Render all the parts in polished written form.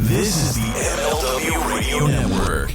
This is the MLW Radio Network.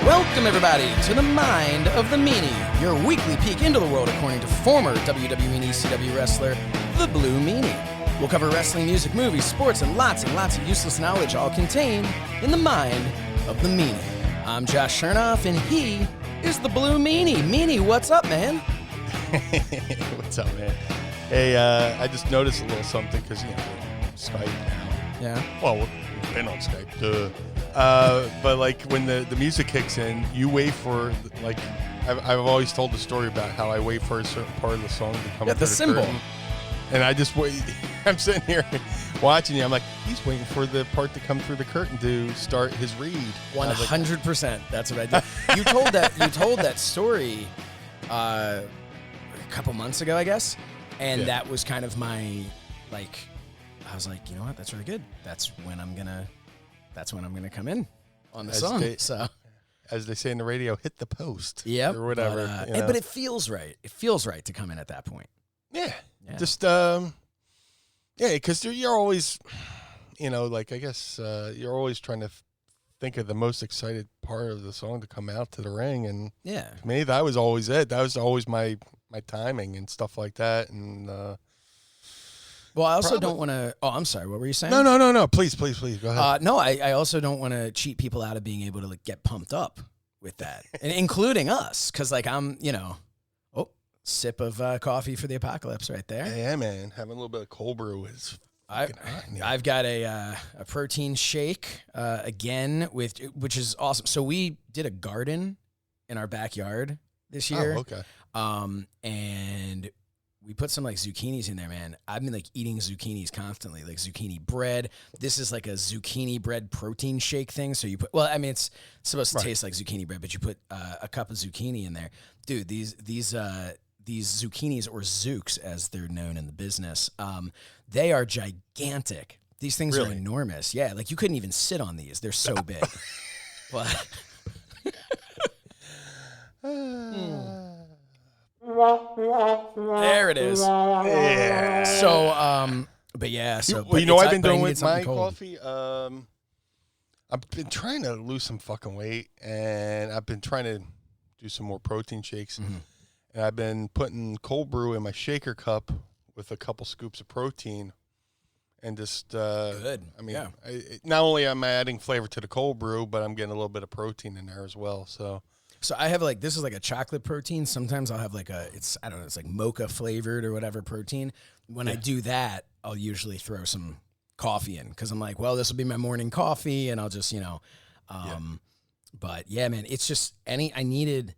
Welcome, everybody, to the Mind of the Meanie, your weekly peek into the world according to former WWE and ECW wrestler, the Blue Meanie. We'll cover wrestling, music, movies, sports, and lots of useless knowledge, all contained in the Mind of the Meanie. I'm Josh Shernoff, and he is the Blue Meanie. Meanie, what's up, man? What's up, man? Hey, I just noticed a little something because, you know, Skype now. Yeah. Well, we've been on Skype, duh. But like when the music kicks in, you wait for, like, I've always told the story about how I wait for a certain part of the song to come through the symbol. curtain. And I just wait. I'm sitting here watching you. I'm like, he's waiting for the part to come through the curtain to start his read. 100%. That's what I did. You told that story a couple months ago, I guess. And that was kind of my, like, I was like, you know what? That's really good. That's when I'm gonna come in on the song. As they say in the radio, hit the post. Yep. Or whatever. But it feels right. It feels right to come in at that point. Yeah. Just, because you're always, you know, like, I guess you're always trying to think of the most excited part of the song to come out to the ring. And to me, that was always it. That was always my timing and stuff like that. And, well, I also don't want to. Oh, I'm sorry. What were you saying? No. Please. Go ahead. No, I also don't want to cheat people out of being able to, like, get pumped up with that, and including us, because, like, I'm, you know, sip of coffee for the apocalypse right there. Yeah, man. Having a little bit of cold brew is. I've got a protein shake again which is awesome. So we did a garden in our backyard this year. Oh, okay. And we put some, like, zucchinis in there, man. I've been, like, eating zucchinis constantly, like zucchini bread. This is like a zucchini bread protein shake thing. So you put, well, I mean, it's supposed to taste like zucchini bread, but you put a cup of zucchini in there. Dude, these zucchinis, or zooks as they're known in the business, they are gigantic. These things are enormous. Yeah, like you couldn't even sit on these. They're so big. But there it is. Yeah. So, but yeah. So, you know what I've been doing with my coffee? I've been trying to lose some fucking weight, and I've been trying to do some more protein shakes. Mm-hmm. And I've been putting cold brew in my shaker cup with a couple scoops of protein, and just good. I mean, not only am I adding flavor to the cold brew, but I'm getting a little bit of protein in there as well. So I have, like, this is like a chocolate protein. Sometimes I'll have, like, it's like mocha flavored or whatever protein. When I do that, I'll usually throw some coffee in because I'm like, well, this will be my morning coffee, and I'll just, you know, but yeah, man, it's just I needed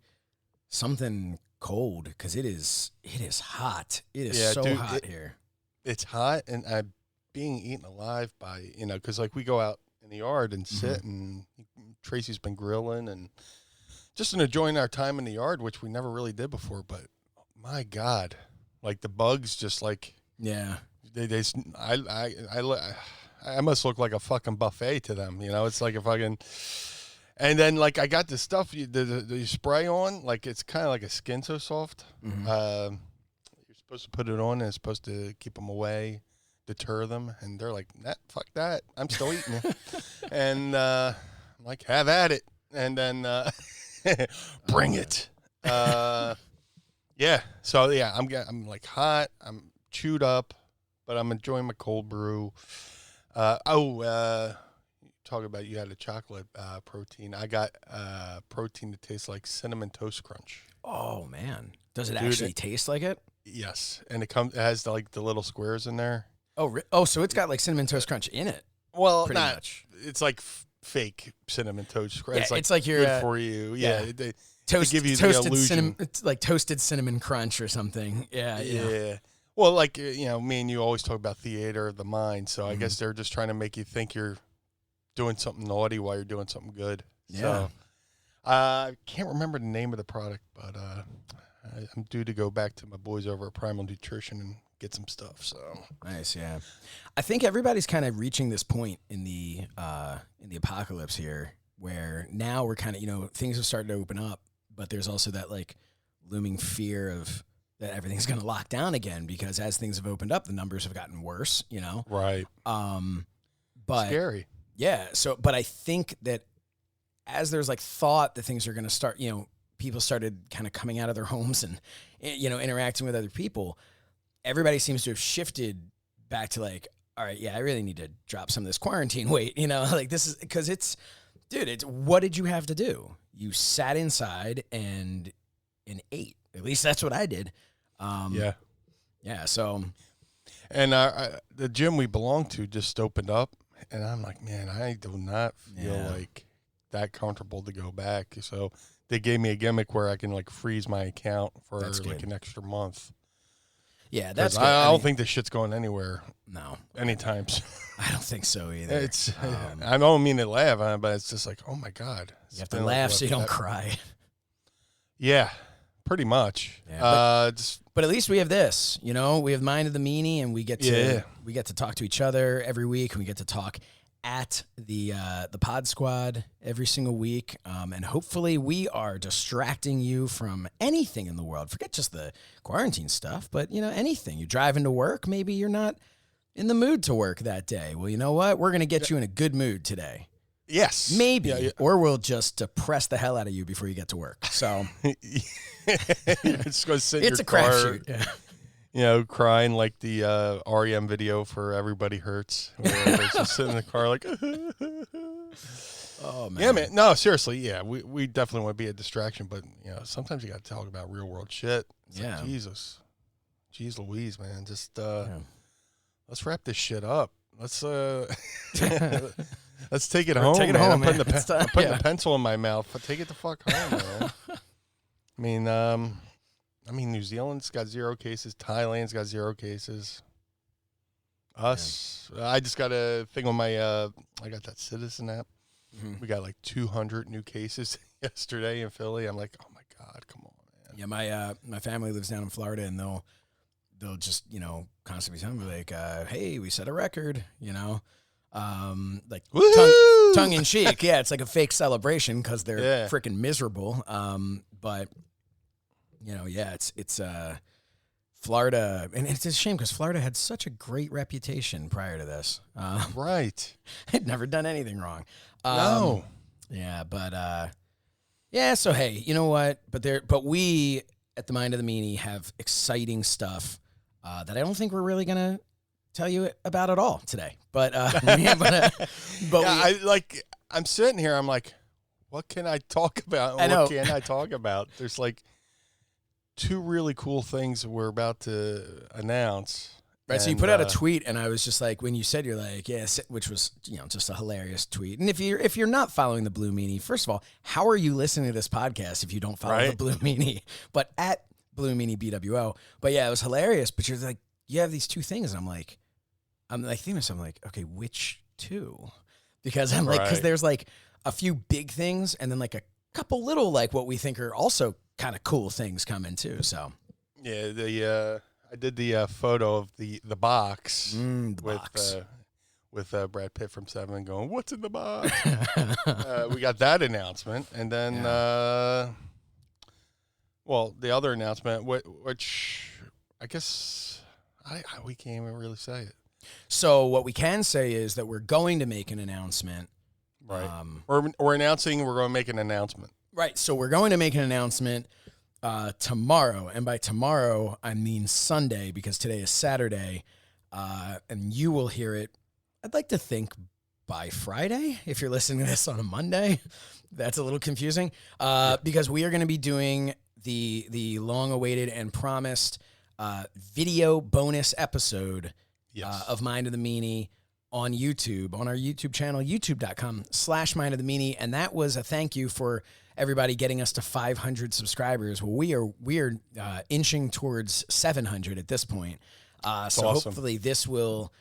something cold because it is hot. It is hot here. It's hot, and I'm being eaten alive by, you know, because, like, we go out in the yard and sit, and Tracy's been grilling and just enjoying our time in the yard, which we never really did before. But my God, like, the bugs just, like, I must look like a fucking buffet to them, you know. It's like a fucking. And then, like, I got this stuff the spray on, like, it's kind of like a Skin So Soft. Mm-hmm. You're supposed to put it on, and it's supposed to keep them away, deter them. And they're like, nah, fuck that. I'm still eating it. And I'm like, have at it. And then bring it. Yeah. So, yeah, I'm like hot. I'm chewed up, but I'm enjoying my cold brew. Talk about you had a chocolate protein. I got protein that tastes like Cinnamon Toast Crunch. Oh, man. Does it actually taste like it? Yes. And it has, like, the little squares in there. Oh, so it's got, like, Cinnamon Toast Crunch in it. Well, pretty much. It's like fake Cinnamon Toast Crunch. Yeah, it's like your good for you. Yeah. They give you toasted the illusion. It's like toasted cinnamon crunch or something. Yeah. Well, like, you know, me and you always talk about theater of the mind, so I guess they're just trying to make you think you're doing something naughty while you're doing something good. Yeah. So, I can't remember the name of the product, but I'm due to go back to my boys over at Primal Nutrition and get some stuff. So nice, yeah. I think everybody's kind of reaching this point in the in the apocalypse here, where now we're kind of, things have started to open up, but there's also that like looming fear of that everything's going to lock down again, because as things have opened up, the numbers have gotten worse, Right. But scary. Yeah. So, but I think that as there's like thought that things are going to start, people started kind of coming out of their homes and, interacting with other people, everybody seems to have shifted back to like, all right, yeah, I really need to drop some of this quarantine weight, like this is because dude, what did you have to do? You sat inside and ate. At least that's what I did. Yeah. Yeah. So, and the gym we belong to just opened up, and I'm like, man, I do not feel like that comfortable to go back. So they gave me a gimmick where I can like freeze my account for like an extra month. Yeah, that's good. I don't think this shit's going anywhere. No. Anytime soon. I don't think so either. It's I don't mean to laugh, but it's just like, oh my God. You have to laugh so you don't cry. Yeah, pretty much. Yeah, but at least we have this, we have Mind of the Meanie, and we get to talk to each other every week, and we get to talk at the Pod Squad every single week, and hopefully we are distracting you from anything in the world. Forget just the quarantine stuff, but anything. You're driving to work, maybe you're not in the mood to work that day. Well, you know what? We're gonna get you in a good mood today. Yes, maybe, or we'll just depress the hell out of you before you get to work. So it's going to sit in it's your a car, crapshoot. Yeah. Crying like the REM video for "Everybody Hurts." Where everybody's just sitting in the car like, oh man, yeah, man. No, seriously, yeah, we definitely want to be a distraction, but sometimes you got to talk about real world shit. It's like, Jesus, jeez Louise, man, just let's wrap this shit up. Let's let's take it home. Take it man. home, I'm putting the pencil in my mouth. Take it the fuck home, man. I mean, New Zealand's got 0 cases. Thailand's got 0 cases. Us, I just got a thing on my. I got that Citizen app. Mm-hmm. We got like 200 new cases yesterday in Philly. I'm like, oh my God, come on, man. Yeah, my family lives down in Florida, and they'll just constantly tell me like, hey, we set a record, like tongue in cheek. Yeah, it's like a fake celebration because they're freaking miserable. But it's Florida, and it's a shame because Florida had such a great reputation prior to this. Right, had never done anything wrong. No. Yeah, but so hey, you know what? But we at the Mind of the Meanie have exciting stuff that I don't think we're really gonna tell you about at all today. But I'm sitting here. I'm like, what can I talk about? And what can I talk about? There's like 2 really cool things we're about to announce. Right, so you put out a tweet, and I was just like, when you said, you're like, yes, which was just a hilarious tweet. And if you're not following the Blue Meanie, first of all, how are you listening to this podcast if you don't follow the Blue Meanie? But at Blue Meanie BWO. But yeah, it was hilarious. But you're like, you have these 2 things. I'm like thinking to myself, I'm like, okay, which 2? Because I'm like, because there's like a few big things, and then like a couple little like what we think are also kind of cool things coming too. So yeah, I did the photo of the box with Brad Pitt from Seven going, "What's in the box?" We got that announcement, and then the other announcement, which I guess we can't even really say it. So what we can say is that we're going to make an announcement. Right. We're announcing we're going to make an announcement. Right. So we're going to make an announcement tomorrow. And by tomorrow, I mean Sunday, because today is Saturday. And you will hear it, I'd like to think, by Friday. If you're listening to this on a Monday, that's a little confusing. Because we are going to be doing the long-awaited and promised video bonus episode of Mind of the Meanie on YouTube, on our YouTube channel, youtube.com/Mind of the Meanie. And that was a thank you for everybody getting us to 500 subscribers. Well, we are inching towards 700 at this point. So awesome. Hopefully this will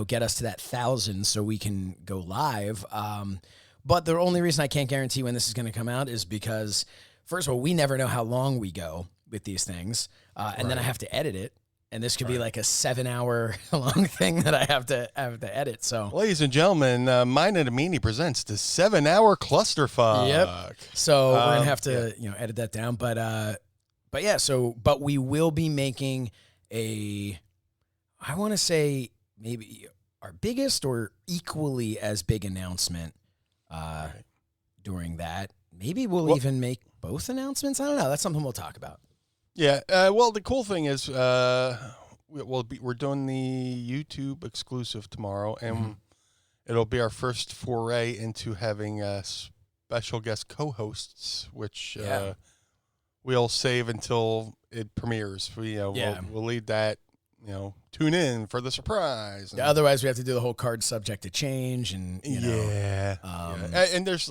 get us to that 1,000 so we can go live. But the only reason I can't guarantee when this is going to come out is because, first of all, we never know how long we go with these things. And then I have to edit it. And this could be like a 7-hour long thing that I have to edit. So, ladies and gentlemen, Mine and Meanie presents the 7-hour clusterfuck. Yep. So we're gonna have to edit that down. But yeah. But we will be making I want to say maybe our biggest or equally as big announcement during that. Maybe we'll even make both announcements. I don't know. That's something we'll talk about. Yeah. Well, the cool thing is, we're doing the YouTube exclusive tomorrow, and it'll be our first foray into having special guest co-hosts, which we'll save until it premieres. We'll leave that. Tune in for the surprise. Yeah, otherwise, we have to do the whole card subject to change, and and there's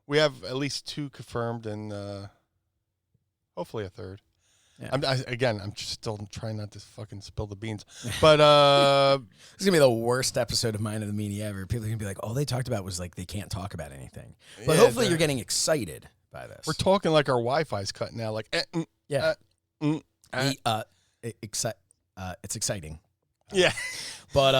we have at least 2 confirmed, and hopefully a third. Yeah. I'm just still trying not to fucking spill the beans, but it's gonna be the worst episode of Mine and the Meanie ever. People are gonna be like, all they talked about was like they can't talk about anything. But hopefully, you're getting excited by this. We're talking like our Wi-Fi's cutting out. Like, it's exciting. Yeah, but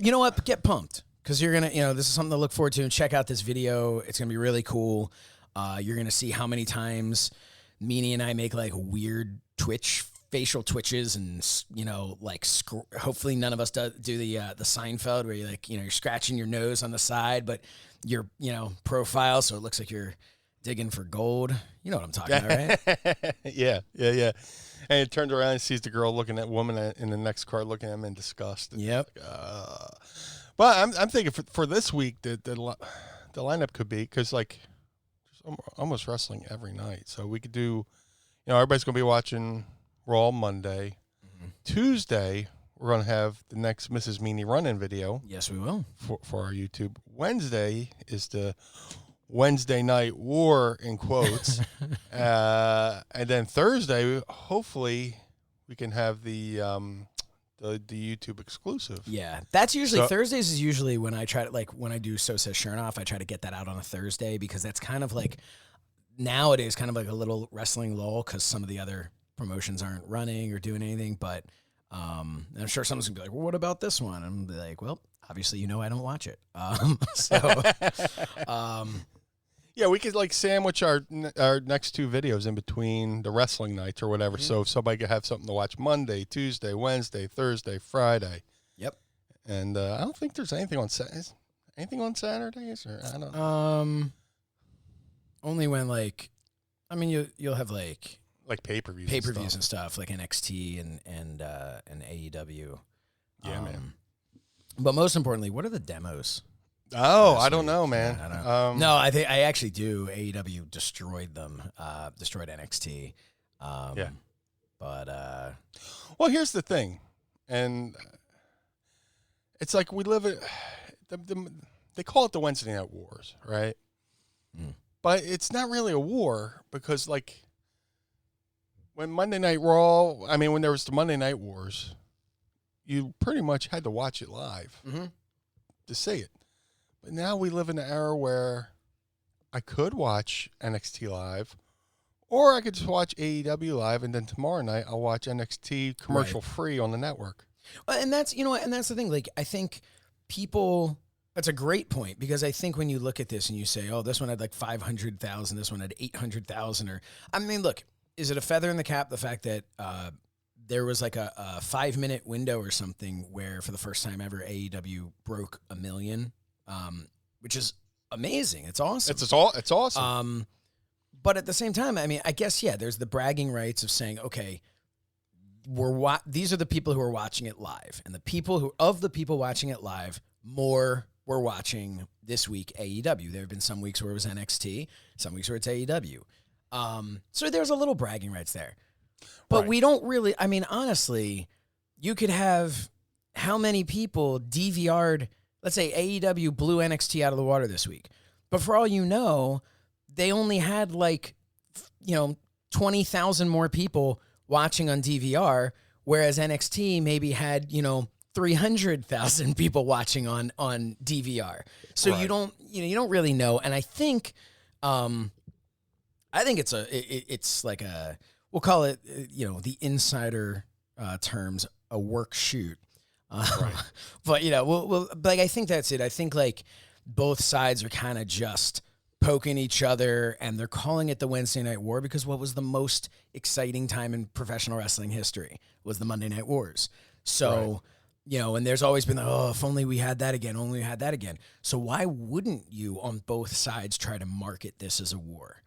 you know what? Get pumped because you're gonna, this is something to look forward to, and check out this video. It's gonna be really cool. You're gonna see how many times Meanie and I make like weird facial twitches, and hopefully none of us do the Seinfeld where you you're scratching your nose on the side, but your profile so it looks like you're digging for gold. You know what I'm talking about, right? Yeah. And he turns around and sees the girl looking at woman in the next car, looking at him in disgust. Yep. But I'm thinking for this week the lineup could be, because there's almost wrestling every night, so we could do. Everybody's gonna be watching Raw Monday. Mm-hmm. Tuesday we're gonna have the next Mrs. Meanie run-in video. Yes, we will for our YouTube. Wednesday is the Wednesday Night War in quotes, and then Thursday, hopefully, we can have the YouTube exclusive. Yeah, that's usually Thursdays. Is usually when I try to when I do So Says Shernoff, I try to get that out on a Thursday because that's kind of like nowadays kind of like a little wrestling lull because some of the other promotions aren't running or doing anything. But I'm sure someone's gonna be like, "Well, what about this one?" I'm gonna be like, "Well, obviously, I don't watch it." Yeah, we could sandwich our next 2 videos in between the wrestling nights or whatever. Mm-hmm. So if somebody could have something to watch Monday, Tuesday, Wednesday, Thursday, Friday. Yep. And I don't think there's anything on Saturdays. Anything on Saturdays, or I don't know. Only when you'll have pay-per-views and stuff like NXT and AEW. Yeah, man. But most importantly, what are the demos? Oh, I don't know, man. I don't know. No, I think I actually do. AEW destroyed them. Destroyed NXT. Yeah. But well, here's the thing, and it's like we live they call it the Wednesday Night Wars, right? Mm. But it's not really a war because when Monday Night Raw, when there was the Monday Night Wars, you pretty much had to watch it live to see it. But now we live in an era where I could watch NXT live, or I could just watch AEW live, and then tomorrow night I'll watch NXT commercial free on the network. And that's and that's the thing. I think people. That's a great point because I think when you look at this and you say, "Oh, this one had 500,000, this one had 800,000," or look, is it a feather in the cap the fact that there was a 5-minute window or something where for the first time ever AEW broke 1 million? Which is amazing. It's awesome. It's awesome. But at the same time, I guess, there's the bragging rights of saying, okay, these are the people who are watching it live. And the people watching it live, more were watching this week AEW. There have been some weeks where it was NXT, some weeks where it's AEW. So there's a little bragging rights there. But we don't really, honestly, you could have how many people DVR'd. Let's say AEW blew NXT out of the water this week. But for all you know, they only had 20,000 more people watching on DVR, whereas NXT maybe had, 300,000 people watching on DVR. So you don't really know. And I think it's we'll call it, the insider terms, a work shoot. Right. But, like, I think that's it. I think, like, both sides are kind of just poking each other, and they're calling it the Wednesday Night War because what was the most exciting time in professional wrestling history was the Monday Night Wars. So, and there's always been, if only we had that again, only we had that again. So why wouldn't you on both sides try to market this as a war?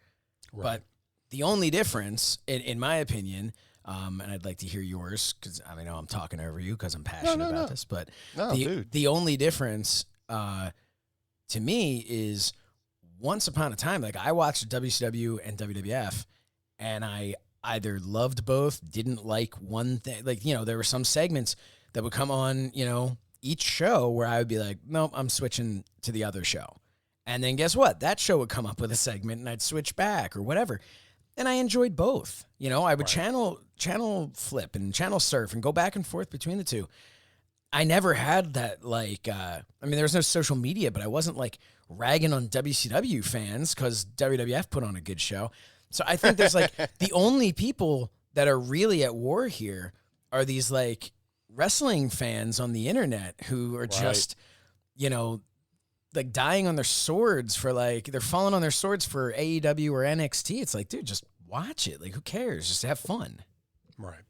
Right. But the only difference, in my opinion, and I'd like to hear yours because I know I'm talking over you because I'm passionate about this, but the only difference to me is once upon a time, like I watched WCW and WWF, and I either loved both, didn't like one thing. Like, there were some segments that would come on, each show where I would be like, nope, I'm switching to the other show. And then guess what? That show would come up with a segment and I'd switch back or whatever. And I enjoyed both. I would channel flip and channel surf and go back and forth between the two. I never had that, like, there was no social media, but I wasn't like ragging on WCW fans because WWF put on a good show. So I think there's like the only people that are really at war here are these like wrestling fans on the internet who are just, like dying on their swords for like, they're falling on their swords for AEW or NXT. It's like, dude, just watch it. Like, who cares? Just have fun. Right.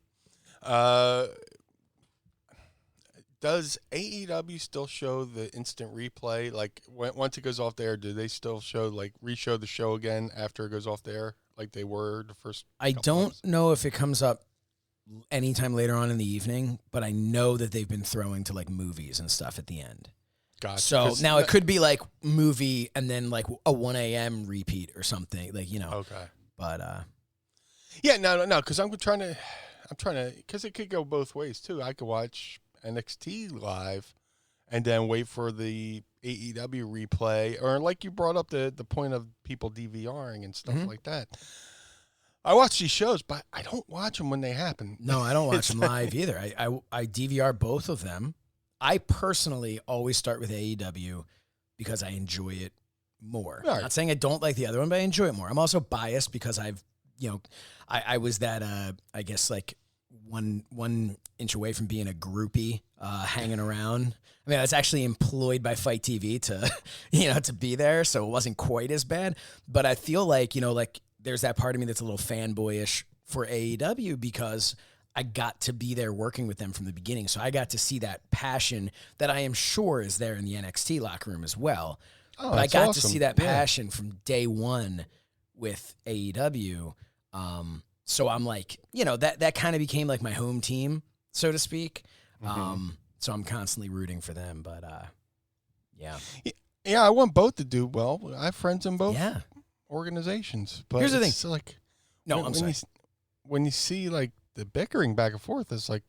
Does AEW still show the instant replay? Like, once it goes off the air, do they still show, like, re-show the show again after it goes off the air, like they were the first? I don't know if it comes up anytime later on in the evening, but I know that they've been throwing to, like, movies and stuff at the end. Gotcha. So now it could be, like, movie and then, like, a 1 a.m. repeat or something, like, Okay. But, yeah, no, because I'm trying to, because it could go both ways, too. I could watch NXT live and then wait for the AEW replay, or like you brought up the point of people DVRing and stuff like that. I watch these shows, but I don't watch them when they happen. No, I don't watch them live either. I DVR both of them. I personally always start with AEW because I enjoy it more. Right. I'm not saying I don't like the other one, but I enjoy it more. I'm also biased because I was that, I guess, like, one inch away from being a groupie, hanging around. I mean, I was actually employed by Fight TV to, to be there, so it wasn't quite as bad. But I feel like, like there's that part of me that's a little fanboyish for AEW because I got to be there working with them from the beginning. So I got to see that passion that I am sure is there in the NXT locker room as well. Oh, but I got awesome. to see that passion from day one with AEW. So I'm like, that kind of became like my home team, so to speak. So I'm constantly rooting for them, but yeah. Yeah, I want both to do well. I have friends in both organizations. But here's the thing. It's like, I'm sorry. When you see like the bickering back and forth, it's like,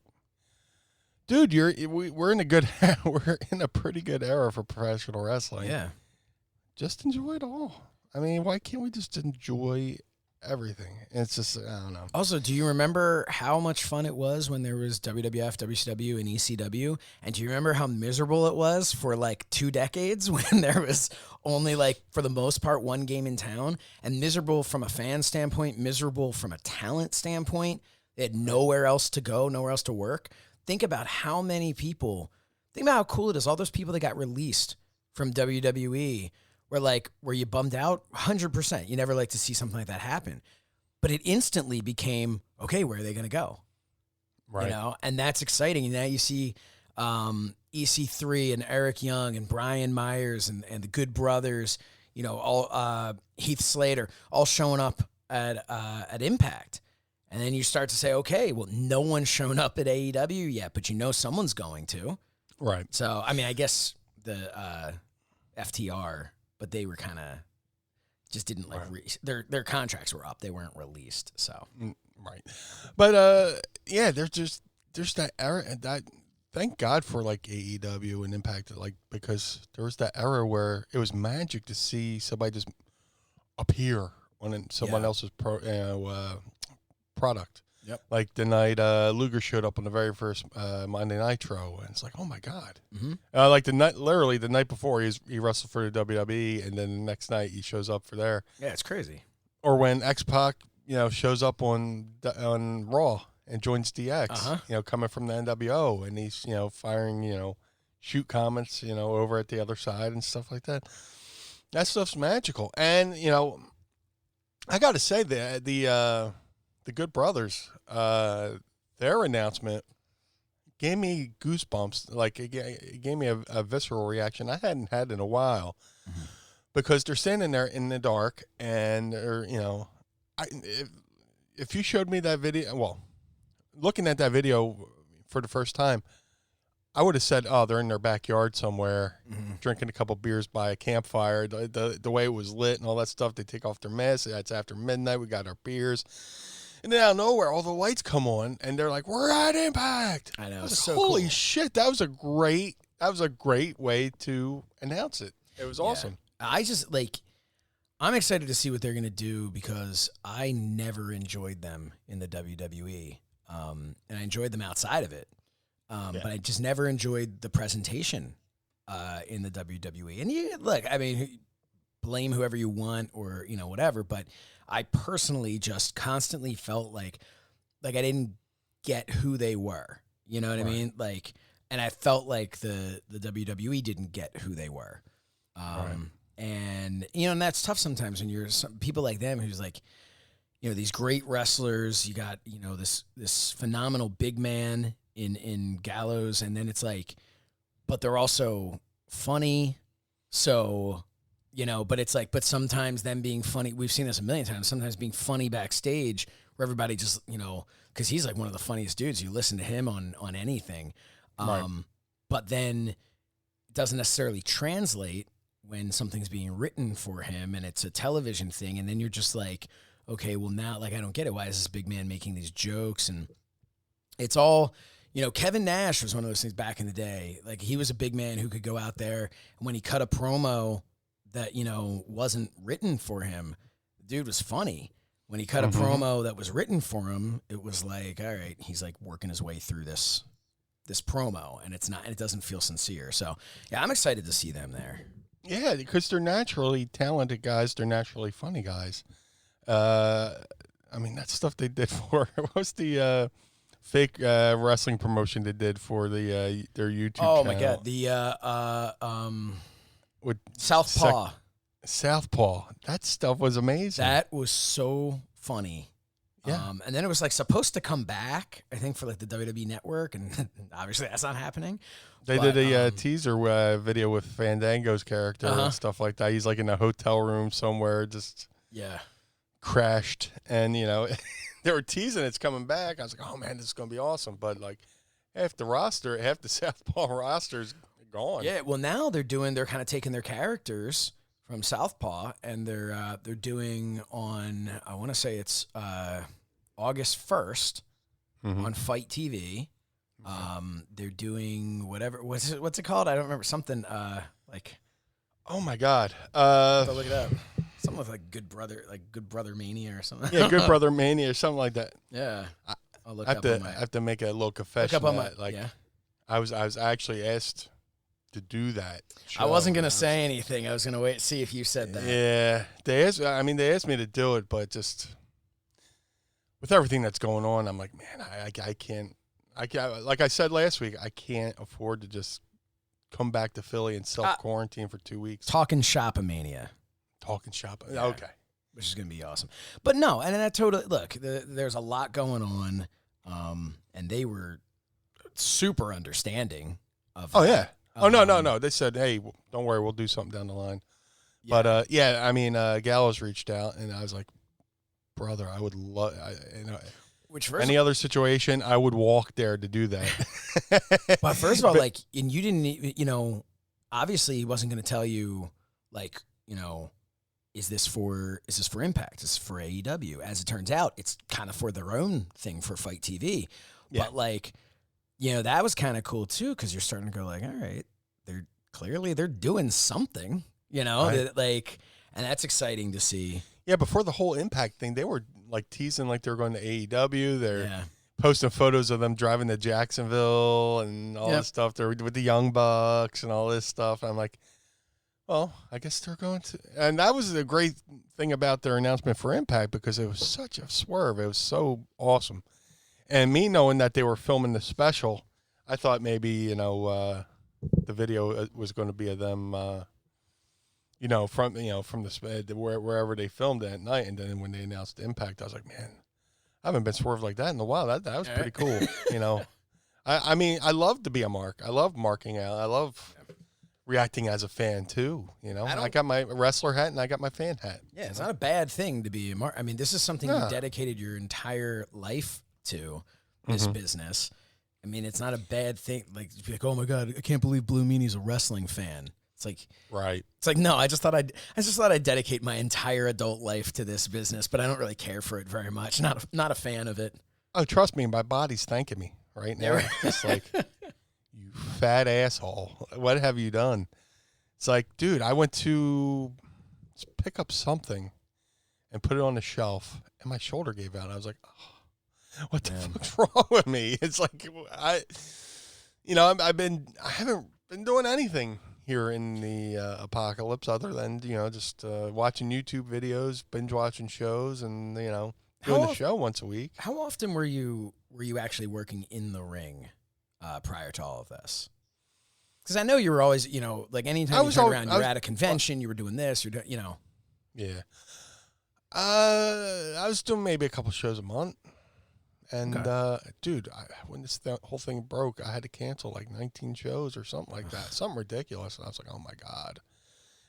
dude, we're in a pretty good era for professional wrestling. Yeah. Just enjoy it all. I mean, why can't we just enjoy everything? It's just, I don't know. Also, do you remember how much fun it was when there was WWF, WCW, and ECW? And do you remember how miserable it was for like 2 decades when there was only like, for the most part, one game in town? And miserable from a fan standpoint, miserable from a talent standpoint. They had nowhere else to go, nowhere else to work. Think about how cool it is. All those people that got released from WWE were you bummed out? 100%. You never like to see something like that happen. But it instantly became, okay, where are they going to go? Right. And that's exciting. And now you see EC3 and Eric Young and Brian Myers and the Good Brothers, all Heath Slater, all showing up at Impact. And then you start to say, okay, well, no one's shown up at AEW yet, but someone's going to. Right. So, I mean, I guess the FTR, but they were kind of just didn't like their contracts were up. They weren't released. So right. But there's that era, and that thank God for like AEW and Impact, like, because there was that era where it was magic to see somebody just appear on someone else's product. Yep. Like the night Luger showed up on the very first Monday Nitro, and it's like, oh my God. Mm-hmm. Like literally the night before he wrestled for the WWE, and then the next night he shows up for there. Yeah, it's crazy. Or when X-Pac shows up on Raw and joins DX, coming from the NWO, and he's, firing, shoot comments, over at the other side and stuff like that. That stuff's magical. And, I got to say that the Good Brothers, their announcement gave me goosebumps. Like, it gave me a visceral reaction I hadn't had in a while, because they're standing there in the dark, and they're, if you showed me that video, well, looking at that video for the first time, I would have said, oh, they're in their backyard somewhere, drinking a couple beers by a campfire. The way it was lit and all that stuff, they take off their masks. It's after midnight. We got our beers. And then out of nowhere, all the lights come on, and they're like, we're at Impact. I know. I was It's like, so holy cool. shit, that was a great way to announce it. It was awesome. I just, like, I'm excited to see what they're going to do, because I never enjoyed them in the WWE. And I enjoyed them outside of it. But I just never enjoyed the presentation in the WWE. And look, I mean, blame whoever you want, or, whatever. But I personally just constantly felt like I didn't get who they were. You know what I mean? Like, and I felt like the WWE didn't get who they were. And, and that's tough sometimes when you're people like them who's like, these great wrestlers. You got, this phenomenal big man in Gallows, and then it's like, but they're also funny. So, but it's like, but sometimes them being funny, we've seen this a million times, sometimes being funny backstage where everybody just, because he's like one of the funniest dudes. You listen to him on anything. But then it doesn't necessarily translate when something's being written for him and it's a television thing. And then you're just like, okay, well now, like, I don't get it. Why is this big man making these jokes? And it's all, Kevin Nash was one of those things back in the day. Like, he was a big man who could go out there, and when he cut a promo that, wasn't written for him, the dude was funny. When he cut a promo that was written for him, it was like, all right, he's like working his way through this promo, and it doesn't feel sincere. So yeah, I'm excited to see them there. Yeah, because they're naturally talented guys. They're naturally funny guys. I mean, that stuff they did for, what was the fake wrestling promotion they did for their YouTube channel? Oh my God. With Southpaw. Southpaw. That stuff was amazing. That was so funny. Yeah. And then it was like supposed to come back, I think, for like the WWE Network, and obviously that's not happening. They did a teaser video with Fandango's character and stuff like that. He's like in a hotel room somewhere, just crashed, and they were teasing it's coming back. I was like, oh man, this is gonna be awesome. But like half the Southpaw roster's gone. Yeah, well now they're kind of taking their characters from Southpaw, and they're doing on, I want to say it's August 1st on Fight TV. They're doing whatever, what's it called? I don't remember. Something like, oh my God. look it up. Something with like Good Brother Mania or something. Yeah, Good Brother Mania or something like that. Yeah. I'll look I up have to make a little confession. Look up on I was actually asked to do that show. I wasn't gonna say anything. I was gonna wait see if you said that. Yeah, they asked me to do it, but just with everything that's going on, I'm like, man, I can't. Like I said last week, I can't afford to just come back to Philly and self-quarantine for 2 weeks. Talking Shop-a-mania. Talking shop. Yeah. Okay. Which is going to be awesome. But no, and that totally, look, there's a lot going on, and they were super understanding of Oh, that. yeah. No. They said, hey, don't worry, we'll do something down the line. Yeah. But, Gallows reached out, and I was like, brother, I would love, any other situation, I would walk there to do that. But first of all, like, and you didn't, obviously he wasn't going to tell you, like, is this for Impact? Is this for AEW? As it turns out, it's kind of for their own thing for Fight TV. Yeah. But like, that was kind of cool too, because you're starting to go like, all right, they're doing something, right. like, and that's exciting to see. Yeah, before the whole Impact thing, they were like teasing like they were going to AEW. They're posting photos of them driving to Jacksonville and all this stuff. They're with the Young Bucks and all this stuff. I'm like, Well, I guess they're going to, and that was the great thing about their announcement for Impact because it was such a swerve. It was so awesome, and me knowing that they were filming the special, I thought maybe the video was going to be of them, from the wherever they filmed it at night, and then when they announced Impact, I was like, man, I haven't been swerved like that in a while. That was pretty cool, I mean, I love to be a mark. I love marking out. I love reacting as a fan too. I got my wrestler hat and I got my fan hat. Yeah, it's not a bad thing to be a mark. I mean, this is something you dedicated your entire life to, this business. I mean, it's not a bad thing. Like, to be like, oh my God, I can't believe Blue Meanie's a wrestling fan. It's like, right. It's like, no, I just thought I'd dedicate my entire adult life to this business, but I don't really care for it very much. Not a fan of it. Oh, trust me, my body's thanking me right now. It's like, you fat asshole. What have you done? It's like, dude, I went to pick up something and put it on the shelf, and my shoulder gave out. I was like, oh, what the fuck's wrong with me? It's like, I haven't been doing anything here in the apocalypse other than, just watching YouTube videos, binge watching shows, and, doing the show once a week. How often were you actually working in the ring prior to all of this? Because I know you were always, like anytime you turned around, you were at a convention, you were doing this, you're doing, Yeah. I was doing maybe a couple shows a month. And, dude, when this whole thing broke, I had to cancel like 19 shows or something like that. Something ridiculous. And I was like, oh, my God.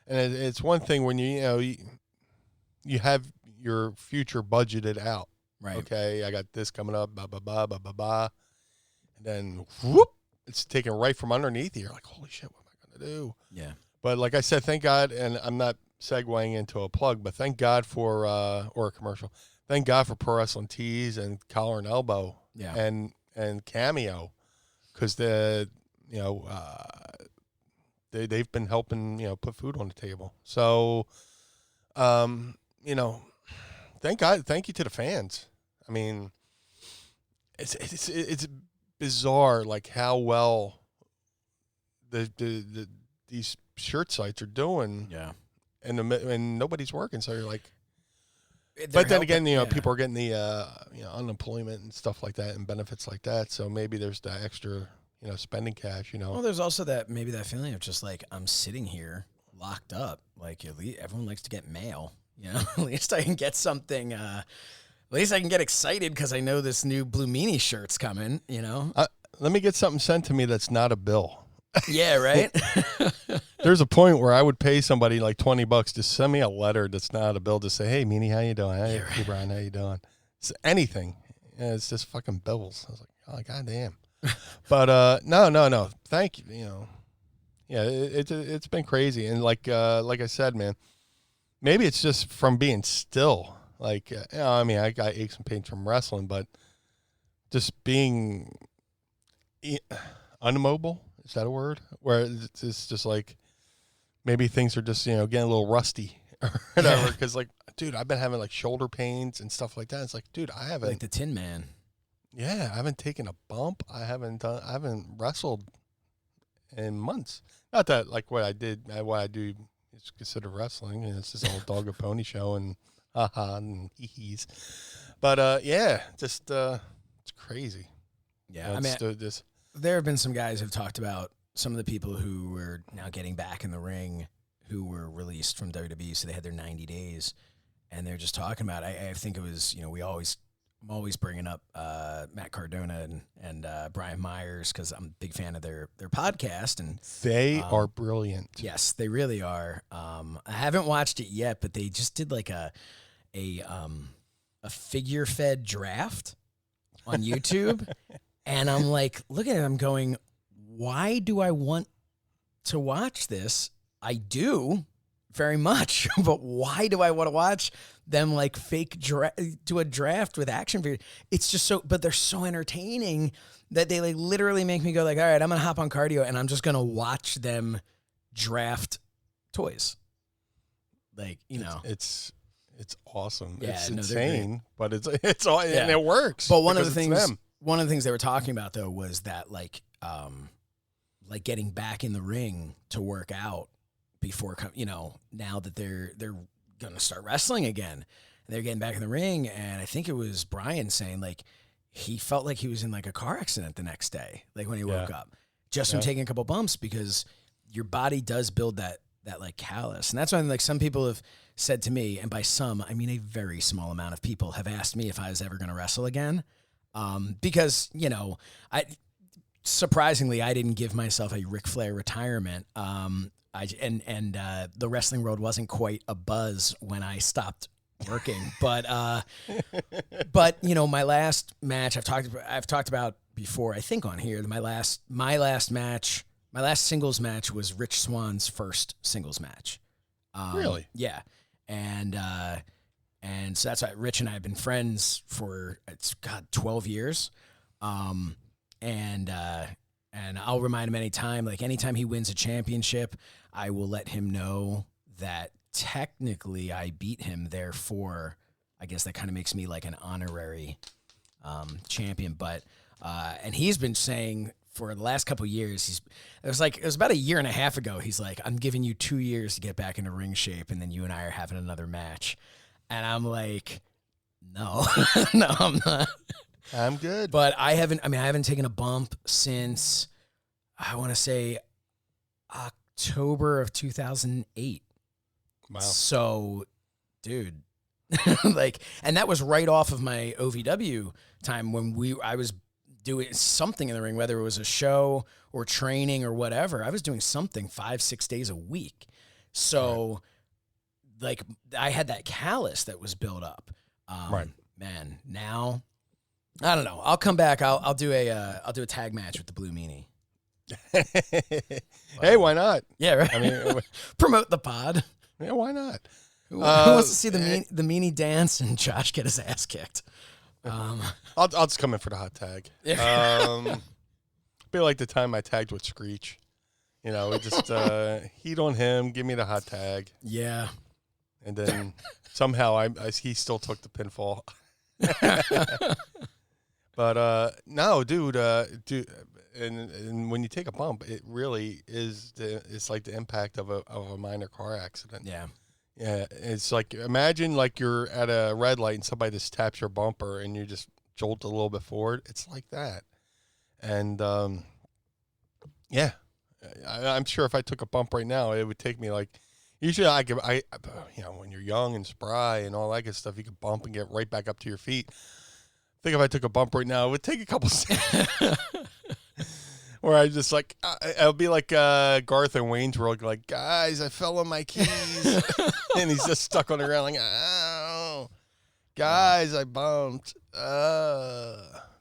And it's one thing when you have your future budgeted out. Right. Okay, I got this coming up, blah, blah, blah, blah, blah, blah. And then, whoop, it's taken right from underneath you. You're like, holy shit, what am I going to do? Yeah. But like I said, thank God, and I'm not segueing into a plug, but thank God for, or a commercial, thank God for Pro Wrestling Tees and Collar and Elbow and Cameo, because they've been helping, put food on the table. So, thank God, thank you to the fans. I mean, it's bizarre, like how well these shirt sites are doing. Yeah. And nobody's working, so you're like, but then again, people are getting the unemployment and stuff like that and benefits like that. So maybe there's the extra, spending cash. Well, there's also that feeling of just like, I'm sitting here locked up. Like, at least everyone likes to get mail. At least I can get something. At least I can get excited because I know this new Blue Meanie shirt's coming. Let me get something sent to me that's not a bill. Yeah, right. There's a point where I would pay somebody like $20 to send me a letter that's not a bill to say, "Hey, Meanie, how you doing? Hey, Brian, how you doing?" It's anything. It's just fucking bills. I was like, oh, goddamn. But no. Thank you. It's been crazy, and like I said, man, maybe it's just from being still. Like, I mean, I got aches and pains from wrestling, but just being unimmobile. Is that a word? Where it's just like maybe things are just, getting a little rusty or whatever. Because, like, dude, I've been having, like, shoulder pains and stuff like that. It's like, dude, I haven't. Like the Tin Man. Yeah, I haven't taken a bump. I haven't wrestled in months. Not that, like, what I do is considered wrestling. It's this old dog and pony show and ha-ha and hee-hees. But, just it's crazy. Yeah, there have been some guys who've talked about some of the people who are now getting back in the ring who were released from WWE, so they had their 90 days, and they're just talking about, I think it was, I'm always bringing up Matt Cardona and Brian Myers because I'm a big fan of their podcast. And they are brilliant. Yes, they really are. I haven't watched it yet, but they just did like a figure-fed draft on YouTube. And I'm like, looking at it, I'm going, why do I want to watch this? I do very much, but why do I want to watch them like do a draft with action figures? It's just but they're so entertaining that they like literally make me go like, all right, I'm going to hop on cardio and I'm just going to watch them draft toys. Like, It's awesome. Yeah, it's insane, but it's all, and it works. But one of the things they were talking about though was that like getting back in the ring to work out before, now that they're going to start wrestling again, and they're getting back in the ring. And I think it was Brian saying like he felt like he was in like a car accident the next day, like when he woke up, just from taking a couple bumps, because your body does build that like callus. And that's why like some people have said to me, and by some, I mean a very small amount of people have asked me if I was ever going to wrestle again. Because, surprisingly, I didn't give myself a Ric Flair retirement. The wrestling world wasn't quite a buzz when I stopped working, but my last match I've talked about before, I think on here, my last singles match was Rich Swann's first singles match. Really? Yeah. And so that's why Rich and I have been friends for 12 years. And I'll remind him anytime he wins a championship, I will let him know that technically I beat him. Therefore, I guess that kind of makes me like an honorary champion. But and he's been saying for the last couple of years, it was about a year and a half ago. He's like, I'm giving you 2 years to get back into ring shape, and then you and I are having another match. And I'm like, no, no, I'm not. I'm good. But I haven't taken a bump since, I want to say, October of 2008. Wow. So, dude, and that was right off of my OVW time when I was doing something in the ring, whether it was a show or training or whatever. I was doing something 5-6 days a week. So, like, I had that callus that was built up. Right. Man, now, I don't know. I'll come back. I'll do a tag match with the Blue Meanie. Hey, why not? Yeah, right. I mean, promote the pod. Yeah, why not? Who wants to see the Meanie dance and Josh get his ass kicked? I'll just come in for the hot tag. Be like the time I tagged with Screech. We just heat on him, give me the hot tag. Yeah. And then somehow he still took the pinfall. But no, dude, and when you take a bump, it really is it's like the impact of a minor car accident. Yeah. Yeah, it's like, imagine like you're at a red light and somebody just taps your bumper and you just jolt a little bit forward. It's like that. And yeah, I'm sure if I took a bump right now, it would take me like, usually when you're young and spry and all that good stuff, you can bump and get right back up to your feet. I think if I took a bump right now, it would take a couple seconds. Where I just like, it'll be like Garth and Wayne's World, like, guys, I fell on my keys. And he's just stuck on the ground like, ow. Guys, I bumped.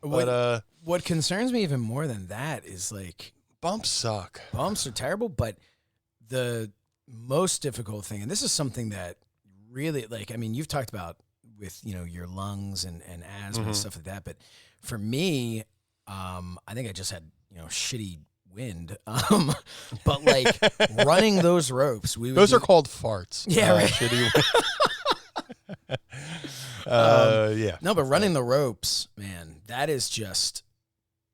What concerns me even more than that is like, bumps suck. Bumps are terrible, but the most difficult thing, and this is something that really, like, I mean, you've talked about with, your lungs and asthma and stuff like that, but for me, I think I just had, shitty wind. But like running those ropes, those are called farts. Yeah, right. Shitty wind. Yeah. No, but running the ropes, man, that is just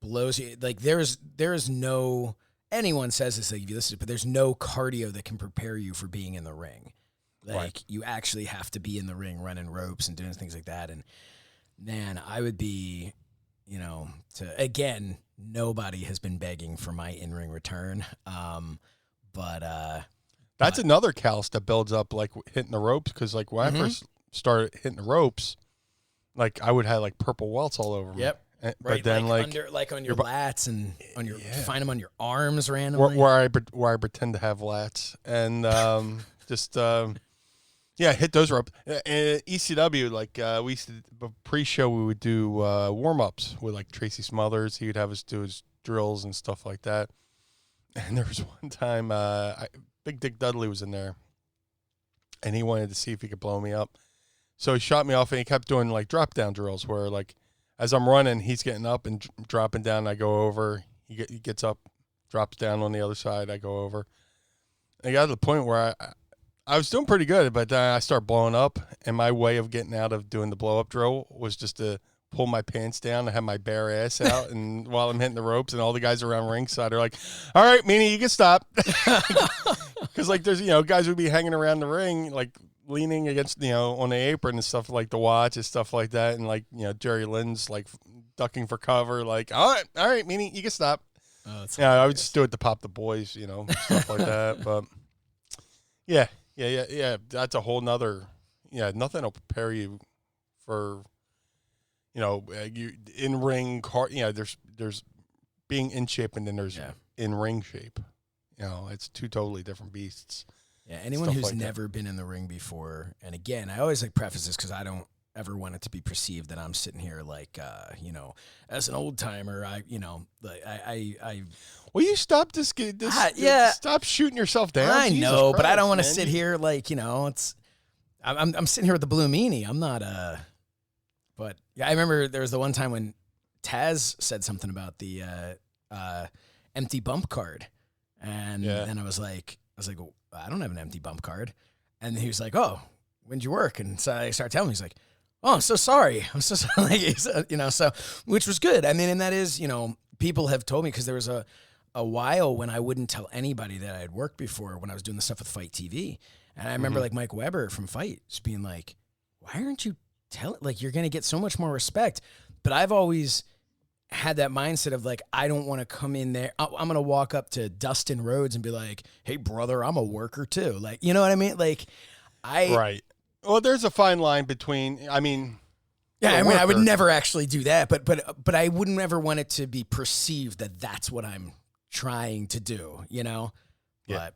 blows you. Like there is no, anyone says this, like if you listen, but there's no cardio that can prepare you for being in the ring. Like you actually have to be in the ring running ropes and doing things like that. And man, I would be, nobody has been begging for my in-ring return. That's another callus that builds up, like hitting the ropes. Cause like when I first started hitting the ropes, like I would have like purple welts all over me. Yep. But then like on your lats and on your, find them on your arms randomly. Where I pretend to have lats and, hit those ropes. ECW, like we used to, pre-show, we would do warm-ups with like Tracy Smothers. He would have us do his drills and stuff like that. And there was one time, Big Dick Dudley was in there, and he wanted to see if he could blow me up. So he shot me off, and he kept doing like drop-down drills where like as I'm running, he's getting up and dropping down, and I go over. He gets up, drops down on the other side, I go over. And I got to the point where I was doing pretty good, but then I started blowing up, and my way of getting out of doing the blow-up drill was just to pull my pants down and have my bare ass out, and while I'm hitting the ropes, and all the guys around ringside are like, all right, Meanie, you can stop. Because like there's guys would be hanging around the ring like leaning against on the apron and stuff like the watch and stuff like that, and like Jerry Lynn's like ducking for cover, like all right, Meanie, you can stop. Oh, I would just do it to pop the boys, stuff like that. But yeah, that's a whole nother nothing will prepare you for you in ring car. There's being in shape and then there's in ring shape. It's two totally different beasts. Yeah, anyone who's never been in the ring before, and again, I always like preface this because I don't ever want it to be perceived that I'm sitting here like, as an old timer, Will you stop this? Stop shooting yourself down. I Jesus know, Christ, but I don't want to man. sit here like I'm sitting here with the Blue Meanie. I'm not but yeah, I remember there was the one time when Taz said something about the empty bump card, and then I was like, well, I don't have an empty bump card, and he was like, oh, when'd you work? And so I started telling him, he's like, oh, I'm so sorry. I'm so sorry. So, which was good. I mean, and that is, people have told me, because there was a while when I wouldn't tell anybody that I had worked before when I was doing the stuff with Fight TV. And I remember like Mike Weber from Fight just being like, why aren't you telling, like, you're going to get so much more respect. But I've always had that mindset of like, I don't want to come in there. I'm going to walk up to Dustin Rhodes and be like, hey brother, I'm a worker too. Like, you know what I mean? Like right. Well, there's a fine line between, I mean, I would never actually do that, but I wouldn't ever want it to be perceived that that's what I'm trying to do, Yeah. But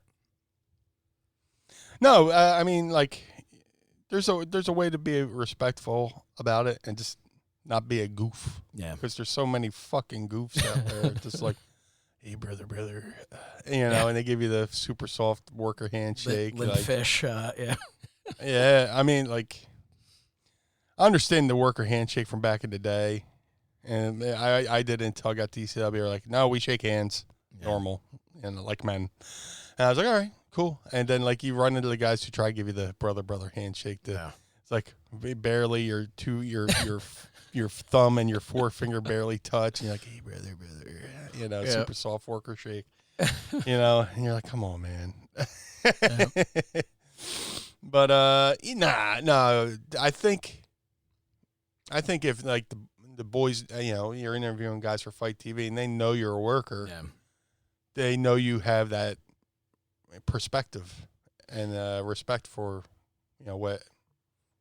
no, I mean, like, there's a way to be respectful about it and just not be a goof. Yeah. Because there's so many fucking goofs out there, just like, hey brother, and they give you the super soft worker handshake, Limp like, fish, yeah. Yeah, I mean, like, I understand the worker handshake from back in the day, and I did it until I got to ECW. They were like, no, we shake hands, normal, and like men. And I was like, all right, cool. And then like you run into the guys who try to give you the brother handshake. It's like barely your thumb and your forefinger barely touch, and you're like, hey brother, super soft worker shake, and you're like, come on, man. But no, I think if like the boys, you're interviewing guys for Fight TV and they know you're a worker, they know you have that perspective and respect for what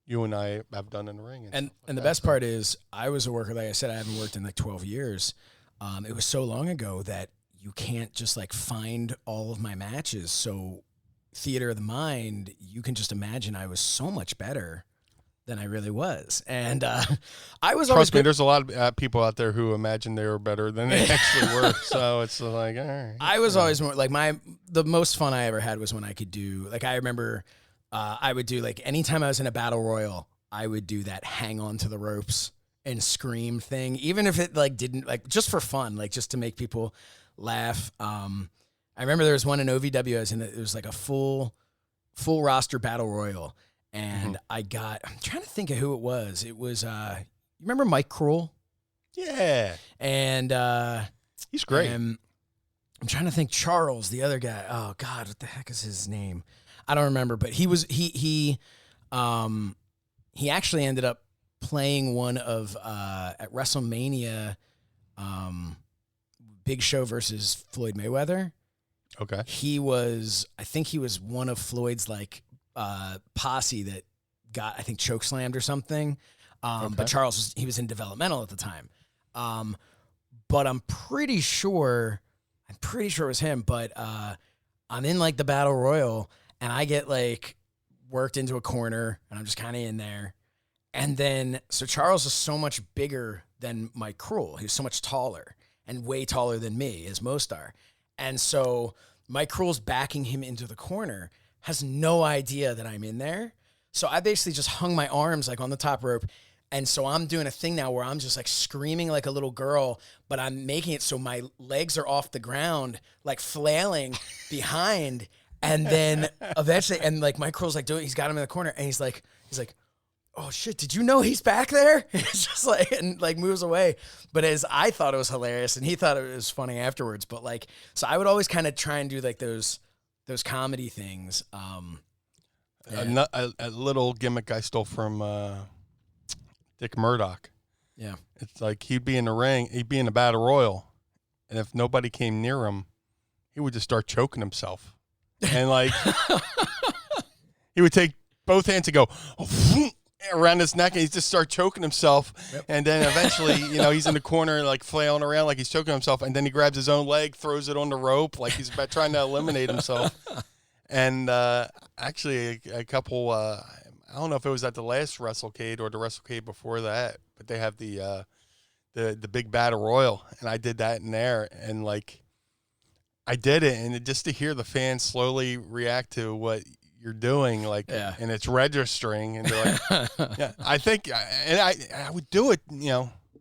you and I have done in the ring. And the best part is I was a worker, like I said, I haven't worked in like 12 years. It was so long ago that you can't just like find all of my matches. So theater of the mind, you can just imagine I was so much better than I really was. And I was always... Trust me, there's a lot of people out there who imagine they were better than they actually were. So it's like, all right. I was always more like the most fun I ever had was when I could do, like, I remember I would do, like, anytime I was in a battle royal, I would do that hang on to the ropes and scream thing, even if it like didn't, like, just for fun, like just to make people laugh. I remember there was one in OVW, and it was like a full roster battle royal, and I'm trying to think of who it was. It was you remember Mike Cruel? Yeah. And he's great. I'm trying to think. Charles, the other guy. Oh God, what the heck is his name? I don't remember, but he actually ended up playing one of at WrestleMania, Big Show versus Floyd Mayweather. Okay. I think he was one of Floyd's like posse that got, I think, chokeslammed or something. Okay. But Charles he was in developmental at the time. But I'm pretty sure it was him. But I'm in like the battle royal, and I get like worked into a corner, and I'm just kind of in there. And then, so Charles is so much bigger than Mike Cruel. He's so much taller and way taller than me, as most are. And so Mike Cruel's backing him into the corner, has no idea that I'm in there. So I basically just hung my arms like on the top rope. And so I'm doing a thing now where I'm just like screaming like a little girl, but I'm making it so my legs are off the ground, like flailing behind. And then eventually, and like Mike Cruel's like he's got him in the corner, and he's like, oh shit, did you know he's back there? It's just like, and like moves away. But I thought it was hilarious, and he thought it was funny afterwards. But like, so I would always kind of try and do like those those comedy things. A little gimmick I stole from Dick Murdoch. Yeah. It's like he'd be in the ring, he'd be in a battle royal, and if nobody came near him, he would just start choking himself. And like he would take both hands and go around his neck, and he'd just start choking himself. Yep. And then eventually, he's in the corner like flailing around like he's choking himself, and then he grabs his own leg, throws it on the rope like he's about trying to eliminate himself. And actually, a couple, I don't know if it was at the last WrestleCade or the WrestleCade before that, but they have the big battle royal, and I did that in there, and like I did it, and just to hear the fans slowly react to what you're doing, like, and it's registering, and they're like, yeah, I think, and I would do it,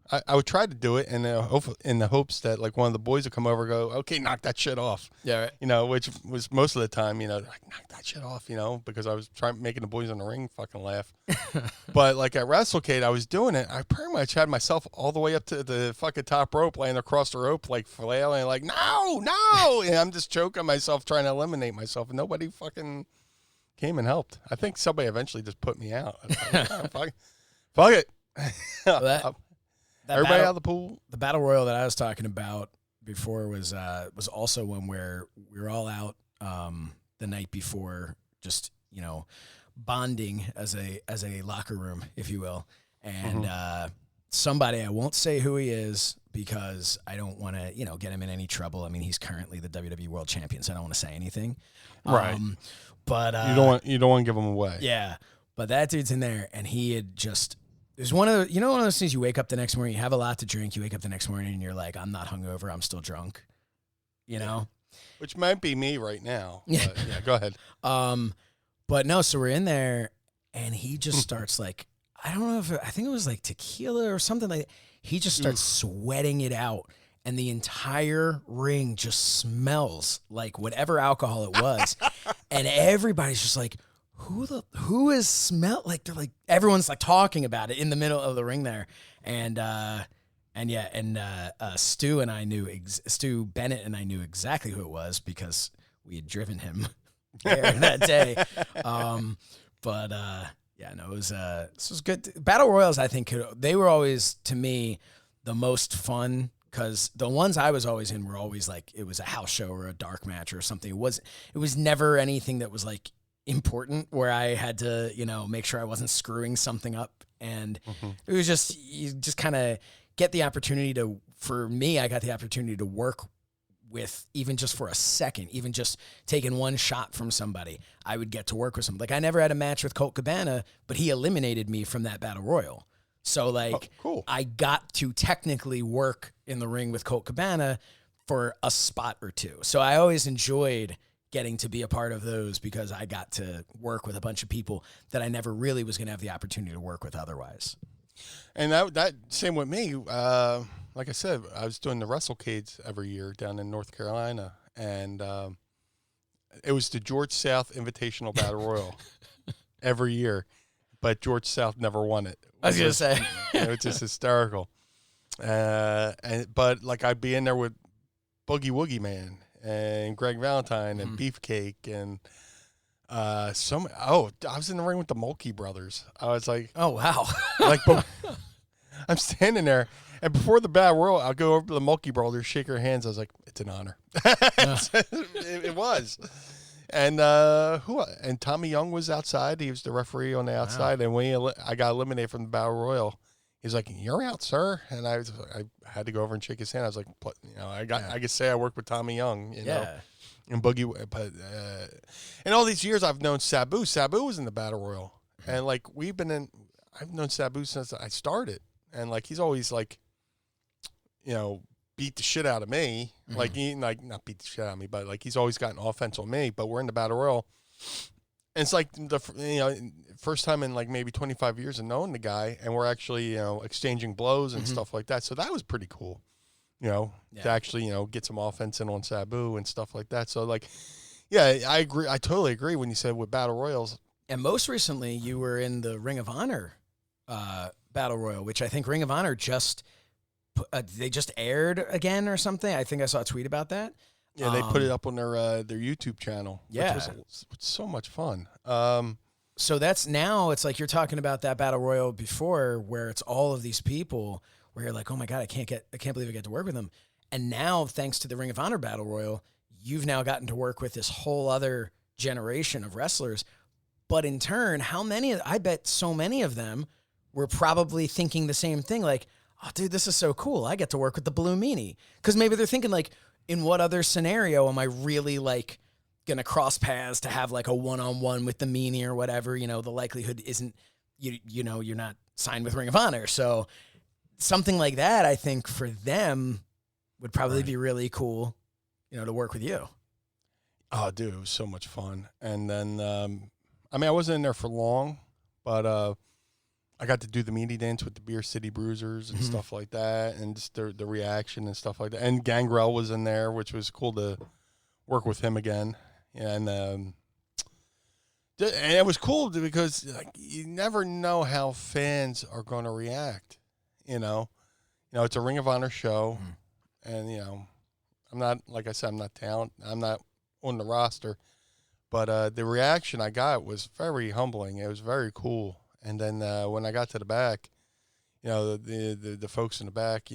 I would try to do it in the hopes that like one of the boys would come over and go, okay, knock that shit off. Yeah, right. Which was most of the time, like, knock that shit off, because I was making the boys in the ring fucking laugh. But like at WrestleCade, I was doing it. I pretty much had myself all the way up to the fucking top rope, laying across the rope, like flailing, like, no, and I'm just choking myself, trying to eliminate myself, and nobody fucking came and helped. I think somebody eventually just put me out. I was like, fuck it. Well, everybody out of the pool. The battle royal that I was talking about before was also one where we were all out the night before, just bonding as a locker room, if you will, and somebody, I won't say who he is because I don't want to get him in any trouble. I mean, he's currently the WWE World Champion, so I don't want to say anything. Right. But you don't want to give him away. Yeah, but that dude's in there, and he had just. There's one of those things you wake up the next morning, you have a lot to drink, you wake up the next morning and you're like, I'm not hungover, I'm still drunk, Which might be me right now. But yeah, go ahead. But no, so we're in there and he just starts like, I don't know I think it was like tequila or something like that. He just starts sweating it out and the entire ring just smells like whatever alcohol it was. And everybody's just like, who is smell like they're like everyone's like talking about it in the middle of the ring there, and Stu Bennett and I knew exactly who it was because we had driven him there that day. It was this was good. Battle Royals, I think they were always to me the most fun because the ones I was always in were always like it was a house show or a dark match or something. It was never anything that was like important where I had to, make sure I wasn't screwing something up. And it was just, you just kind of get the opportunity for me, I got the opportunity to work with even just for a second, even just taking one shot from somebody, I would get to work with somebody. Like I never had a match with Colt Cabana, but he eliminated me from that battle royal. So like, cool. I got to technically work in the ring with Colt Cabana for a spot or two. So I always enjoyed getting to be a part of those because I got to work with a bunch of people that I never really was going to have the opportunity to work with otherwise. And that same with me. Like I said, I was doing the WrestleCades every year down in North Carolina, and it was the George South Invitational Battle Royal every year, but George South never won it. I was going to say. It was just hysterical. But like I'd be in there with Boogie Woogie Man and Greg Valentine and Beefcake and I was in the ring with the Mulkey brothers. I was like, oh wow. I'm standing there and before the battle royal, I'll go over to the Mulkey brothers, shake their hands. I was like, it's an honor. It was. And and Tommy Young was outside. He was the referee on the outside. Wow. And when I got eliminated from the battle royal, he's like, "You're out, sir." And I had to go over and shake his hand. I was like, I could say I worked with Tommy Young, and Boogie. But in all these years, I've known Sabu. Sabu was in the battle royal, and like I've known Sabu since I started, and like he's always like, beat the shit out of me. Mm-hmm. Like not beat the shit out of me, but like he's always gotten offense on me. But we're in the battle royal. And it's like the first time in like maybe 25 years of knowing the guy, and we're actually exchanging blows and stuff like that. So that was pretty cool, to actually get some offense in on Sabu and stuff like that. So like, yeah, I agree. I totally agree when you said with battle royals. And most recently, you were in the Ring of Honor battle royal, which I think Ring of Honor they just aired again or something. I think I saw a tweet about that. Yeah, they put it up on their YouTube channel. Yeah. Which was so much fun. So that's now, it's like you're talking about that battle royal before where it's all of these people where you're like, oh my God, I can't believe I get to work with them. And now, thanks to the Ring of Honor battle royal, you've now gotten to work with this whole other generation of wrestlers. But in turn, I bet so many of them were probably thinking the same thing. Like, oh dude, this is so cool. I get to work with the Blue Meanie. Cause maybe they're thinking like, in what other scenario am I really like gonna cross paths to have like a one-on-one with the Meanie or whatever? The likelihood isn't, you're not signed with Ring of Honor. So something like that, I think for them would probably be really cool, to work with you. Oh, dude, it was so much fun. And then, I wasn't in there for long, but I got to do the meanie dance with the Beer City Bruisers and stuff like that, and just the reaction and stuff like that. And Gangrel was in there, which was cool to work with him again. And it was cool because you never know how fans are going to react. It's a Ring of Honor show, and I'm not, like I said, I'm not talent. I'm not on the roster, but the reaction I got was very humbling. It was very cool. And then when I got to the back, the folks in the back,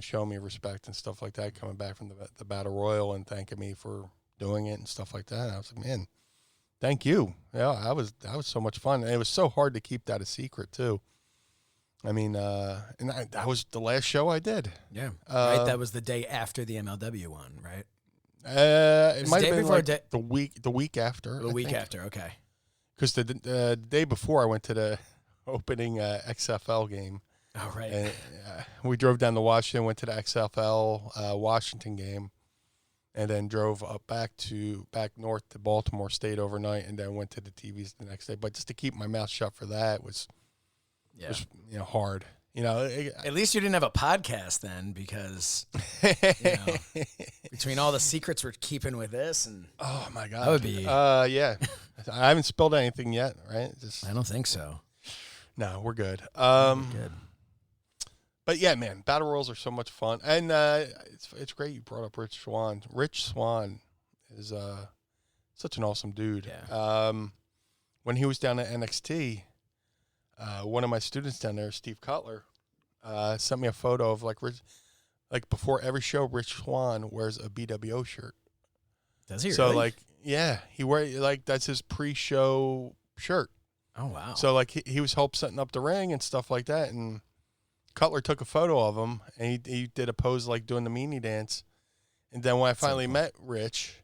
show me respect and stuff like that, coming back from the battle royal and thanking me for doing it and stuff like that. I was like, man, thank you. Yeah, that was so much fun. And it was so hard to keep that a secret too. That was the last show I did. Yeah, right. That was the day after the MLW one, right? It might have been like the week after. The week after, okay. Because the day before, I went to the opening XFL game. Oh, right. And, we drove down to Washington, went to the XFL Washington game, and then drove back north to Baltimore, stayed overnight, and then went to the TVs the next day. But just to keep my mouth shut for that was hard. At least you didn't have a podcast then, because between all the secrets we're keeping with this, and oh my God, that would be yeah. I haven't spilled anything yet, right? I don't think so. No, we're good. Good. But yeah, man, battle royals are so much fun, and it's great you brought up Rich Swann. Rich Swann is such an awesome dude. Yeah. When he was down at NXT. One of my students down there, Steve Cutler, sent me a photo of before every show, Rich Swann wears a BWO shirt. Does he? So really? he wears that's his pre-show shirt. Oh wow! So he was help setting up the ring and stuff like that, and Cutler took a photo of him and he did a pose like doing the meanie dance, and then when I finally met Rich,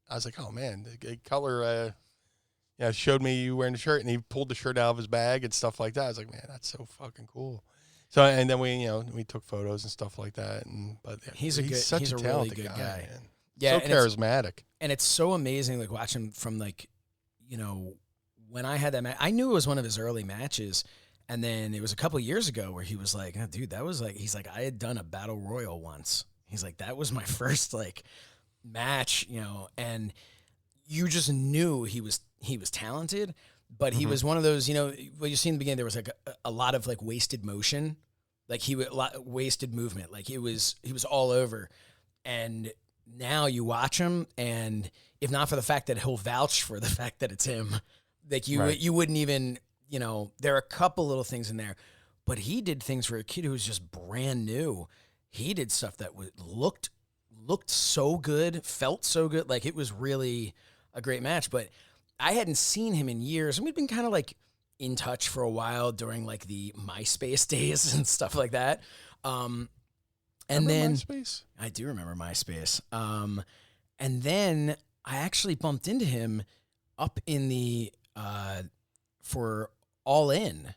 I was like, oh man, Cutler. Showed me you wearing the shirt, and he pulled the shirt out of his bag and stuff like that. I was like, man, that's so fucking cool. So, and then we took photos and stuff like that. But he's a really good guy. Man. Yeah, so charismatic. And it's so amazing, like watching from when I had that match, I knew it was one of his early matches, and then it was a couple years ago where he was like, oh, dude, that was he's like, I had done a battle royal once. He's like, that was my first match, and you just knew he was talented, but he was one of those, what you see in the beginning, there was a lot of wasted motion, wasted movement. He was all over. And now you watch him, and if not for the fact that he'll vouch for the fact that it's him, you wouldn't even, there are a couple little things in there, but he did things for a kid who was just brand new. He did stuff that looked so good, felt so good. It was really a great match, but I hadn't seen him in years, and we'd been kind of in touch for a while during the MySpace days and stuff like that. And then MySpace? I do remember MySpace. And then I actually bumped into him up in the for All In.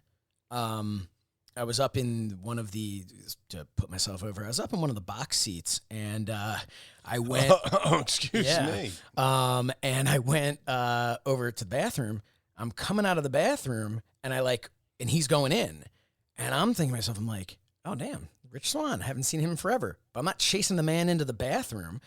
I was up in one of the, to put myself over, I was up in one of the box seats, and I went. Excuse me. And I went over to the bathroom. I'm coming out of the bathroom, and and he's going in, and I'm thinking to myself, I'm like, oh damn, Rich Swann. I haven't seen him in forever. But I'm not chasing the man into the bathroom.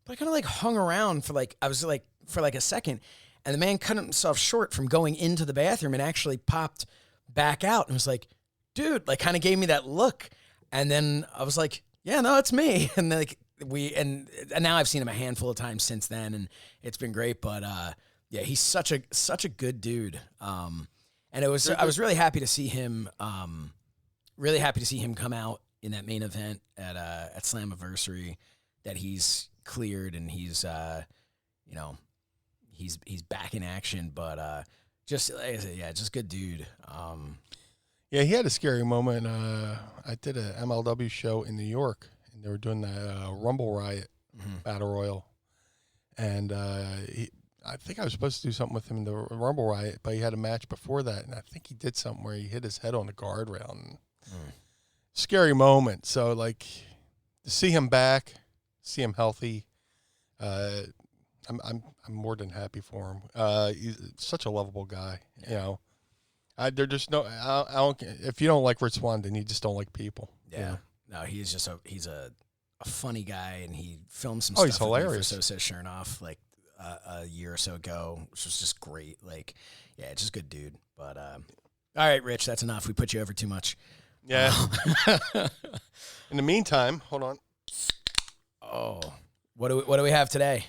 But I kind of hung around for a second, and the man cut himself short from going into the bathroom and actually popped back out and was like, dude, kind of gave me that look. And then I was like, yeah, no, it's me. And then and now I've seen him a handful of times since then, and it's been great. But yeah, he's such a good dude. And I was really happy to see him. Really happy to see him come out in that main event at Slammiversary. That he's cleared and he's he's back in action. But just like I said, yeah, just good dude. Yeah, he had a scary moment. I did an MLW show in New York, and they were doing the Rumble Riot Battle Royal. And I think I was supposed to do something with him in the Rumble Riot, but he had a match before that, and I think he did something where he hit his head on the guardrail. And scary moment. So, like, to see him back, see him healthy, I'm more than happy for him. He's such a lovable guy, you know. They're just I don't. If you don't like Rich Swann, then you just don't like people. Yeah, you know? No, he's just a funny guy, and he filmed some He's stuff with me hilarious. for So Says Shernoff like a year or so ago, which was just great. Like, yeah, just good dude. But all right, Rich, that's enough. We put you over too much. Yeah. In the meantime, hold on. Oh, what do we have today?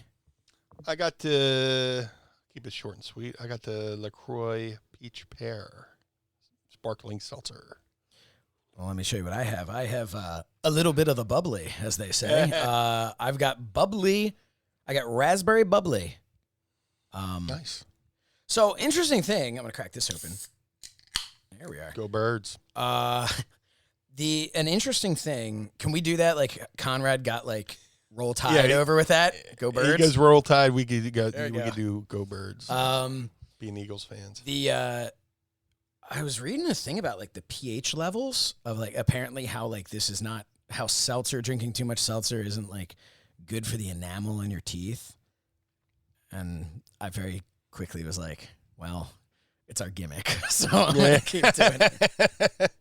I got to keep it short and sweet. I got the LaCroix Peach Pear Sparkling Seltzer. Well, let me show you what I have. I have a little bit of the bubbly, as they say. I've got bubbly. I got raspberry bubbly. Nice. So, interesting thing. I'm going to crack this open. There we are. Go Birds. An interesting thing. Can we do that? Like, Conrad got, like, Roll Tide over with that? Go Birds? He goes Roll Tide. We could do Go Birds. Being Eagles fans. I was reading a thing about like the pH levels of like apparently how like this is not how drinking too much seltzer isn't like good for the enamel in your teeth. And I very quickly was like, well, it's our gimmick. So I'm going to keep doing it.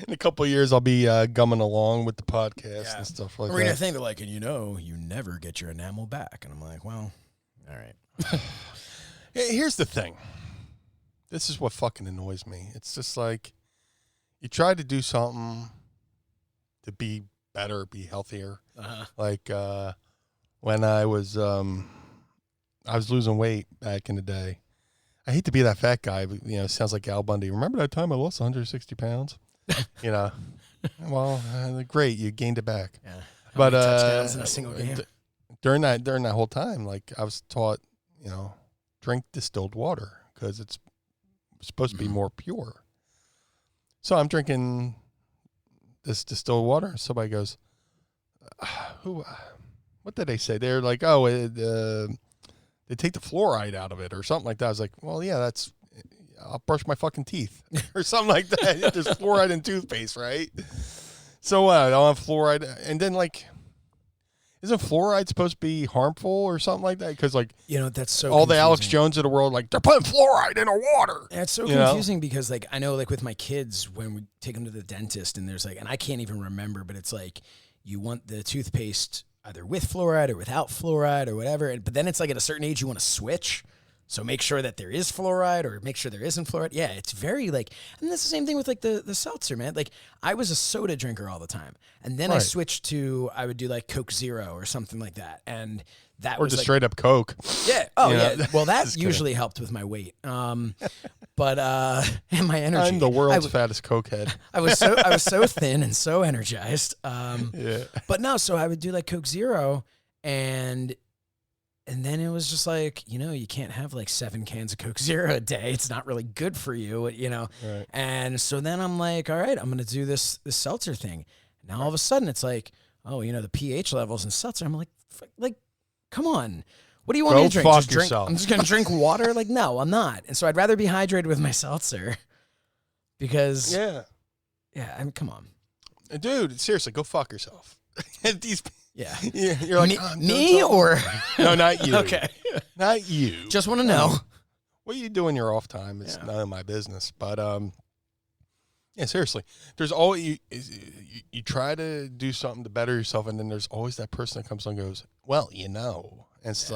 In a couple of years, I'll be gumming along with the podcast and stuff like that. Reading a thing that like, and you never get your enamel back. And I'm like, well, all right. Here's the thing. This is what fucking annoys me. It's just like you try to do something to be better, be healthier. Like when I was losing weight back in the day. I hate to be that fat guy, but it sounds like Al Bundy. Remember that time I lost 160 pounds? Well, great, you gained it back. Yeah. But touchdowns in a single game. During that whole time, like I was taught, drink distilled water because it's supposed to be more pure. So I'm drinking this distilled water. Somebody goes, what did they say? They're like, they take the fluoride out of it or something like that. I was like, well, yeah, I'll brush my fucking teeth or something like that. There's fluoride in toothpaste, right? So I don't have fluoride. And then isn't fluoride supposed to be harmful or something like that? Because that's so all confusing. the Alex Jones of the world, they're putting fluoride in our water. Yeah, it's so confusing because I know with my kids when we take them to the dentist and there's and I can't even remember, but it's you want the toothpaste either with fluoride or without fluoride or whatever. But then it's at a certain age you want to switch. So make sure that there is fluoride or make sure there isn't fluoride. Yeah, it's very and that's the same thing with the seltzer, man. I was a soda drinker all the time. And then I switched to, I would do Coke Zero or something like that. And that was just straight up Coke. Yeah. Oh, yeah. Well, that usually helped with my weight. But and my energy. I'm the world's fattest Coke head. I was so thin and so energized. But no, so I would do Coke Zero and then it was just you can't have 7 cans of Coke Zero a day. It's not really good for you, Right. And so then I'm like, all right, I'm going to do this seltzer thing. Now all of a sudden it's the pH levels in seltzer. I'm like, come on. What do you want me to drink? Fuck yourself. I'm just going to drink water? No, I'm not. And so I'd rather be hydrated with my seltzer because yeah, I mean, come on. Dude, seriously, go fuck yourself. These Yeah. You're like, me or? No, not you. Okay. Not you. Just want to know. What you do in your off time is none of my business. But, seriously. There's always, you try to do something to better yourself, and then there's always that person that comes on and goes, well, And it's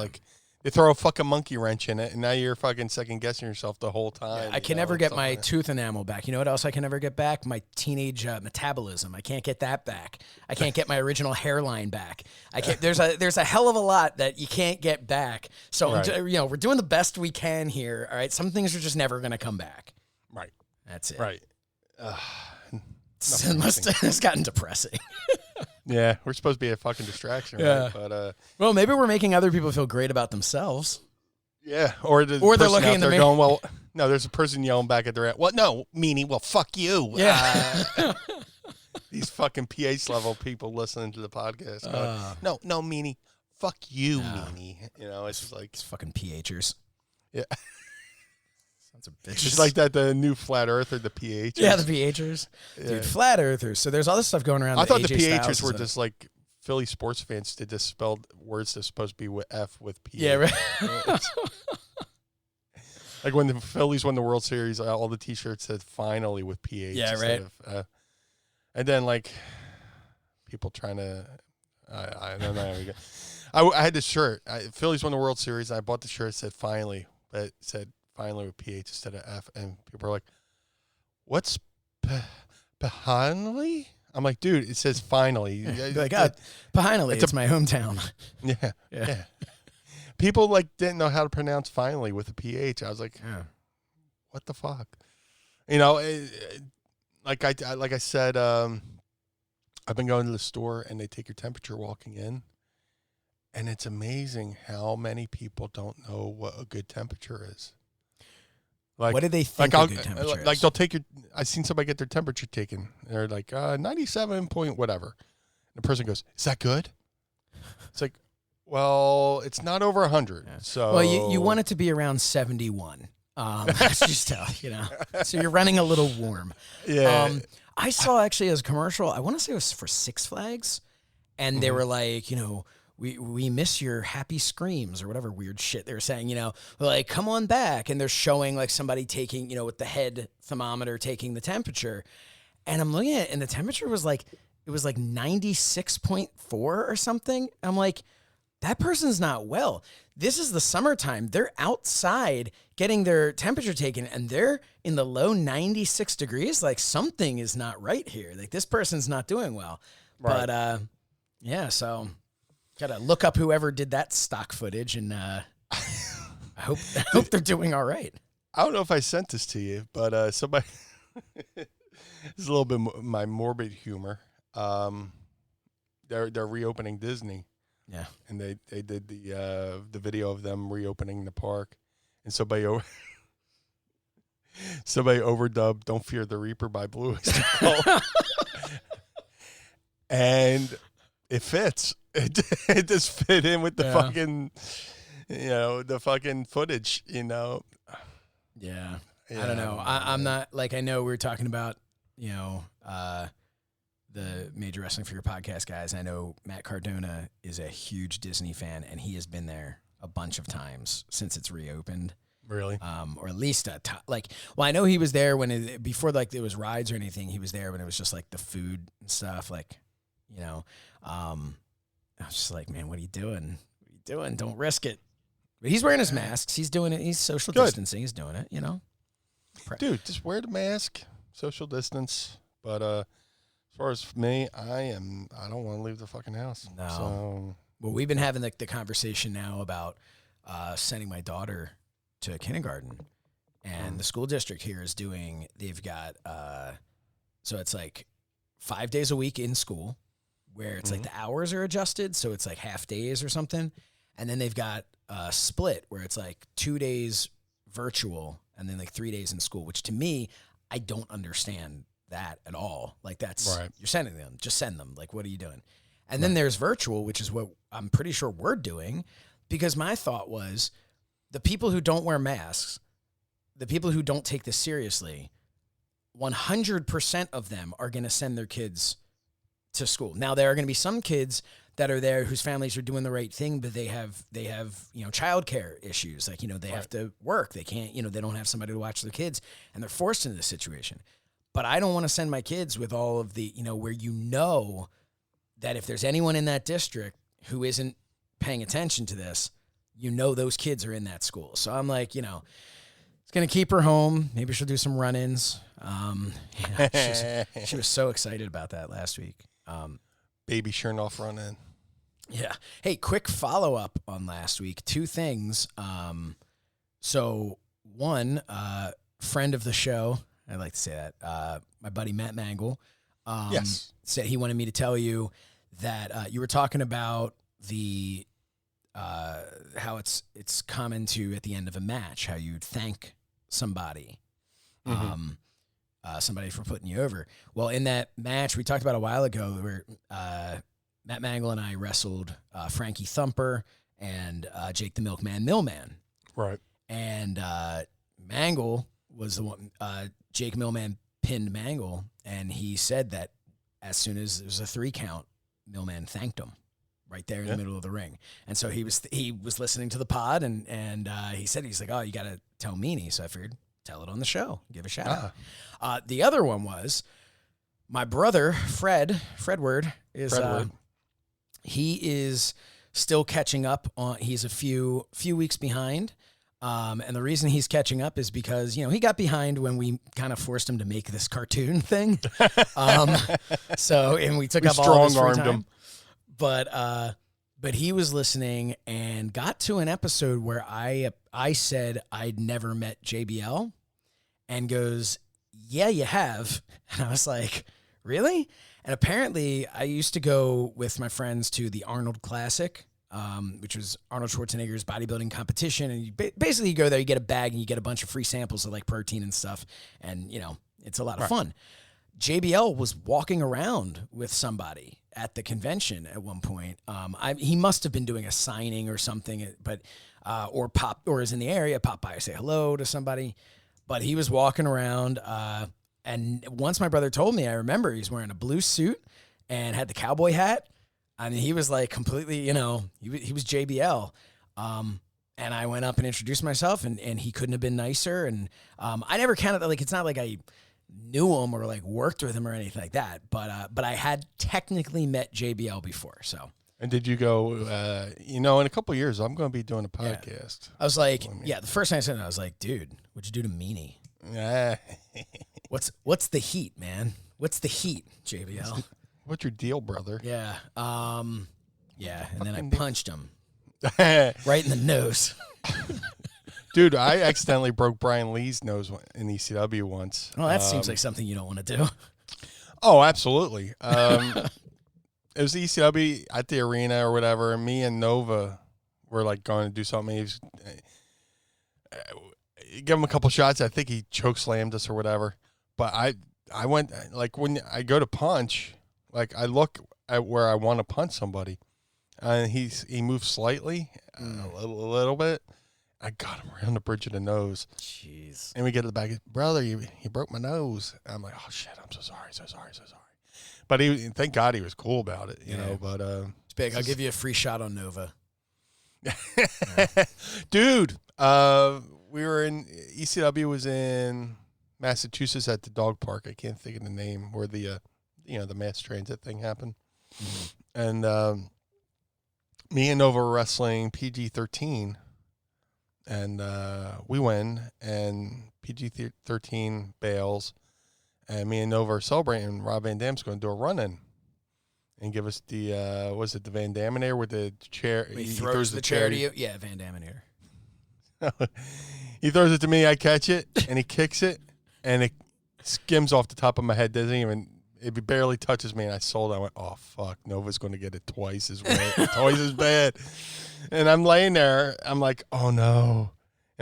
You throw a fucking monkey wrench in it, and now you're fucking second guessing yourself the whole time. I can never get my tooth enamel back. You know what else I can never get back? My teenage metabolism. I can't get that back. I can't get my original hairline back. I can't. There's a hell of a lot that you can't get back. So Right. we're doing the best we can here. All right, some things are just never gonna come back. Right. That's it. Right. It's gotten depressing. Yeah, we're supposed to be a fucking distraction, Yeah. right? But Well, maybe we're making other people feel great about themselves. yeah, or the Or they're person looking out in the there mirror. going, well, no, there's a person yelling back at their, well, no, meanie, well, fuck you. Yeah. These fucking PH level people listening to the podcast. Going, no, meanie, fuck you, meanie. You know, it's just like It's fucking PHers. Yeah. Sons of bitches. just like that, the new flat earther, the PH. Yeah, the PHers. Yeah. Dude, flat earthers. So there's all this stuff going around. I thought the AJ PHers Styles were is just like Philly sports fans did just spelled words that's supposed to be with F with P. Yeah, right. Like when the Phillies won the World Series, all the T-shirts said "finally" with PH. Yeah, instead of, and then like people trying to, I don't know. I had this shirt. Phillies won the World Series. And I bought the shirt. It said "finally," but it said "finally" with PH instead of F. And people were like, "What's finally?" I'm like, dude, it says "finally." Be like, finally, it's my hometown. Yeah. People like didn't know how to pronounce "finally" with a PH. I was like, what the fuck? You know, like I said, I've been going to the store and they take your temperature walking in, and it's amazing how many people don't know what a good temperature is. Like, What do they think a good temperature is? Like they'll take your. I seen somebody get their temperature taken. They're like 97 point whatever. And the person goes, "Is that good?" It's like, well, it's not over 100. Yeah. So Well, you want it to be around 71. That's just how, you know. So you're running a little warm. Yeah. I saw actually as a commercial, I want to say it was for Six Flags, and they were like, you know, we miss your happy screams or whatever weird shit they were saying, you know, like, come on back. And they're showing like somebody taking, you know, with the head thermometer taking the temperature. And I'm looking at it, and the temperature was like, it was like 96.4 or something. I'm like, that person's not well. This is the summertime. They're outside getting their temperature taken, and they're in the low 96 degrees. Like, something is not right here. Like, this person's not doing well. Right. But, yeah, so got to look up whoever did that stock footage, and I hope they're doing all right. I don't know if I sent this to you, but somebody, this is a little bit my morbid humor. They're reopening Disney. Yeah. And they did the video of them reopening the park, and somebody overdubbed "Don't Fear the Reaper" by Blue. And it fits. It just fit in with the fucking, you know, the fucking footage, you know. Yeah. I don't know. I'm not, like, I know we were talking about, you know, the Major Wrestling for Your Podcast guys. I know Matt Cardona is a huge Disney fan, and he has been there a bunch of times since it's reopened. Really? Or at least well, I know he was there when before like there was rides or anything. He was there when it was just like the food and stuff. Like, you know, I was just like, man, what are you doing? What are you doing? Don't risk it. But he's wearing his masks. He's doing it. He's social distancing. He's doing it. You know, dude, just wear the mask, social distance. But as far as me, I don't want to leave the fucking house. No. So, well, we've been having the conversation now about sending my daughter to kindergarten, and the school district here is doing. They've got so it's like 5 days a week in school, where it's like the hours are adjusted, so it's like half days or something, and then they've got a split where it's like 2 days virtual and then like 3 days in school. Which to me, I don't understand that at all. Like that's right. You're sending them, just send them. Like, what are you doing? And then there's virtual, which is what I'm pretty sure we're doing, because my thought was the people who don't wear masks, the people who don't take this seriously, 100% of them are going to send their kids to school. Now, there are going to be some kids that are there whose families are doing the right thing, but they have, you know, childcare issues. Like, you know, they have to work. They can't, you know, they don't have somebody to watch their kids, and they're forced into this situation. But I don't want to send my kids with all of the, you know, where you know that if there's anyone in that district who isn't paying attention to this, those kids are in that school. So I'm like, it's going to keep her home. Maybe she'll do some run-ins. She was so excited about that last week. Baby Shernoff run-in. Yeah. Hey, quick follow-up on last week. 2 things. So one, friend of the show, I like to say that, my buddy Matt Mangle, yes, said he wanted me to tell you that you were talking about the how it's common to, at the end of a match, how you'd thank somebody, somebody for putting you over. Well, in that match we talked about a while ago, where Matt Mangle and I wrestled Frankie Thumper and Jake the Milkman Millman. Right. And Mangle was the one, Jake Millman pinned Mangle, and he said that as soon as it was a 3 count, Millman thanked him right there in the middle of the ring. And so he was listening to the pod, and he said, he's like, oh, you got to tell Meanie. So I figured, tell it on the show, give a shout out. The other one was my brother, Fredward, is he is still catching up on, he's a few weeks behind. And the reason he's catching up is because, he got behind when we kind of forced him to make this cartoon thing. And we took up all his free time. But he was listening and got to an episode where I said I'd never met JBL, and goes, yeah, you have. And I was like, really? And apparently I used to go with my friends to the Arnold Classic, which was Arnold Schwarzenegger's bodybuilding competition. And you basically you go there, you get a bag, and you get a bunch of free samples of like protein and stuff. And, it's a lot of fun. JBL was walking around with somebody at the convention at one point. He must have been doing a signing or something, but or is in the area, pop by or say hello to somebody. But he was walking around, and once my brother told me, I remember he's wearing a blue suit and had the cowboy hat. I mean, he was like completely, he was JBL. And I went up and introduced myself, and he couldn't have been nicer. And I never counted, like, it's not like I knew him or like worked with him or anything like that. But I had technically met JBL before, so. And did you go, in a couple of years, I'm going to be doing a podcast. I was like, the first time I said it, I was like, dude, what'd you do to Meanie? What's the heat, man? What's the heat, JBL? What's your deal, brother? Yeah. And then I punched him right in the nose. Dude, I accidentally broke Brian Lee's nose in ECW once. Well, that seems like something you don't want to do. Oh, absolutely. It was the ECW at the arena or whatever, and me and Nova were like going to do something. He was, give him a couple shots. I think he choke slammed us or whatever. But I went, like, when I go to punch, like, I look at where I want to punch somebody, and he moved slightly, a little bit. I got him right on the bridge of the nose. Jeez. And we get to the back. Brother, you broke my nose. And I'm like, oh shit, I'm so sorry. But thank God he was cool about it, you know. But it's big. I'll give you a free shot on Nova. Dude, we were in ECW was in Massachusetts at the dog park. I can't think of the name where the the mass transit thing happened. Mm-hmm. And me and Nova were wrestling PG-13, and we win, and PG-13 bails, and me and Nova are celebrating. Rob Van Dam's going to do a run-in and give us the the Van Daminator with the chair. He throws the chair to you. Yeah, Van Daminator. He throws it to me. I catch it, and he kicks it, and it skims off the top of my head. It barely touches me, and I sold it. I went, oh, fuck, Nova's going to get it twice as bad. And I'm laying there. I'm like, oh, no.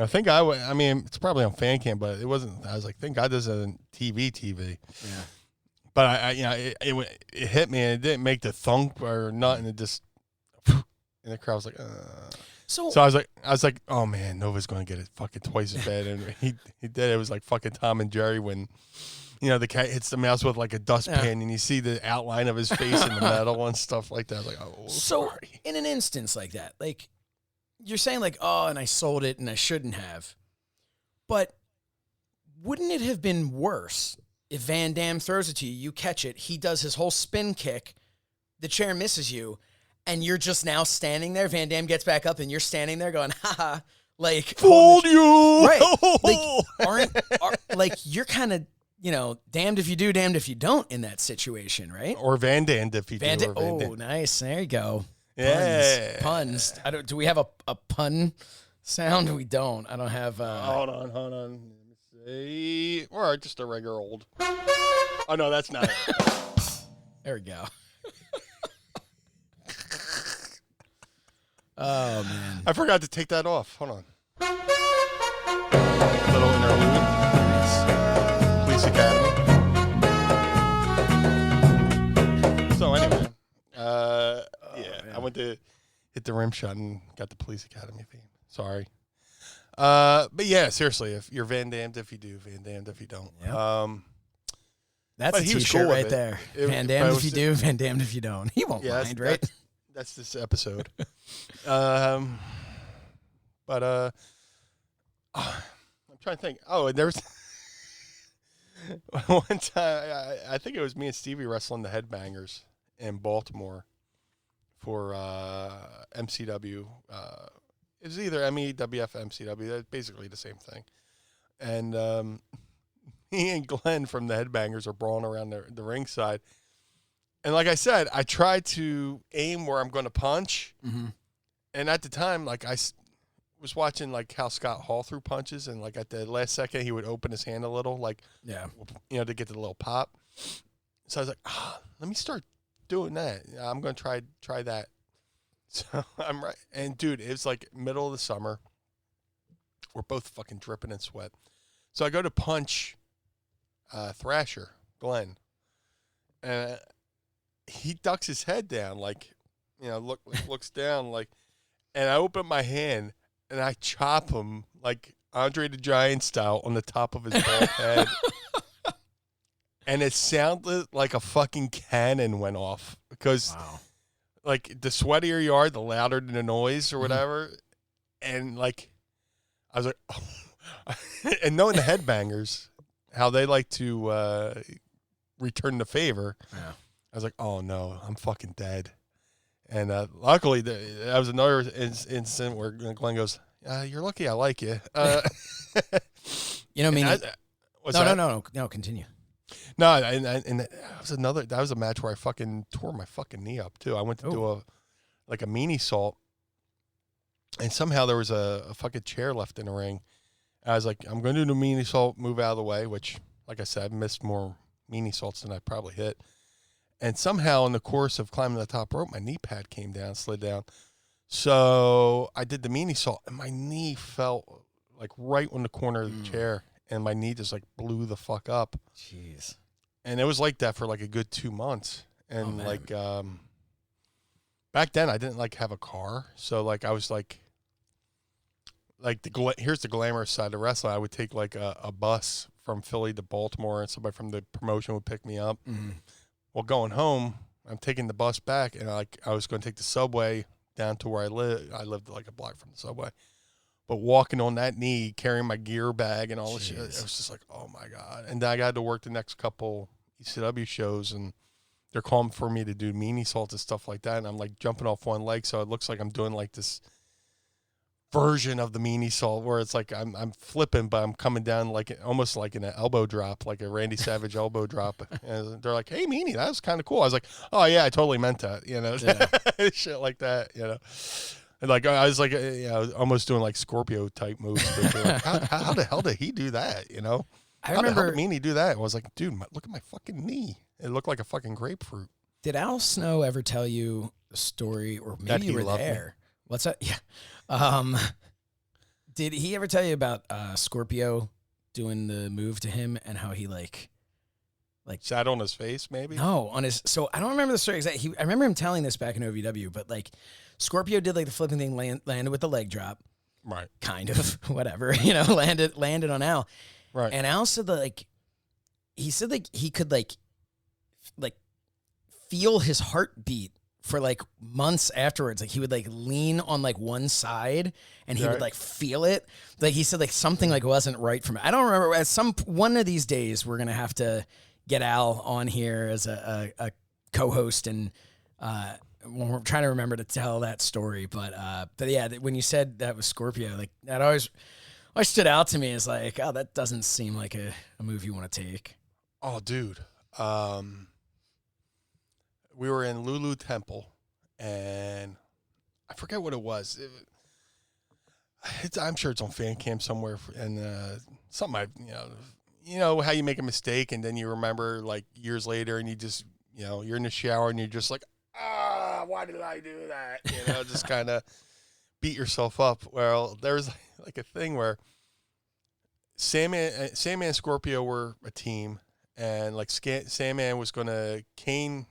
Thank God. I mean, it's probably on fan cam, but it wasn't. I was like, thank God this isn't TV. Yeah. But, it hit me, and it didn't make the thunk or nothing. It just, and the crowd was like, So I was like, oh, man, Nova's going to get it fucking twice as bad. And he did. It was like fucking Tom and Jerry when the cat hits the mouse with like a dustpan, and you see the outline of his face in the metal and stuff like that. I was like, oh, sorry. In an instance like that, like, you're saying like, oh, and I sold it and I shouldn't have. But wouldn't it have been worse if Van Dam throws it to you, you catch it, he does his whole spin kick, the chair misses you, and you're just now standing there. Van Damme gets back up, and you're standing there going, haha, like fooled you, right? Like you're kind of damned if you do, damned if you don't in that situation, right? Or Van Damned if you do. Oh, nice. There you go. Yeah, puns. Do we have a pun sound? We don't. I don't have. Hold on. Let me see. Or just a regular old. Oh no, that's not it. There we go. Oh man, I forgot to take that off. Hold on. Little interlude. Police Academy. So anyway, I went to hit the rim shot and got the Police Academy theme. Sorry. But yeah, seriously, if you're Van Damned if you do, Van Damned if you don't. Yep. That's a t-shirt cool right there. Van Damned if you do, Van Damned if you don't. He won't mind, right? That's this episode. I'm trying to think. Oh, and there's one time, I think it was me and Stevie wrestling the Headbangers in Baltimore for MCW. It was either MEWF, MCW. They're basically the same thing. And me and Glenn from the Headbangers are brawling around the ringside. And like I said, I tried to aim where I'm going to punch. Mm-hmm. And at the time, like I was watching like how Scott Hall threw punches, and like at the last second, he would open his hand a little, like to get the little pop. So I was like, let me start doing that. I'm going to try that. So I'm right, and dude, it was like middle of the summer. We're both fucking dripping in sweat. So I go to punch Thrasher, Glenn, and he ducks his head down, like, looks down, like, and I open my hand and I chop him like Andre the Giant style on the top of his bald head, and it sounded like a fucking cannon went off because, like, the sweatier you are, the louder the noise or whatever, and like, I was like, oh. And knowing the Headbangers, how they like to return the favor. Yeah. I was like, oh, no, I'm fucking dead. And luckily, that was another incident where Glenn goes, you're lucky I like you. Meanie. No, continue. No, and that was a match where I fucking tore my fucking knee up, too. I went to do a meanie salt, and somehow there was a fucking chair left in the ring. I was like, I'm going to do the meanie salt, move out of the way, which, like I said, I missed more meanie salts than I probably hit. And somehow in the course of climbing the top rope, my knee pad came down, slid down. So I did the meanie salt, and my knee felt like right on the corner of the chair, and my knee just like blew the fuck up. Jeez. And it was like that for like a good 2 months. And back then I didn't like have a car. So like I was like here's the glamorous side of wrestling. I would take like a bus from Philly to Baltimore, and somebody from the promotion would pick me up. Mm-hmm. Well, going home, I'm taking the bus back, and I was going to take the subway down to where I live. I lived like a block from the subway. But walking on that knee, carrying my gear bag and all this shit, it was just like, oh my God. And then I got to work the next couple ECW shows, and they're calling for me to do meanie salts and stuff like that. And I'm like jumping off one leg, so it looks like I'm doing like this version of the meanie salt where it's like I'm flipping, but I'm coming down like almost like in an elbow drop, like a Randy Savage elbow drop. And they're like, hey, Meanie, that was kind of cool. I was like, oh yeah, I totally meant that, shit like that, And like I was like, almost doing like Scorpio type moves. Like, how the hell did he do that? I remember how did Meanie do that? I was like, dude, look at my fucking knee. It looked like a fucking grapefruit. Did Al Snow ever tell you a story, or maybe you were there? What's that? Yeah. Did he ever tell you about Scorpio doing the move to him and how he like sat on his face, maybe? No, on his. So I don't remember the story exactly. I remember him telling this back in OVW, but like Scorpio did like the flipping thing, landed with the leg drop, right? Kind of, whatever, landed on Al, right? And Al said that he said he could like feel his heartbeat for like months afterwards. Like he would like lean on like one side and he would like feel it. Like he said like something like wasn't right from it. I don't remember. At one of these days we're gonna have to get Al on here as a co-host and we're trying to remember to tell that story, but yeah, when you said that was Scorpio, like that always stood out to me as like, oh, that doesn't seem like a move you want to take. Oh, dude. We were in Lulu Temple, and I forget what it was. I'm sure it's on fan cam somewhere, and something you know how you make a mistake, and then you remember like years later, and you just, you're in the shower, and you're just like, why did I do that? Just kind of beat yourself up. Well, there was like a thing where Sandman and Scorpio were a team, and like Sandman was going to cane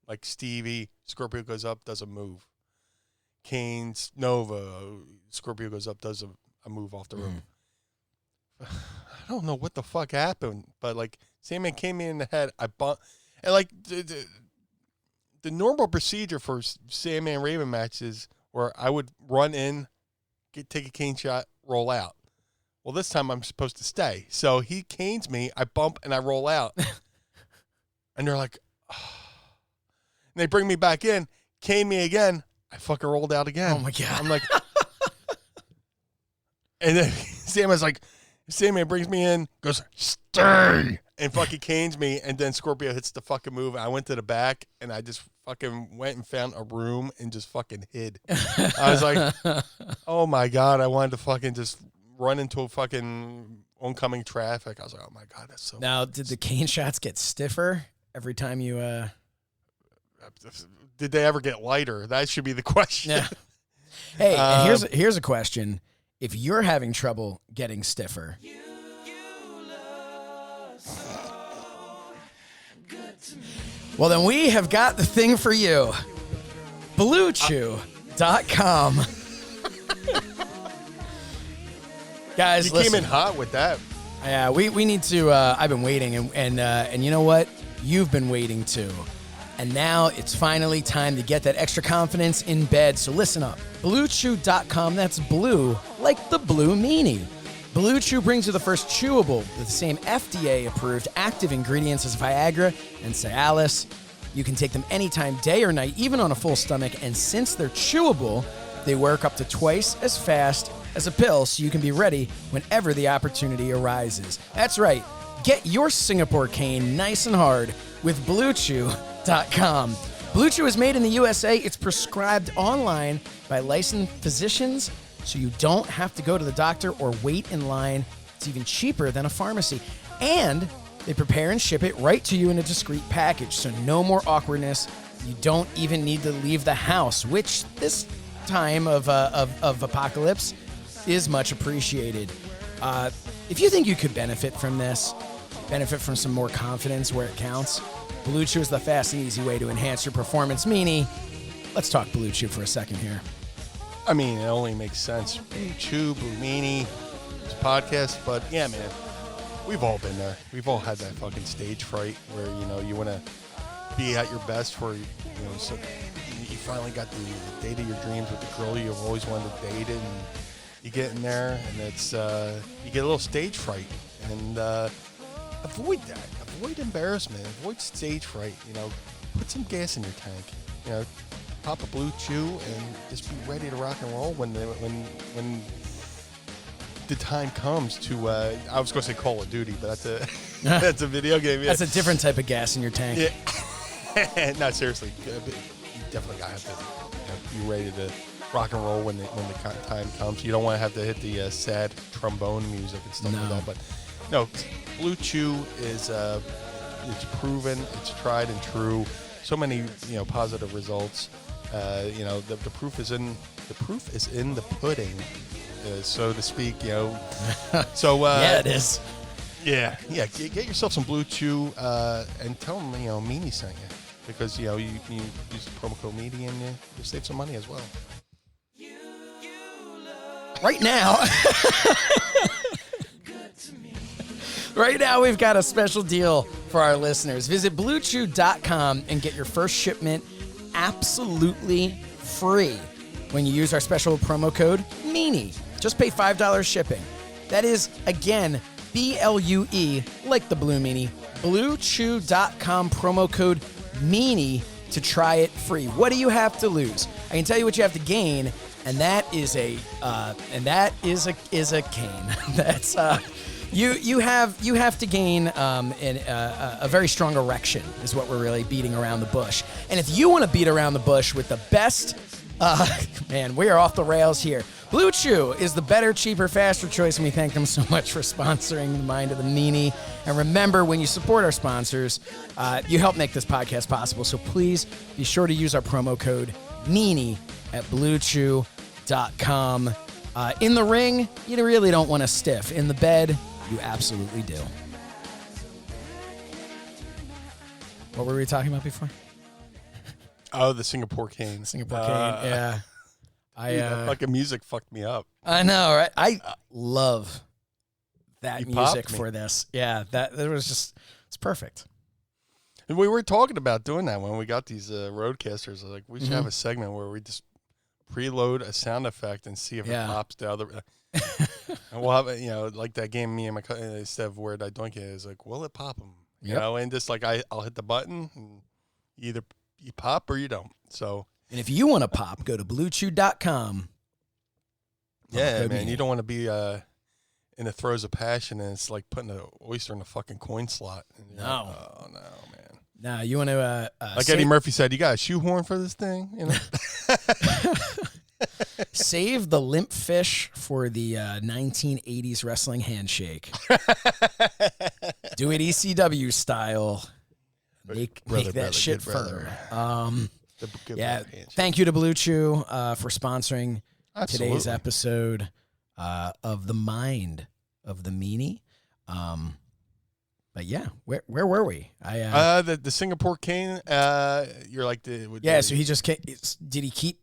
like Stevie. Scorpio goes up, does a move. Cane's Nova. Scorpio goes up, does a move off the rope. I don't know what the fuck happened, but like Sandman came me in the head. I bumped, and like the normal procedure for Sandman Raven matches where I would run in, take a cane shot, roll out. Well, this time I'm supposed to stay. So he canes me, I bump, and I roll out. And they're like, oh. And they bring me back in, cane me again, I fucking rolled out again. Oh, my God. I'm like, and then Sandman brings me in, goes, stay, and fucking canes me, and then Scorpio hits the fucking move. I went to the back, and I just fucking went and found a room and just fucking hid. I was like, oh, my God, I wanted to fucking just run into a fucking oncoming traffic. I was like, oh, my God, that's so... Now, did the cane shots get stiffer every time you... Did they ever get lighter? That should be the question. Yeah. Hey, and here's a question. If you're having trouble getting stiffer, well, then we have got the thing for you. BlueChew.com. Guys, you listen. came in hot with that. Yeah, we need to. I've been waiting, and you know what? You've been waiting too. And now it's finally time to get that extra confidence in bed. So listen up. BlueChew.com, that's blue, like the Blue Meanie. Blue Chew brings you the first chewable with the same FDA-approved active ingredients as Viagra and Cialis. You can take them anytime, day or night, even on a full stomach. And since they're chewable, they work up to twice as fast as a pill, so you can be ready whenever the opportunity arises. That's right. Get your Singapore cane nice and hard with BlueChew.com. Blue Chew is made in the USA. It's prescribed online by licensed physicians, so you don't have to go to the doctor or wait in line. It's even cheaper than a pharmacy. And they prepare and ship it right to you in a discreet package, so no more awkwardness. You don't even need to leave the house, which this time of apocalypse is much appreciated. If you think you could benefit from this, benefit from some more confidence where it counts, Blue Chew is the fast and easy way to enhance your performance. Meanie, let's talk Blue Chew for a second here. I mean, it only makes sense. Blue Chew, Blue Meanie, it's a podcast, but yeah, man, we've all been there. We've all had that fucking stage fright where, you want to be at your best for, so you finally got the date of your dreams with the girl you've always wanted to date, and you get in there, and it's, you get a little stage fright, and avoid that. Avoid embarrassment. Avoid stage fright. Put some gas in your tank. Pop a Blue Chew and just be ready to rock and roll when the time comes to. I was going to say Call of Duty, but that's a video game. Yeah. That's a different type of gas in your tank. Yeah. No, seriously, you definitely gotta have to be ready to rock and roll when the time comes. You don't want to have to hit the sad trombone music and stuff like that, but. No, Blue Chew is it's proven, it's tried and true. So many positive results. The proof is in the pudding, so to speak. So yeah, it is. Yeah. Get yourself some Blue Chew and tell them Meanie sent you, because you use the promo code Meanie and you save some money as well. Right now. Right now, we've got a special deal for our listeners. Visit BlueChew.com and get your first shipment absolutely free when you use our special promo code Meanie. Just pay $5 shipping. That is, again, BLUE, like the Blue Meanie. BlueChew.com promo code Meanie to try it free. What do you have to lose? I can tell you what you have to gain, and that is a cane. That's you have to gain a very strong erection is what we're really beating around the bush. And if you want to beat around the bush with the best, man, we are off the rails here. Blue Chew is the better, cheaper, faster choice, and we thank them so much for sponsoring the Mind of the Meanie. And remember, when you support our sponsors, you help make this podcast possible. So please be sure to use our promo code Meanie at BlueChew.com. In the ring, you really don't want a stiff. In the bed, you absolutely do. What were we talking about before? Oh, the Singapore cane. Singapore cane, yeah. That fucking music fucked me up. I know, right? I love that You music popped me. for this. Yeah, it's perfect. And we were talking about doing that when we got these roadcasters. Like, we should have a segment where we just preload a sound effect and see if it pops the other. And we'll have, like that game me and my cousin, instead of Where Did I Doink It, is like, will it pop them? You know, and just like I'll hit the button and either you pop or you don't. So. And if you want to pop, go to BlueChew.com. Yeah, man, you don't want to be in the throes of passion and it's like putting an oyster in a fucking coin slot. No. Oh, no, man. No, you want to... like Eddie Murphy said, you got a shoehorn for this thing? You know? Save the limp fish for the 1980s wrestling handshake. Do it ECW style. Make that shit fur. Thank you to Blue Chew for sponsoring today's episode of The Mind of the Meanie. But yeah, where were we? The Singapore cane. You're like the so he just did he keep?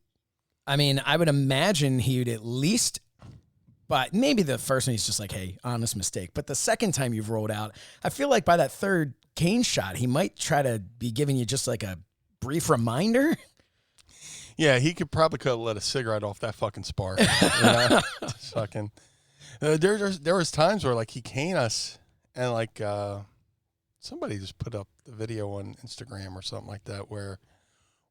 I mean, I would imagine he would at least. But maybe the first one he's just like, hey, honest mistake. But the second time you've rolled out, I feel like by that third cane shot, he might try to be giving you just like a brief reminder. Yeah, he could have let a cigarette off that fucking spark. Just fucking. There was times where like he caned us and like somebody just put up the video on Instagram or something like that where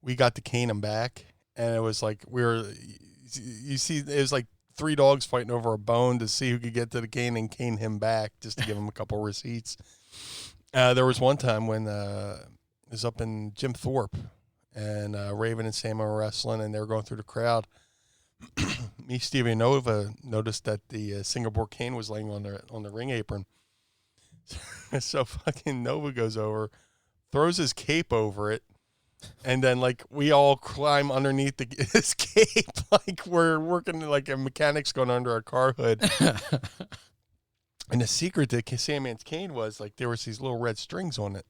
we got to cane him back and it was like you see it was like 3 dogs fighting over a bone to see who could get to the cane and cane him back just to give him a couple receipts. There was one time when it was up in Jim Thorpe and Raven and Sam were wrestling and they were going through the crowd. Me, Stevie, and Nova noticed that the Singapore cane was laying on the ring apron. So fucking Nova goes over, throws his cape over it, and then like we all climb underneath his cape like we're working like a mechanic's going under a car hood. And the secret to Sandman's cane was like there was these little red strings on it,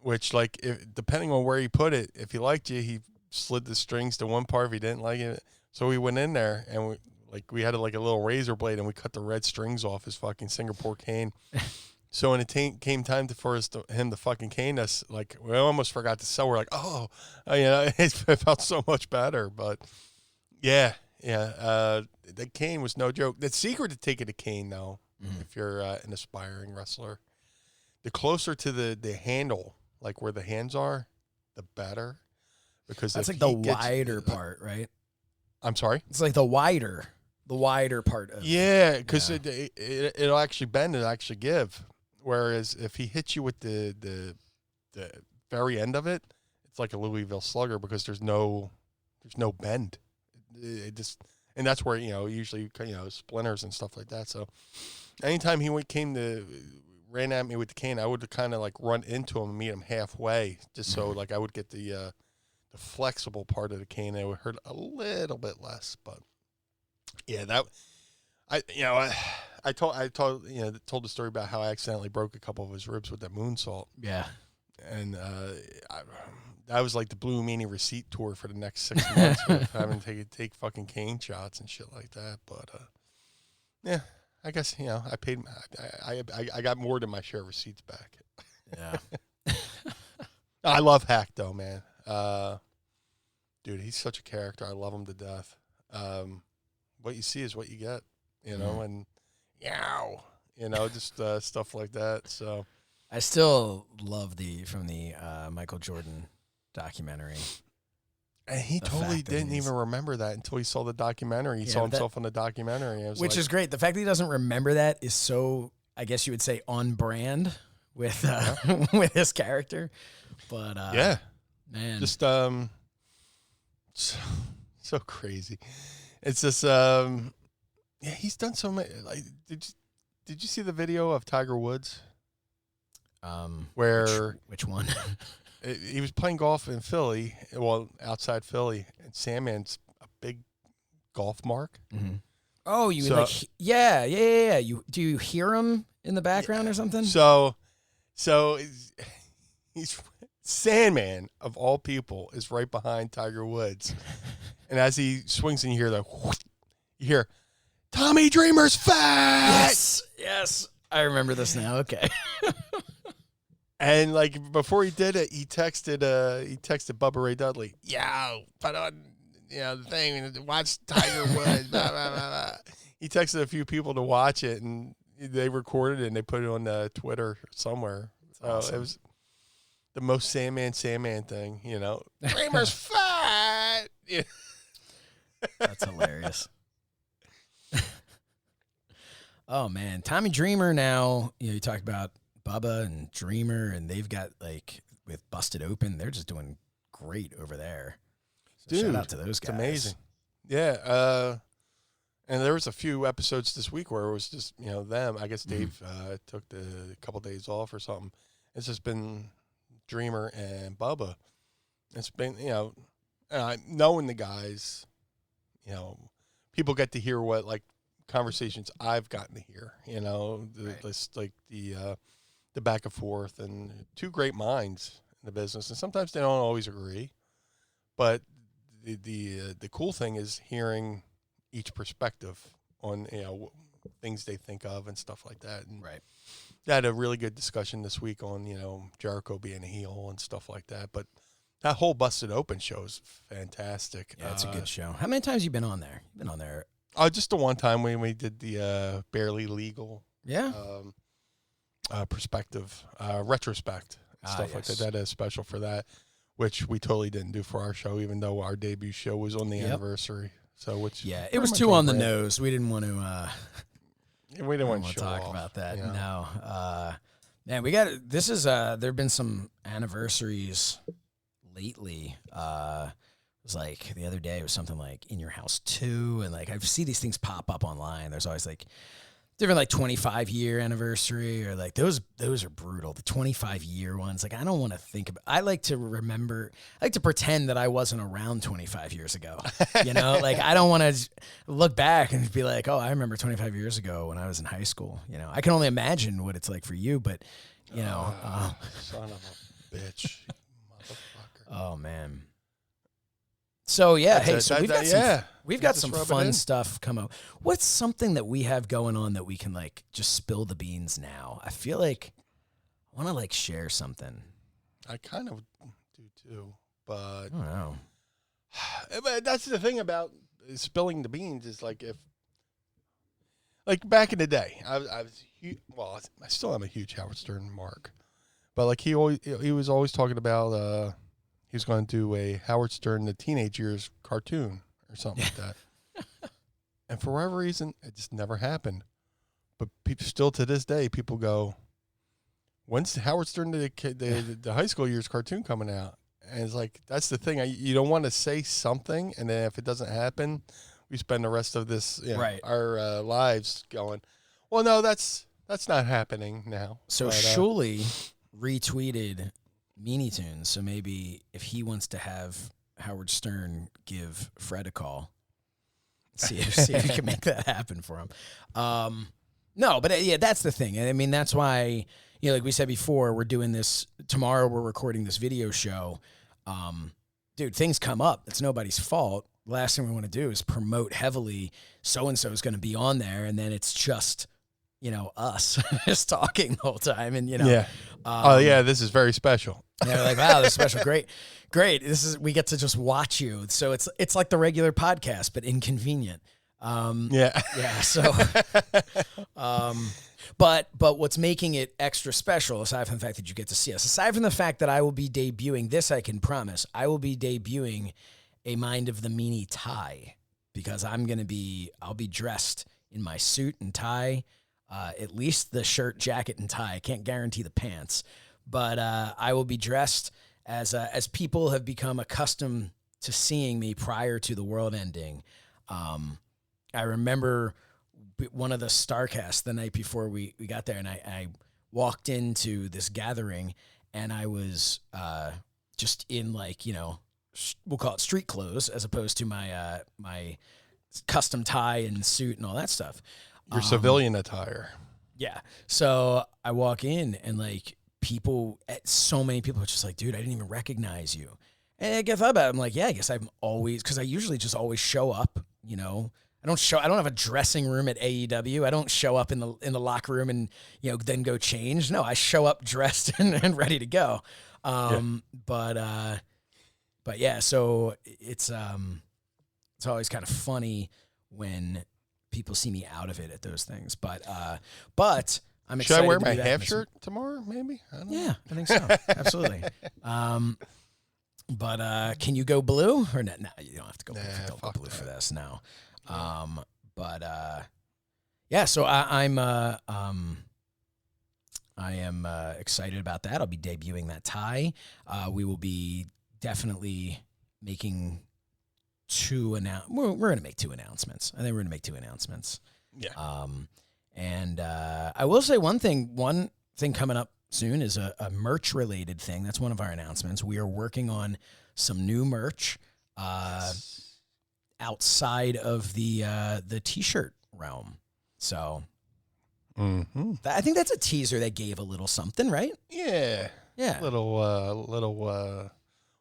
which like depending on where he put it, if he liked you, he slid the strings to one part. If he didn't like it, so we went in there and we had like a little razor blade and we cut the red strings off his fucking Singapore cane. So when it came time for him to fucking cane us, like we almost forgot to sell. We're like, it felt so much better. But yeah, the cane was no joke. The secret to taking a cane, though, if you're an aspiring wrestler, the closer to the handle, like where the hands are, the better. Because that's like the wider part, right? I'm sorry? It's like the wider part of because it'll actually bend and actually give. Whereas if he hits you with the very end of it, it's like a Louisville Slugger because there's no bend. It just, and that's where usually splinters and stuff like that. So anytime he ran at me with the cane, I would kind of like run into him and meet him halfway, just so like I would get the flexible part of the cane. It would hurt a little bit less, but yeah, that I told the story about how I accidentally broke a couple of his ribs with that moonsault. Yeah, and that was like the Blue Meanie receipt tour for the next 6 months, of having to take fucking cane shots and shit like that. But yeah, I guess I paid. I got more than my share of receipts back. Yeah, I love Hack though, man. Dude, he's such a character. I love him to death. What you see is what you get, and just stuff like that. So I still love from the Michael Jordan documentary. And he totally didn't even remember that until he saw the documentary. He saw himself in the documentary. Which is great. The fact that he doesn't remember that is so, I guess you would say, on brand with with his character. But yeah, man, just so crazy. It's just yeah, he's done so many. Like, did you see the video of Tiger Woods? Where which one? He was playing golf in Philly, well, outside Philly, and Sandman's a big golf mark. Mm-hmm. Oh, you mean like, yeah. Do you hear him in the background or something? So he's Sandman, of all people, is right behind Tiger Woods. And as he swings and you hear, Tommy Dreamer's fat! Yes. I remember this now. Okay. And like before he did it, he texted Bubba Ray Dudley, yo, put on the thing, watch Tiger Woods. Blah, blah, blah, blah. He texted a few people to watch it, and they recorded it and they put it on Twitter somewhere. So awesome. It was the most Sandman thing, Dreamer's fat. Yeah. That's hilarious. Oh man, Tommy Dreamer now. You talked about Bubba and Dreamer, and they've got with Busted Open, they're just doing great over there. So dude, shout out to those guys. It's amazing. Yeah. And there was a few episodes this week where it was just, them. I guess Dave took a couple days off or something. It's just been Dreamer and Bubba. It's been, knowing the guys, people get to hear what conversations I've gotten to hear, the back and forth, and two great minds in the business. And sometimes they don't always agree, but the cool thing is hearing each perspective on, things they think of and stuff like that. And right. They had a really good discussion this week on, Jericho being a heel and stuff like that. But that whole Busted Open show is fantastic. Yeah, it's a good show. How many times have you been on there? You've been on there. Just the one time when we did the Barely Legal. Yeah. Perspective, retrospect, stuff like that. That is special for that, which we totally didn't do for our show, even though our debut show was on the anniversary. So, it was too on the nose. We didn't want to. We didn't want to talk off, about that. No, man, we got this. Is there've been some anniversaries lately. It was like the other day. It was something like In Your House 2, and I see these things pop up online. There's always different 25-year anniversary, or those are brutal. The 25-year ones, I don't want to think about. I like to remember. I like to pretend that I wasn't around 25 years ago. I don't want to look back and be like, oh, I remember 25 years ago when I was in high school. I can only imagine what it's like for you, but son of a bitch, motherfucker. Oh man. So we've got some fun stuff come up. What's something that we have going on that we can just spill the beans now? I feel like I want to share something. I kind of do too, but I don't know. But that's the thing about spilling the beans is if back in the day, I still am a huge Howard Stern mark, but he was always talking about he was going to do a Howard Stern the teenage years cartoon or something like that. And for whatever reason, it just never happened. But still to this day, people go, when's the Howard Stern the high school years cartoon coming out? And it's that's the thing. You don't want to say something, and then if it doesn't happen, we spend the rest of this our lives going, well, no, that's not happening now. So Shuley retweeted Meanie Toons, so maybe if he wants to have Howard Stern give Fred a call, see if he can make that happen for him. No, but that's the thing. I mean, that's why, like we said before, we're doing this tomorrow. We're recording this video show. Dude, things come up. It's nobody's fault. The last thing we want to do is promote heavily. So and so is going to be on there, and then it's just us just talking the whole time, and this is very special. They're wow, this is special, great. We get to just watch you. So it's like the regular podcast, but inconvenient. Yeah. Yeah. So, but what's making it extra special, aside from the fact that you get to see us, aside from the fact that I will be debuting this, I can promise, I will be debuting a Mind of the Meanie tie, because I'll be dressed in my suit and tie, at least the shirt, jacket, and tie. I can't guarantee the pants, but I will be dressed as people have become accustomed to seeing me prior to the world ending. I remember one of the Starcasts the night before we got there, and I walked into this gathering, and I was just in, like, we'll call it street clothes, as opposed to my my custom tie and suit and all that stuff. Your civilian attire. Yeah. So I walk in, and like so many people are just like, dude, I didn't even recognize you. And I thought about it. I'm like, yeah, I guess I'm always, because I usually just always show up, I don't have a dressing room at AEW. I don't show up in the locker room and, then go change. No, I show up dressed and ready to go. But yeah, so it's always kind of funny when people see me out of it at those things. But I'm excited. Should I wear my to do that half shirt tomorrow? Maybe. I don't know. Yeah, I think so. Absolutely. But can you go blue or no? No, you don't have to go blue. Don't go blue for this. No. Yeah. So I am excited about that. I'll be debuting that tie. We will be definitely making we're going to make 2 announcements. I think we're going to make 2 announcements. Yeah. And I will say one thing coming up soon is a merch related thing. That's one of our announcements. We are working on some new merch outside of the t-shirt realm. So I think that's a teaser that gave a little something, right? Yeah. Yeah. Little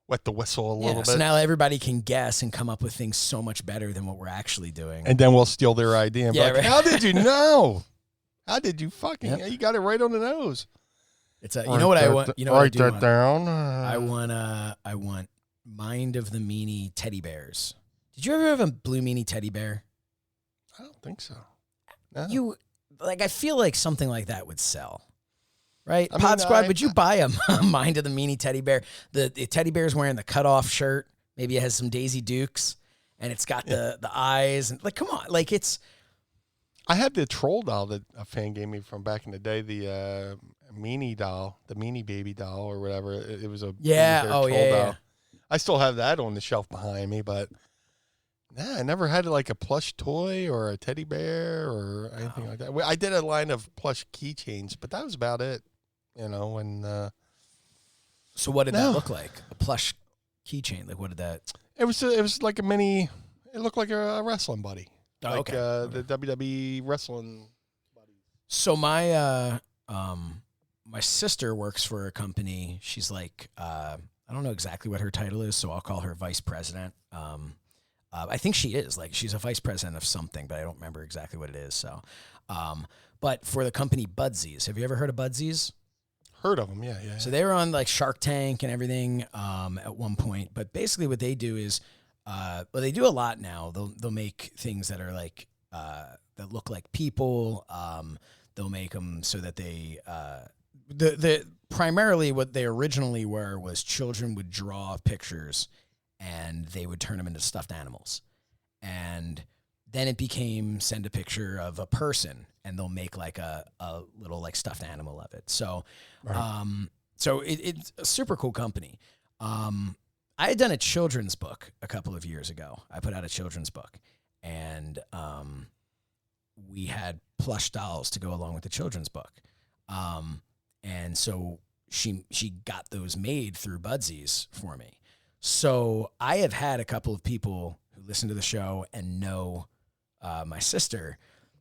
wet the whistle a little bit. So now everybody can guess and come up with things so much better than what we're actually doing. And then we'll steal their idea and be like, right. How did you know? How did you fucking, You got it right on the nose. It's what I want. Write that down. I want Mind of the Meanie teddy bears. Did you ever have a Blue Meanie teddy bear? I don't think so. No. I feel like something like that would sell. Right? I Pod mean, Squad, would you buy a Mind of the Meanie teddy bear? The teddy bear's wearing the cutoff shirt. Maybe it has some Daisy Dukes, and it's got the eyes. And come on. It's... I had the troll doll that a fan gave me from back in the day, the Meanie doll, the Meanie baby doll or whatever. It was a troll doll. I still have that on the shelf behind me, but I never had like a plush toy or a teddy bear or anything like that. I did a line of plush keychains, but that was about it. So what did that look like? A plush keychain? Like, what did that? It was like a mini. It looked like a wrestling buddy. Oh, like the WWE wrestling buddy. So my sister works for a company. She's like, I don't know exactly what her title is, so I'll call her vice president. I think she is. Like, she's a vice president of something, but I don't remember exactly what it is. So, but for the company Budsies, have you ever heard of Budsies? Heard of them, yeah. So they were on like Shark Tank and everything at one point. But basically, what they do is, they do a lot now. They'll make things that are like that look like people. They'll make them so that they the primarily what they originally were was children would draw pictures and they would turn them into stuffed animals, and then it became send a picture of a person and they'll make like a little like stuffed animal of it. So, right. So it's a super cool company. I had done a children's book a couple of years ago. I put out a children's book, and we had plush dolls to go along with the children's book. And so she got those made through Budsies for me. So I have had a couple of people who listen to the show and know my sister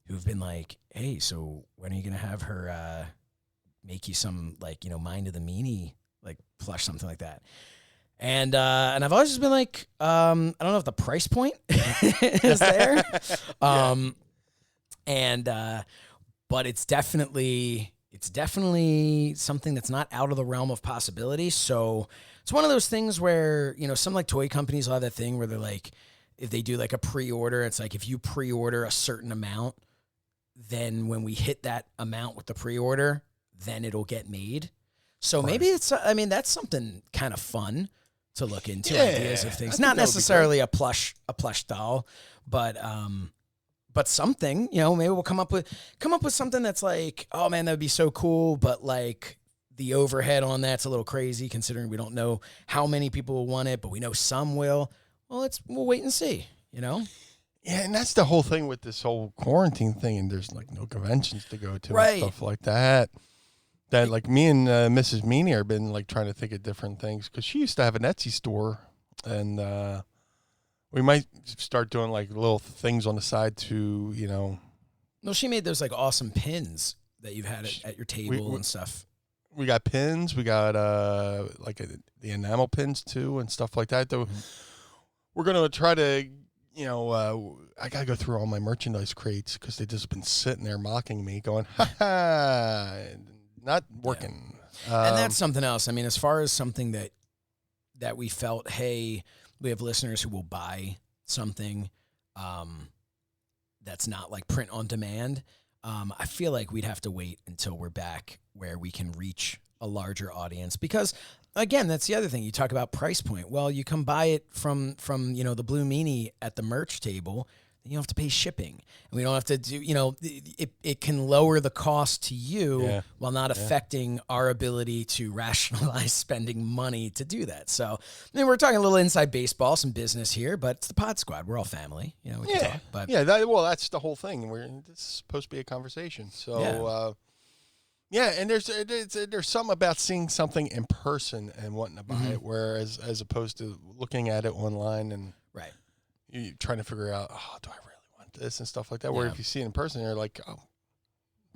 who've been like, hey, so when are you going to have her make you some, like, Mind of the Meanie, like plush, something like that. And I've always just been like, I don't know if the price point is there. But it's definitely something that's not out of the realm of possibility. So it's one of those things where, some like toy companies will have that thing where they're like, if they do like a pre-order, it's like if you pre-order a certain amount, then when we hit that amount with the pre-order, then it'll get made. So maybe it's, I mean, that's something kind of fun to look into, ideas of things. Not necessarily a plush doll, but something, you know, maybe we'll come up with something that's like, oh man, that would be so cool, but like the overhead on that's a little crazy considering we don't know how many people will want it, but we know some will. Well, we'll wait and see, you know? Yeah, and that's the whole thing with this whole quarantine thing, and there's like no conventions to go to and stuff like that. That like me and Mrs. Meanie have been like trying to think of different things because she used to have an Etsy store, and we might start doing like little things on the side to, you know. No, she made those like awesome pins that you've had at your table and stuff. We got pins, we got the enamel pins too and stuff like that. Though we're gonna try to, you know, I gotta go through all my merchandise crates because they've just been sitting there mocking me, going, "Ha ha." Not working. Yeah. And that's something else. I mean, as far as something that we felt, hey, we have listeners who will buy something that's not like print on demand. I feel like we'd have to wait until we're back where we can reach a larger audience because, again, that's the other thing. You talk about price point. Well, you come buy it from you know, the Blue Meanie at the merch table. You don't have to pay shipping, and we don't have to do, you know, it can lower the cost to you while not affecting our ability to rationalize spending money to do that. So, I mean, we're talking a little inside baseball, some business here, but it's the Pod Squad. We're all family, you know. We can talk, but that's the whole thing. This is supposed to be a conversation. So, and there's something about seeing something in person and wanting to buy it, whereas as opposed to looking at it online and you're trying to figure out, oh, do I really want this and stuff like that? Where if you see it in person, you're like, oh,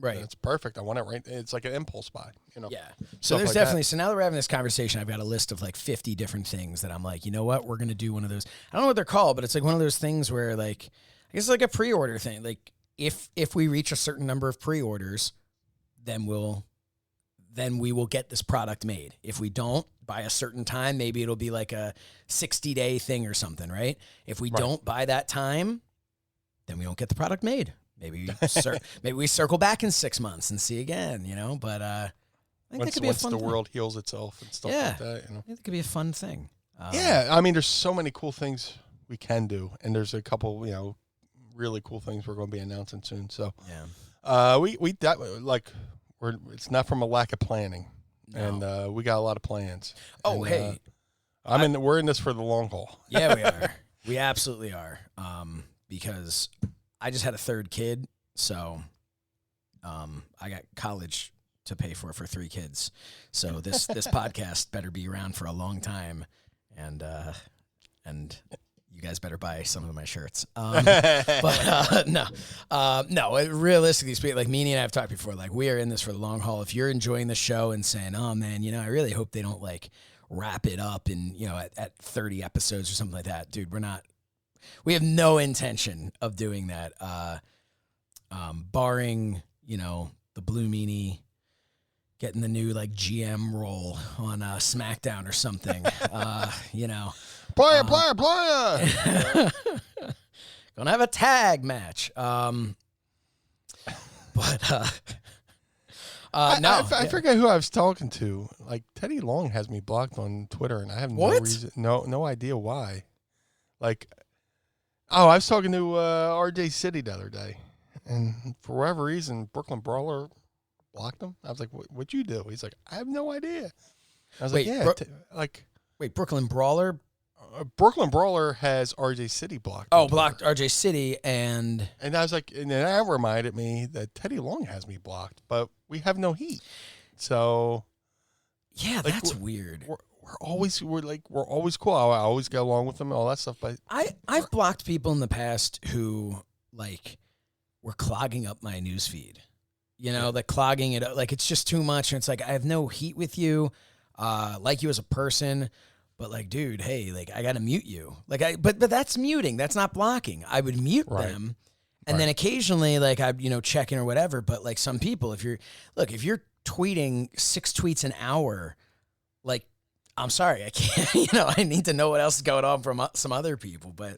it's perfect. I want it right. It's like an impulse buy, you know? Yeah. So there's definitely, so now that we're having this conversation, I've got a list of like 50 different things that I'm like, you know what? We're going to do one of those. I don't know what they're called, but it's like one of those things where like, I guess it's like a pre-order thing. Like if we reach a certain number of pre-orders, then we will get this product made. If we don't, by a certain time, maybe it'll be like a 60-day thing or something, right? If we don't by that time, then we don't get the product made. Maybe we circle back in 6 months and see again, you know? But I think that could be a fun thing. Once the world heals itself and stuff like that, you know? I think it could be a fun thing. I mean, there's so many cool things we can do, and there's a couple, you know, really cool things we're going to be announcing soon. So, it's not from a lack of planning. No. And we got a lot of plans. Oh, and, hey. We're in this for the long haul. Yeah, we are. We absolutely are. Because I just had a third kid, so I got college to pay for 3 kids. So this podcast better be around for a long time, and you guys better buy some of my shirts. Realistically speaking, like Meanie and I have talked before, like we are in this for the long haul. If you're enjoying the show and saying, oh man, you know, I really hope they don't like wrap it up in, you know, at 30 episodes or something like that, dude, we have no intention of doing that. Barring, you know, the Blue Meanie getting the new like GM role on SmackDown or something, you know. Player. Gonna have a tag match. I forget who I was talking to. Like Teddy Long has me blocked on Twitter, and I have no reason, no idea why. Like, I was talking to RJ City the other day, and for whatever reason, Brooklyn Brawler blocked him. I was like, "What'd you do?" He's like, "I have no idea." I was wait, Brooklyn Brawler. Brooklyn Brawler has RJ City blocked. Oh, blocked RJ City, and I was like, and then that reminded me that Teddy Long has me blocked, but we have no heat. So, yeah, like, that's weird. We're always cool. I always get along with them and all that stuff. But I've blocked people in the past who like were clogging up my newsfeed. You know, like clogging it up, like it's just too much. And it's like I have no heat with you, like you as a person. But like, dude, hey, like I gotta mute you. Like but that's muting. That's not blocking. I would mute them, and then occasionally, like I, you know, check in or whatever. But like some people, if you're tweeting 6 tweets an hour, like I'm sorry, I can't. I need to know what else is going on from some other people. But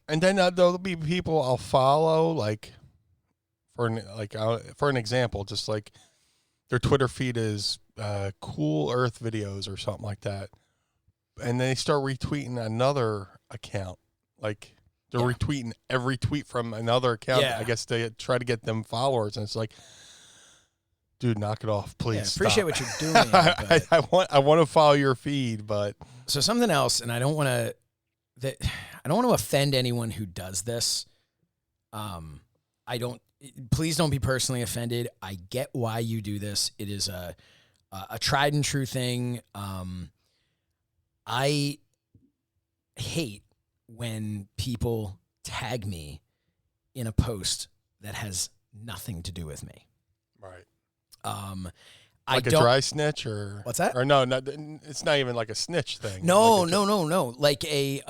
and then there'll be people I'll follow, like for an example, just like their Twitter feed is cool Earth videos or something like that, and they start retweeting another account, like they're retweeting every tweet from another account. I guess they try to get them followers, and it's like, dude, knock it off, please. Appreciate stop. what you're doing. I want to follow your feed, but so something else, and I don't want to offend anyone who does this. Please don't be personally offended. I get why you do this. It is a tried and true thing. I hate when people tag me in a post that has nothing to do with me. right. Like a dry snitch or what's that? Or no, it's not even like a snitch thing. No. Like hey,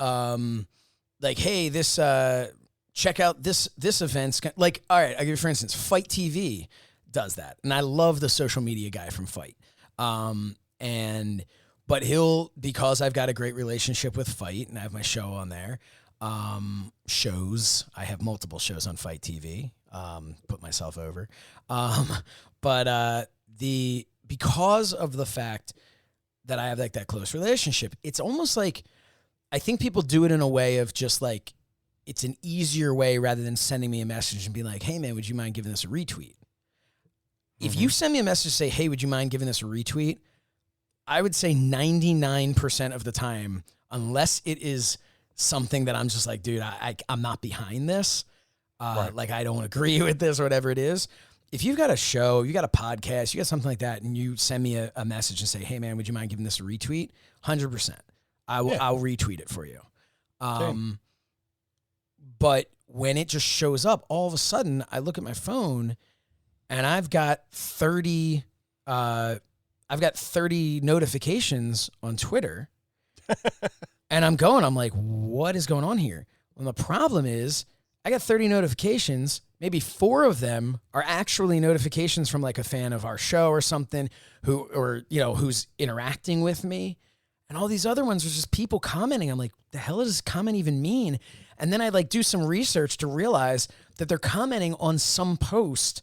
this check out this event's like, all right, I'll give you for instance, Fight TV does that. And I love the social media guy from Fight. But because I've got a great relationship with Fight and I have my show on there, shows, I have multiple shows on Fight TV, put myself over. Because of the fact that I have like that close relationship, it's almost like, I think people do it in a way of just like, it's an easier way rather than sending me a message and being like, hey man, would you mind giving this a retweet? If you send me a message, say, hey, would you mind giving this a retweet? I would say 99% of the time, unless it is something that I'm just like, dude, I'm not behind this. Right. Like I don't agree with this or whatever it is. If you've got a show, you got a podcast, you got something like that, and you send me a message and say, hey man, would you mind giving this a retweet? 100%. I'll retweet it for you. But when it just shows up, all of a sudden I look at my phone and I've got 30 notifications on Twitter. And I'm like, what is going on here? Well, the problem is I got 30 notifications. Maybe 4 of them are actually notifications from like a fan of our show or something who's interacting with me. And all these other ones are just people commenting. I'm like, the hell does this comment even mean? And then I like do some research to realize that they're commenting on some post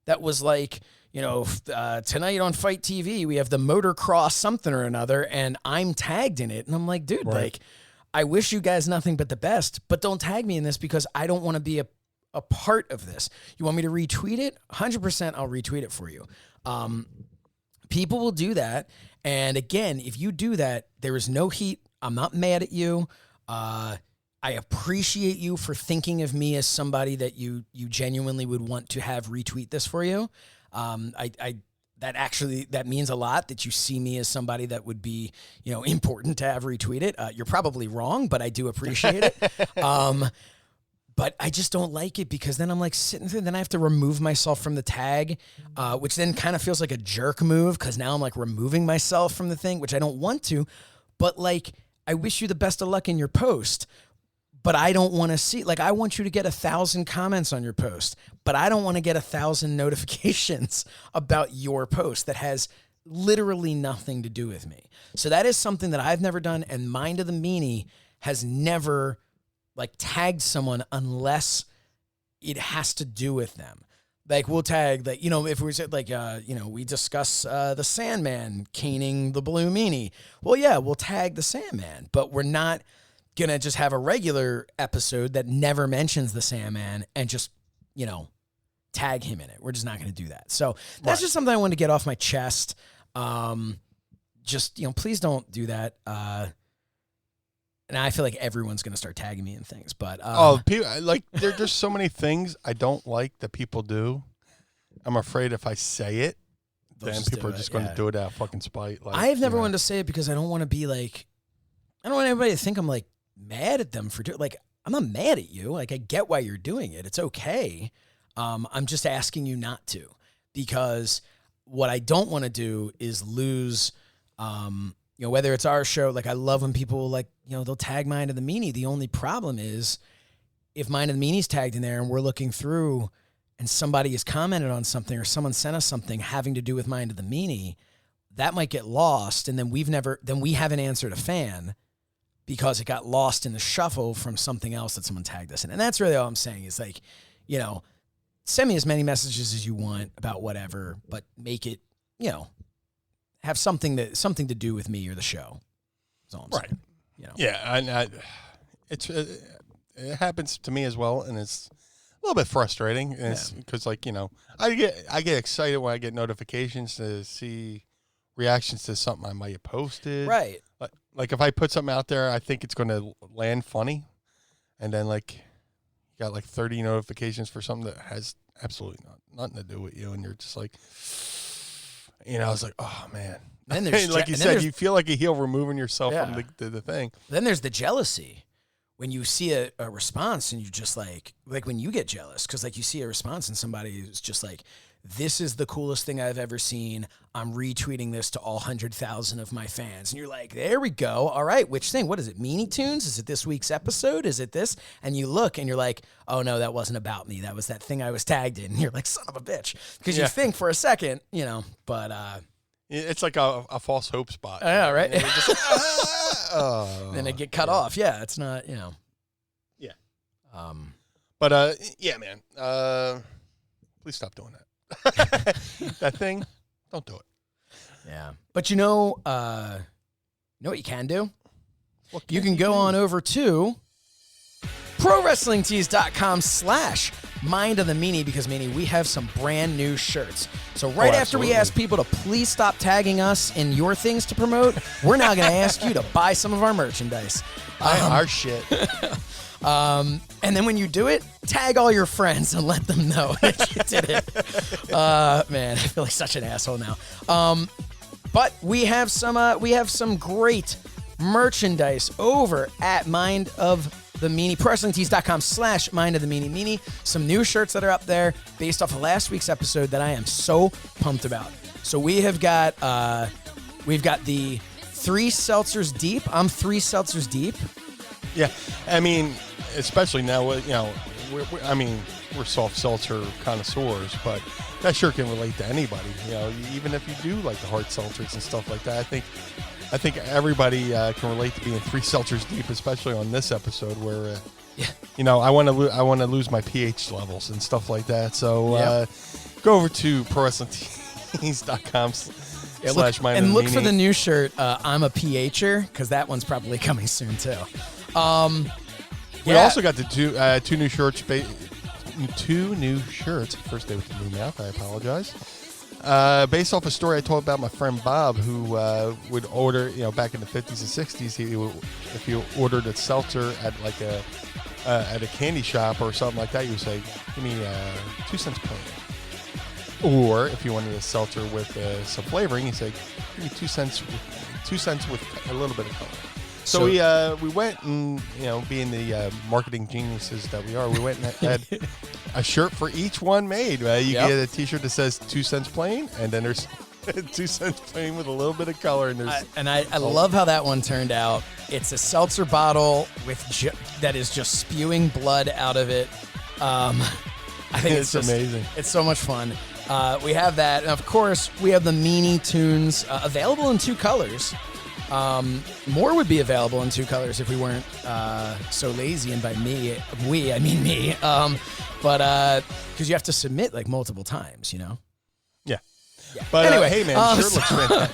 that was like, tonight on Fight TV, we have the motocross something or another, and I'm tagged in it. And I'm like, dude, like, I wish you guys nothing but the best, but don't tag me in this because I don't want to be a part of this. You want me to retweet it? 100% I'll retweet it for you. People will do that. And again, if you do that, there is no heat. I'm not mad at you. I appreciate you for thinking of me as somebody that you genuinely would want to have retweet this for you. That means a lot that you see me as somebody that would be, important to have retweeted. You're probably wrong, but I do appreciate it. But I just don't like it because then I'm like sitting there, then I have to remove myself from the tag, which then kind of feels like a jerk move because now I'm like removing myself from the thing, which I don't want to. But like, I wish you the best of luck in your post, but I don't want to see, like, I want you to get 1,000 comments on your post, but I don't want to get 1,000 notifications about your post that has literally nothing to do with me. So that is something that I've never done. And Mind of the Meanie has never like tagged someone unless it has to do with them. Like we'll tag like, if we said like, we discuss the Sandman caning the Blue Meanie. Well, yeah, we'll tag the Sandman, but we're not going to just have a regular episode that never mentions the Sandman and just, tag him in it. We're just not going to do that. So that's just something I wanted to get off my chest. Please don't do that. And I feel like everyone's going to start tagging me in things, but people like there's just so many things I don't like that people do. I'm afraid if I say it, then people are just going to do it out of fucking spite. Like, I've never wanted to say it because I don't want to be like, I don't want anybody to think I'm like mad at them for doing. Like, I'm not mad at you. Like, I get why you're doing it. It's okay. I'm just asking you not to, because what I don't want to do is lose. Whether it's our show, like I love when people like, they'll tag Mind of the Meanie. The only problem is if Mind of the Meanie's tagged in there and we're looking through and somebody has commented on something or someone sent us something having to do with Mind of the Meanie, that might get lost, and then we haven't answered a fan because it got lost in the shuffle from something else that someone tagged us in. And that's really all I'm saying is like, send me as many messages as you want about whatever, but make it, have something to do with me or the show. That's all I'm saying. Yeah, it happens to me as well, and it's a little bit frustrating. Because I get excited when I get notifications to see reactions to something I might have posted. Right. Like if I put something out there, I think it's going to land funny, and then you got 30 notifications for something that has absolutely nothing to do with you, and you're just like, I was like, oh man. Then there's like you said, you feel like a heel removing yourself from the thing. Then there's the jealousy when you see a response and you just like when you get jealous because you see a response and somebody is just like, this is the coolest thing I've ever seen. I'm retweeting this to all 100,000 of my fans. And you're like, there we go. All right, which thing? What is it? Meanie Toons? Is it this week's episode? Is it this? And you look and you're like, oh no, that wasn't about me. That was that thing I was tagged in. And you're like, son of a bitch. Because you think for a second, but... it's like a false hope spot. Yeah, right? Just like, then it get cut off. Yeah, it's not, Yeah. But, yeah, man. Please stop doing that. That thing, don't do it. Yeah. But you know what you can do? You can go on over to ProWrestlingTees.com/Mind of the Meanie because, Meanie, we have some brand new shirts. So right after we ask people to please stop tagging us in your things to promote, we're now going to ask you to buy some of our merchandise. Our shit. And then when you do it, tag all your friends and let them know that you did it. Man, I feel like such an asshole now. But we have some great merchandise over at Mind of the Meanie, ProWrestlingTees.com/Mind of the Meanie. Some new shirts that are up there based off of last week's episode that I am so pumped about. So we've got the 3 seltzers deep. I'm 3 seltzers deep. Yeah, I mean, especially now, we're soft seltzer connoisseurs, but that sure can relate to anybody. Even if you do like the hard seltzers and stuff like that, I think everybody can relate to being 3 seltzers deep, especially on this episode where, I want to lose my pH levels and stuff like that. So go over to ProWrestlingTees.com/Mind and look for the new shirt. I'm a PHer because that one's probably coming soon too. We also got the two new shirts. 2 new shirts. First day with the new mouth. I apologize. Based off a story I told about my friend Bob, who would order, back in the 50s and 60s, if you ordered a seltzer at at a candy shop or something like that, you would say, "Give me 2 cents plain." Or if you wanted a seltzer with some flavoring, you say, "Give me 2 cents with a little bit of color." So we went and, being the marketing geniuses that we are, we went and had a shirt for each one made. You get a T-shirt that says 2 cents plain, and then there's 2 cents plain with a little bit of color. And I love how that one turned out. It's a seltzer bottle that is just spewing blood out of it. I think it's amazing. It's so much fun. We have that. And of course, we have the Meanie Toons available in 2 colors. More would be available in 2 colors if we weren't so lazy, and by I mean me. But because you have to submit multiple times, Yeah. But anyway, hey man, the shirt looks fantastic.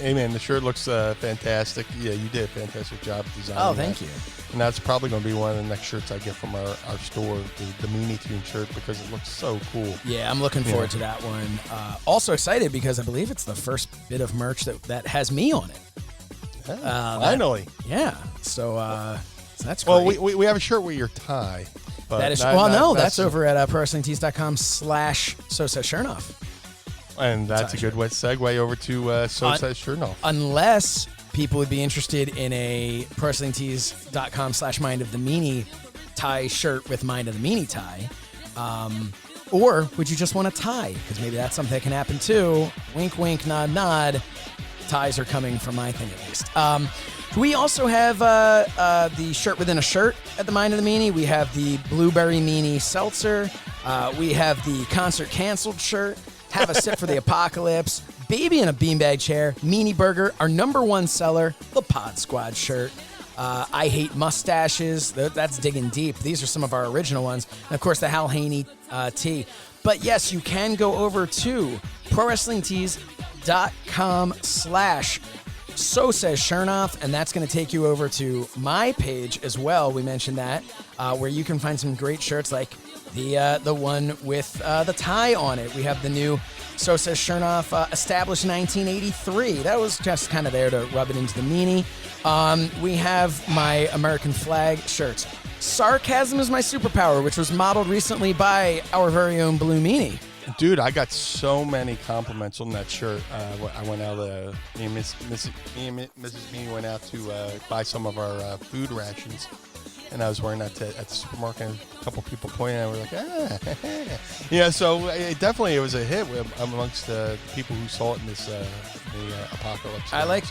Hey man, the shirt looks fantastic. Yeah, you did a fantastic job designing. Oh, thank you. And that's probably going to be one of the next shirts I get from our store, the Meanie Toon shirt, because it looks so cool. Yeah, I'm looking forward to that one. Also excited because I believe it's the first bit of merch that has me on it. Finally. So that's great. Well, we have a shirt with your tie. But that is that's over at ProWrestlingTees.com/So Says Shernoff. And that's a good segue over to So Says Shernoff. Unless people would be interested in a ProWrestlingTees.com/Mind of the Meanie tie shirt with Mind of the Meanie tie. Or would you just want a tie? Because maybe that's something that can happen too. Wink, wink, nod, nod. Ties are coming from my thing at least. We also have the shirt within a shirt at the Mind of the Meanie. We have the Blueberry Meanie Seltzer. We have the Concert Canceled shirt. Have a Sip for the Apocalypse. Baby in a Beanbag Chair, Meanie Burger, our #1 seller, the Pod Squad shirt. I Hate Mustaches, that's digging deep. These are some of our original ones. And of course, the Hal Haney tee. But yes, you can go over to prowrestlingtees.com/So Says Shernoff, and that's going to take you over to my page as well. We mentioned that, where you can find some great shirts like the one with the tie on it. We have the new So Says Shernoff, established 1983. That was just kind of there to rub it into the meanie. We have my American flag shirts. Sarcasm is my superpower, which was modeled recently by our very own Blue Meanie. Dude, I got so many compliments on that shirt. I went out, me and Mrs. Meanie went out to buy some of our food rations, and I was wearing that at the supermarket. And a couple people pointed at it, were like, yeah. So it was a hit amongst the people who saw it in this the apocalypse. I like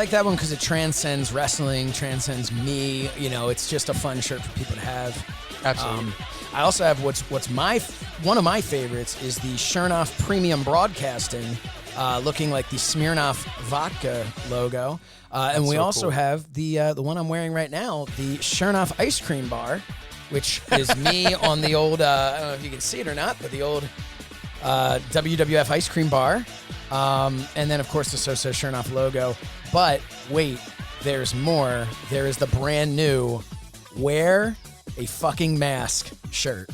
that one because it transcends wrestling, transcends me. You know, it's just a fun shirt for people to have. Absolutely. I also have what's one of my favorites is the Shernoff Premium Broadcasting, looking like the Smirnoff vodka logo. And we also have the one I'm wearing right now, the Shernoff Ice Cream Bar, which is me on the old, I don't know if you can see it or not, but the old WWF Ice Cream Bar. And then, of course, the So Says Shernoff logo. But wait, there's more. There is the brand new Wear a Fucking Mask shirt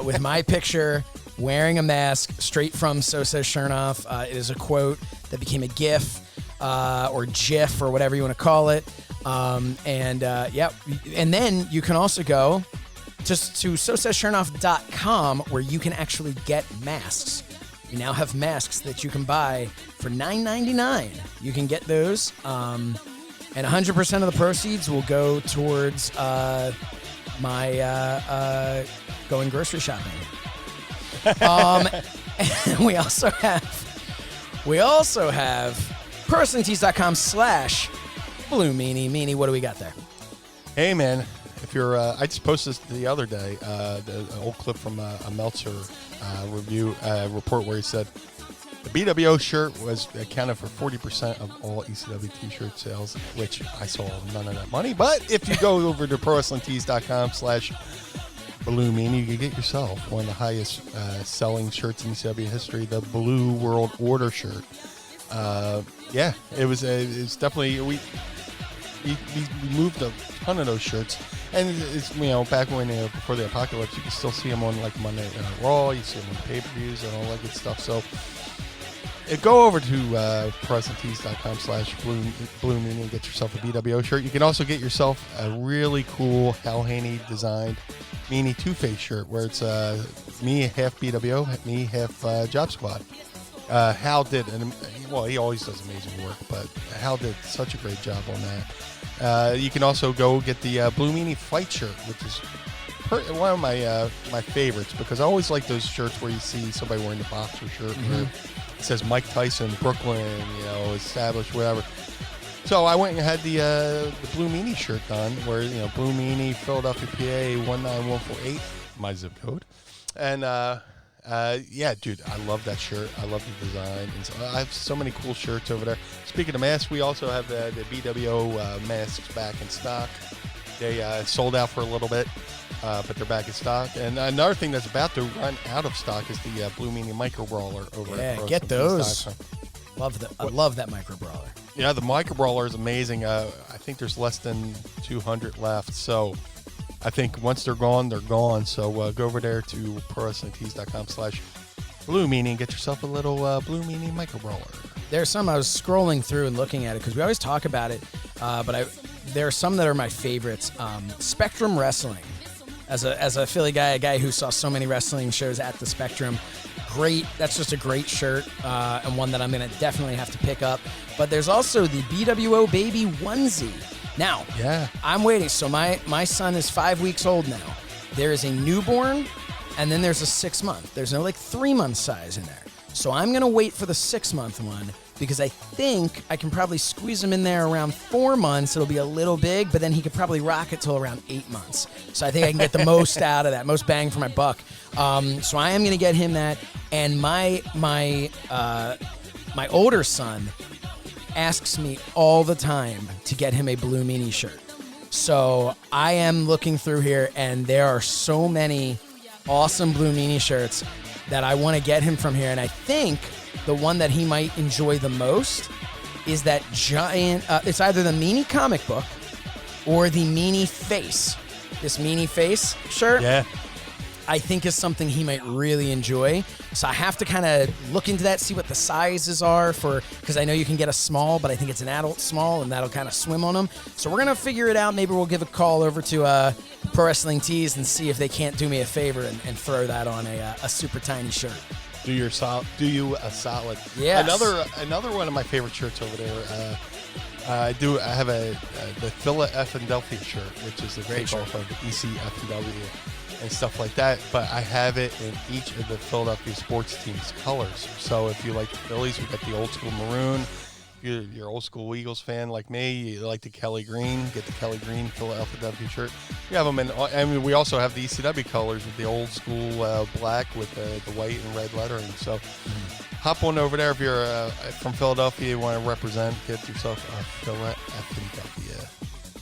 with my picture wearing a mask straight from So Says Shernoff. It is a quote that became a GIF or GIF or whatever you want to call it. And then you can also go just to SoSaysShernoff.com where you can actually get masks. We now have masks that you can buy for $9.99. You can get those, and 100% of the proceeds will go towards my going grocery shopping. And we also have ProWrestlingTees.com/Blue Meanie. Meanie, what do we got there? Hey, man. If you're, I just posted this the other day, the old clip from a Meltzer review report where he said the BWO shirt was accounted for 40% of all ECW t-shirt sales, which I saw none of that money. But if you go over to ProWrestlingTees.com/Blue Meanie, you can get yourself one of the highest selling shirts in ECW history, the Blue World Order shirt. It was definitely, we moved a ton of those shirts, and it's, you know, back when before the apocalypse, you can still see them on like Monday Night Raw, you see them on pay-per-views and all that good stuff. So go over to ProWrestlingTees.com/Blue Meanie and get yourself a BWO shirt. You can also get yourself a really cool Hal Haney designed Meanie Two-Face shirt where it's me half BWO, me half Job Squad. Hal did, he always does amazing work, but Hal did such a great job on that. You can also go get the Blue Meanie Fight shirt, which is one of my favorites, because I always like those shirts where you see somebody wearing the boxer shirt where it says Mike Tyson, Brooklyn, established, whatever. So I went and had the Blue Meanie shirt done, where, Blue Meanie, Philadelphia, PA 19148, my zip code. And dude, I love that shirt. I love the design. And so I have so many cool shirts over there. Speaking of masks, we also have the BWO masks back in stock. They sold out for a little bit, but they're back in stock. And another thing that's about to run out of stock is the Blue Meanie Micro Brawler over at Pro get those. Stock. I love that Micro Brawler. Yeah, the Micro Brawler is amazing. I think there's less than 200 left. So I think once they're gone, they're gone. So go over there to ProWrestlingTees.com/Blue Meanie and get yourself a little Blue Meanie Micro Brawler. There's some I was scrolling through and looking at it because we always talk about it, but there are some that are my favorites. Spectrum Wrestling, as a Philly guy, a guy who saw so many wrestling shows at the Spectrum. Great, that's just a great shirt and one that I'm gonna definitely have to pick up. But there's also the BWO Baby onesie. Now, I'm waiting. So my son is 5 weeks old now. There is a newborn, and then there's a 6 month. There's no 3 month size in there. So I'm going to wait for the 6 month one because I think I can probably squeeze him in there around 4 months. It'll be a little big, but then he could probably rock it till around 8 months. So I think I can get the most out of that, most bang for my buck. So I am going to get him that. And my my older son asks me all the time to get him a Blue Meanie shirt. So I am looking through here, and there are so many awesome Blue Meanie shirts that I want to get him from here. And I think the one that he might enjoy the most is that giant, it's either the Meanie comic book or the Meanie face. This Meanie face shirt. Yeah. I think is something he might really enjoy. So I have to kind of look into that, see what the sizes are because I know you can get a small, but I think it's an adult small, and that'll kind of swim on them. So we're going to figure it out. Maybe we'll give a call over to Pro Wrestling Tees and see if they can't do me a favor and throw that on a super tiny shirt. Do you a solid. Yes. Another one of my favorite shirts over there. I have the Philadelphia shirt, which is the great off of ECFW and stuff like that, but I have it in each of the Philadelphia sports teams' colors. So if you like the Phillies, we got the old school maroon. If you're old school Eagles fan like me, you like the Kelly Green, get the Kelly Green Philadelphia shirt. We have them and we also have the ECW colors with the old school black with the white and red lettering. So hop on over there if you're from Philadelphia, you want to represent, get yourself a Philadelphia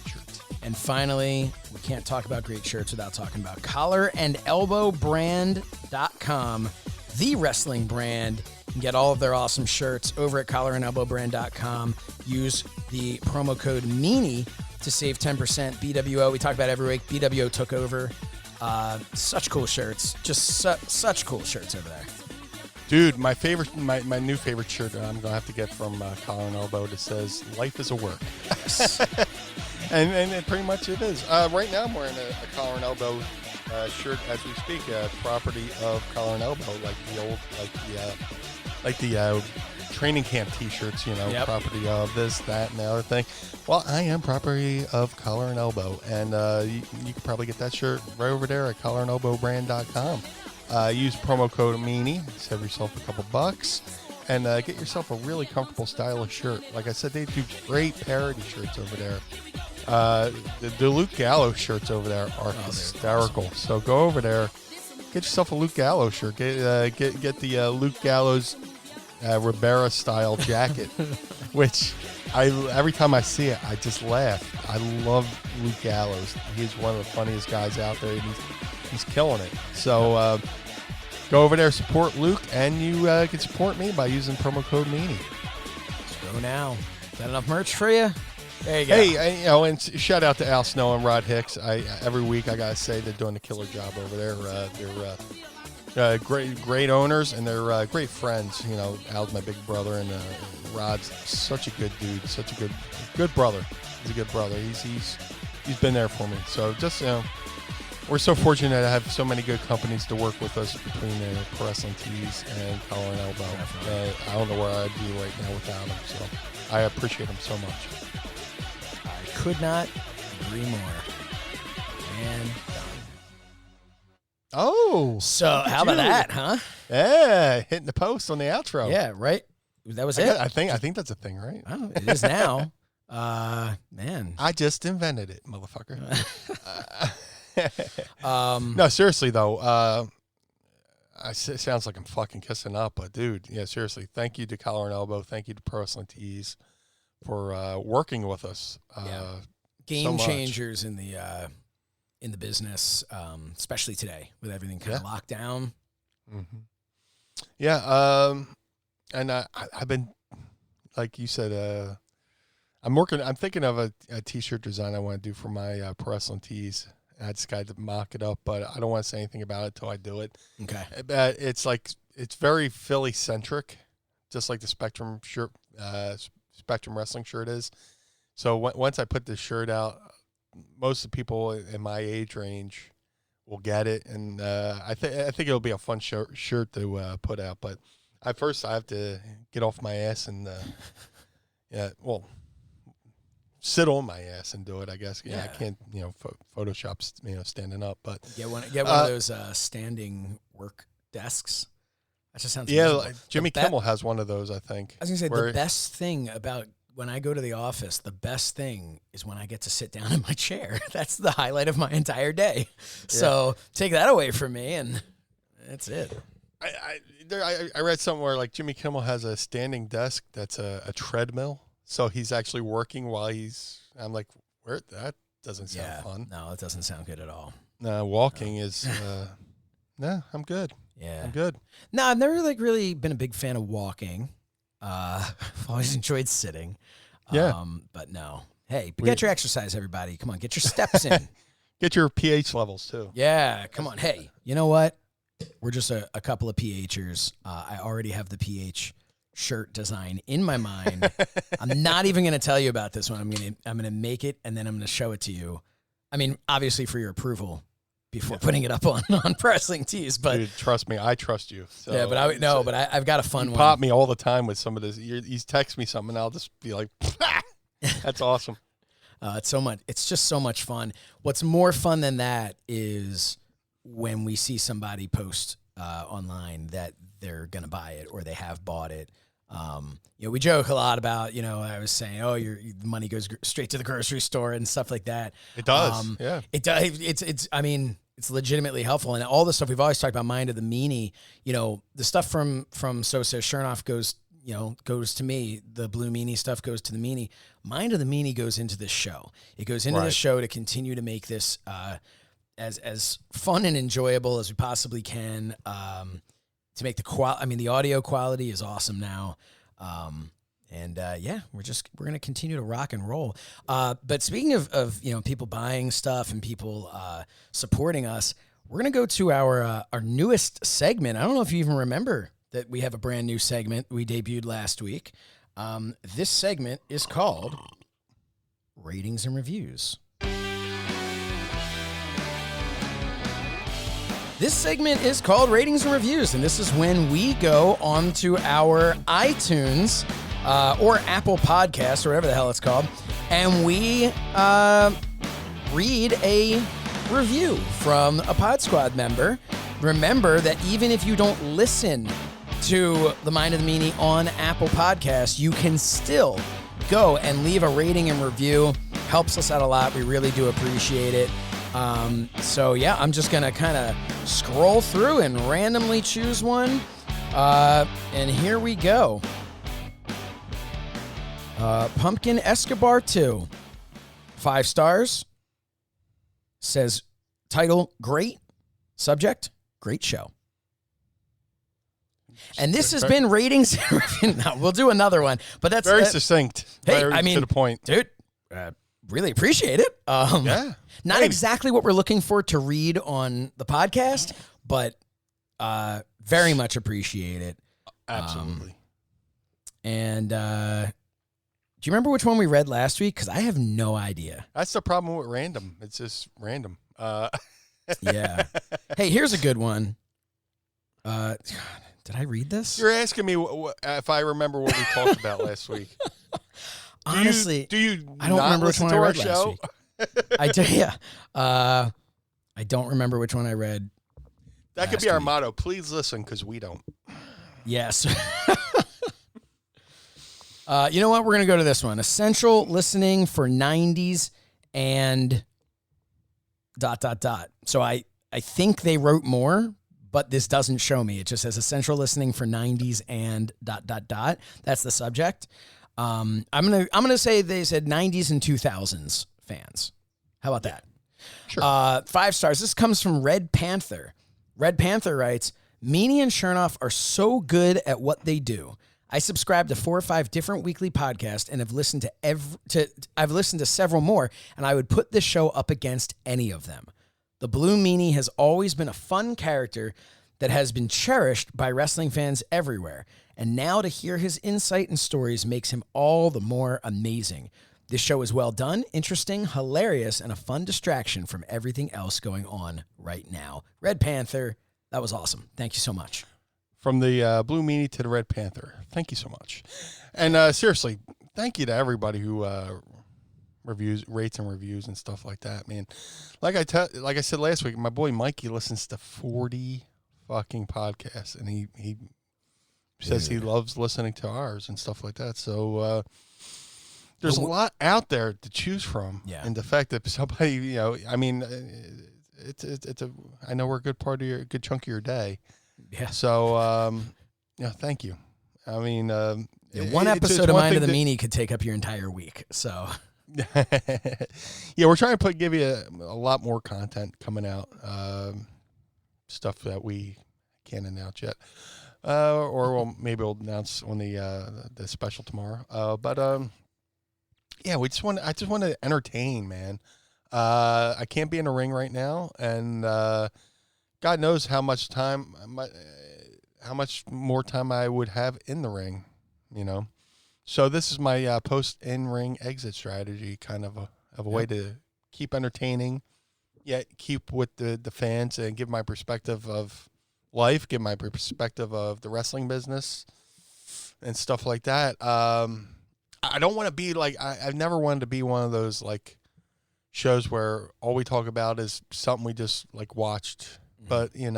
shirt. And finally, we can't talk about great shirts without talking about collarandelbowbrand.com, the wrestling brand. You can get all of their awesome shirts over at collarandelbowbrand.com. Use the promo code Meanie to save 10%. BWO, we talk about every week. BWO took over. Such cool shirts. Just such cool shirts over there. Dude, my new favorite shirt I'm going to have to get from Collar and Elbow that says, "Life is a work." Yes. and it pretty much it is. Right now I'm wearing a Collar and Elbow shirt as we speak, property of Collar and Elbow, like the training camp T-shirts, Yep. property of this, that, and the other thing. Well, I am property of Collar and Elbow, and you can probably get that shirt right over there at collarandelbowbrand.com. Use promo code Meanie, save yourself a couple bucks, and get yourself a really comfortable, stylish shirt. Like I said, they do great parody shirts over there. The Luke Gallows shirts over there are hysterical. Awesome. So go over there, get yourself a Luke Gallows shirt. Get the Luke Gallows Ribera style jacket, which every time I see it, I just laugh. I love Luke Gallows. He's one of the funniest guys out there, and he's killing it. So go over there, support Luke, and you can support me by using promo code Meanie. Let's go now. Is that enough merch for you? There you go. Hey, and shout out to Al Snow and Rod Hicks. Every week I gotta say they're doing a killer job over there. They're great owners, and they're great friends. Al's my big brother, and Rod's such a good dude, such a good brother. He's a good brother. He's been there for me. So just we're so fortunate to have so many good companies to work with us between Pro Wrestling Tees and Collar and Elbow. I don't know where I'd be right now without them. So I appreciate them so much. I could not agree more. And done. Oh. So how about that, huh? Yeah, hitting the post on the outro. Yeah, right? That was it. I think that's a thing, right? Oh, it is now. Man. I just invented it, motherfucker. No, seriously though, it sounds like I'm fucking kissing up, but dude, yeah, seriously, thank you to Collar and Elbow, thank you to Pro Wrestling Tees for working with us. Game changers in the business, especially today with everything kind of locked down. Mm-hmm. Yeah, and I've been, like you said, I'm thinking of a T-shirt design I want to do for my Pro Wrestling Tees. I just got to mock it up, but I don't want to say anything about it till I do it. Okay. It's very Philly centric, just like the Spectrum shirt, Spectrum Wrestling shirt is. So once I put this shirt out, most of the people in my age range will get it, and I think it'll be a fun shirt to put out. But I have to get off my ass and sit on my ass and do it, I guess. Yeah, I can't, Photoshop, standing up, but get one of those standing work desks. That just sounds miserable. Jimmy Kimmel has one of those, I think. I was gonna say the best thing about when I go to the office, the best thing is when I get to sit down in my chair. That's the highlight of my entire day. So take that away from me, and that's it. I read somewhere like Jimmy Kimmel has a standing desk that's a treadmill, so he's actually working while he's. I'm like, where that doesn't sound fun. No, it doesn't sound good at all. No, walking is. No, I'm good. Yeah, I'm good. No, I've never like really been a big fan of walking. I've always enjoyed sitting. Yeah, but no. Hey, get your exercise, everybody. Come on, get your steps in. Get your pH levels too. Yeah, come on. Hey, you know what? We're just a couple of PHers. I already have the PH shirt design in my mind. I'm not even going to tell you about this one. I'm gonna make it and then I'm going to show it to you. I mean, obviously for your approval before putting it up on Wrestling Tees. But dude, trust me, I trust you. So yeah, but I've got a fun one. Pop me all the time with some of this. He's text me something, and I'll just be like, "That's awesome." It's just so much fun. What's more fun than that is when we see somebody post online that they're going to buy it or they have bought it. We joke a lot about, I was saying, the money goes straight to the grocery store and stuff like that. It does. Yeah. It does. It's legitimately helpful. And all the stuff we've always talked about, Mind of the Meanie, the stuff from So Says Shernoff goes to me. The Blue Meanie stuff goes to the Meanie. Mind of the Meanie goes into this show. It goes into this show to continue to make this as fun and enjoyable as we possibly can. To make the audio quality is awesome now. We're going to continue to rock and roll. But speaking of people buying stuff and people supporting us, we're going to go to our newest segment. I don't know if you even remember that we have a brand new segment we debuted last week. This segment is called Ratings and Reviews. This segment is called Ratings and Reviews, and this is when we go onto our iTunes or Apple Podcasts, or whatever the hell it's called, and we read a review from a Pod Squad member. Remember that even if you don't listen to the Mind of the Meanie on Apple Podcasts, you can still go and leave a rating and review. Helps us out a lot. We really do appreciate it. I'm just going to kind of scroll through and randomly choose one. And here we go. Pumpkin Escobar 2. 5 stars. Says, title, great. Subject, great show. And this has been Ratings. No, we'll do another one. But that's very succinct. Hey, to the point. Dude, really appreciate it. Not exactly what we're looking for to read on the podcast, but very much appreciate it. Absolutely. Do you remember which one we read last week? Because I have no idea. That's the problem with random. It's just random. Yeah. Hey, here's a good one. Did I read this? You're asking me if I remember what we talked about last week. Honestly, I don't remember which one I read last week. I do, yeah. I don't remember which one I read. That could be our motto. Please listen, because we don't. Yes. You know what? We're going to go to this one. Essential listening for 90s and ... So I think they wrote more, but this doesn't show me. It just says essential listening for 90s and ... That's the subject. I'm gonna say they said 90s and 2000s fans. How about that? Sure. 5 stars. This comes from Red Panther. Red Panther writes, Meanie and Shernoff are so good at what they do. I subscribe to 4 or 5 different weekly podcasts and have listened I've listened to several more, and I would put this show up against any of them. The Blue Meanie has always been a fun character that has been cherished by wrestling fans everywhere, and now to hear his insight and stories makes him all the more amazing. This show is well done, interesting, hilarious, and a fun distraction from everything else going on right now. Red Panther, that was awesome. Thank you so much. From the Blue Meanie to the Red Panther, thank you so much. And seriously, thank you to everybody who rates and reviews and stuff like that, man. Like I said last week, my boy Mikey listens to 40 fucking podcasts, and he says he loves listening to ours and stuff like that. So there's a lot out there to choose from. Yeah. And the fact that somebody, I mean, it's I know we're a good chunk of your day. Yeah. So, yeah, thank you. I mean, One episode of Mind of the Meanie could take up your entire week. So, yeah, we're trying to give you a lot more content coming out. Stuff that we can't announce yet, or maybe we'll announce on the special tomorrow. But yeah, I just want to entertain, man. I can't be in a ring right now, and God knows how much more time I would have in the ring, you know. So this is my post in ring exit strategy, kind of a way to keep entertaining, yet keep with the fans and give my perspective of life, give my perspective of the wrestling business and stuff like that. I don't want to be like I've never wanted to be one of those like shows where all we talk about is something we just like watched. But there's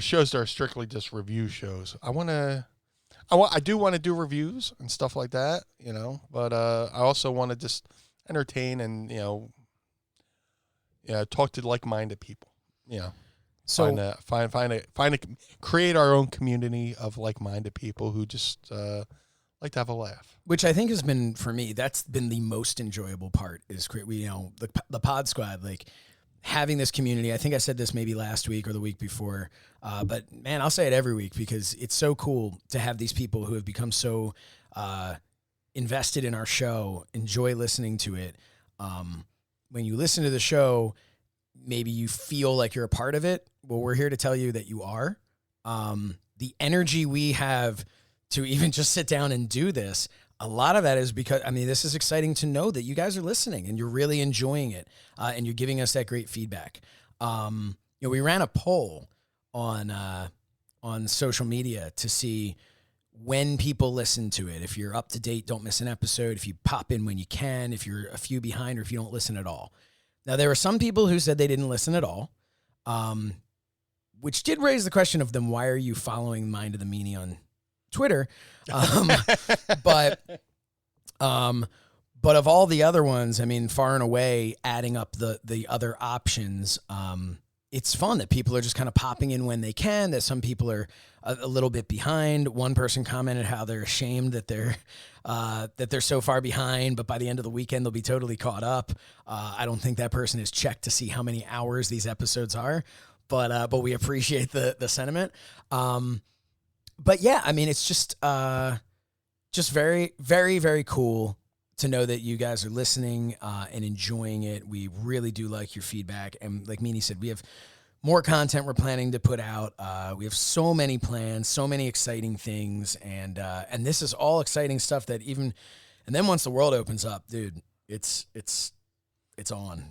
shows that are strictly just review shows. I do want to do reviews and stuff like that, but I also want to just entertain and talk to like-minded people. So create our own community of like-minded people who just like to have a laugh. Which I think has been, for me, that's been the most enjoyable part is the Pod Squad, like having this community. I think I said this maybe last week or the week before, but man, I'll say it every week because it's so cool to have these people who have become so invested in our show, enjoy listening to it. When you listen to the show, maybe you feel like you're a part of it. Well, we're here to tell you that you are. The energy we have to even just sit down and do this, a lot of that is because, this is exciting to know that you guys are listening and you're really enjoying it, and you're giving us that great feedback. We ran a poll on social media to see when people listen to it. If you're up to date, don't miss an episode. If you pop in when you can, if you're a few behind, or if you don't listen at all. Now, there were some people who said they didn't listen at all, which did raise the question of them, why are you following Mind of the Meanie on Twitter? But of all the other ones, far and away, adding up the other options, it's fun that people are just kind of popping in when they can, that some people are a little bit behind. One person commented how they're ashamed that they're so far behind, but by the end of the weekend, they'll be totally caught up. I don't think that person has checked to see how many hours these episodes are, but we appreciate the sentiment. But yeah, it's just very, very, very cool to know that you guys are listening and enjoying it. We really do like your feedback. And like Meanie said, we have more content we're planning to put out. We have so many plans, so many exciting things. And this is all exciting stuff that and then once the world opens up, dude, it's on.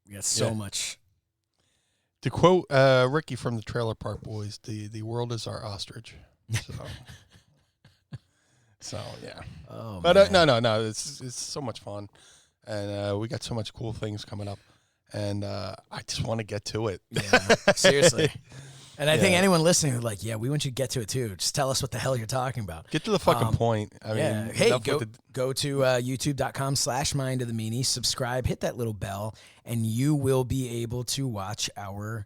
We got so much. To quote Ricky from the Trailer Park Boys, the world is our ostrich. So yeah. Oh, but no, it's so much fun, and we got so much cool things coming up, and I just want to get to it. Yeah, seriously. And I think anyone listening is like, yeah, we want you to get to it too. Just tell us what the hell you're talking about. Get to the fucking point. Hey, go to youtube.com/Mind of the Meanie, subscribe, hit that little bell, and you will be able to watch our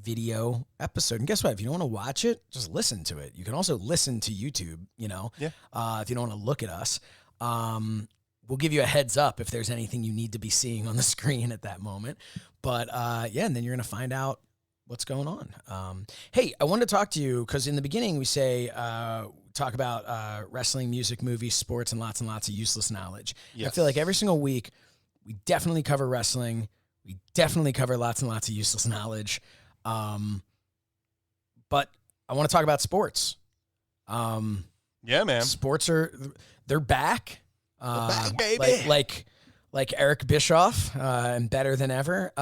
video episode. And guess what? If you don't want to watch it, just listen to it. You can also listen to YouTube, if you don't want to look at us. We'll give you a heads up if there's anything you need to be seeing on the screen at that moment. But and then you're going to find out what's going on. Hey, I wanted to talk to you because in the beginning we say, talk about wrestling, music, movies, sports, and lots of useless knowledge. Yes. I feel like every single week we definitely cover wrestling. We definitely cover lots and lots of useless knowledge. But I want to talk about sports. Yeah, man. Sports they're back. They're back, baby. Like Eric Bischoff, and better than ever.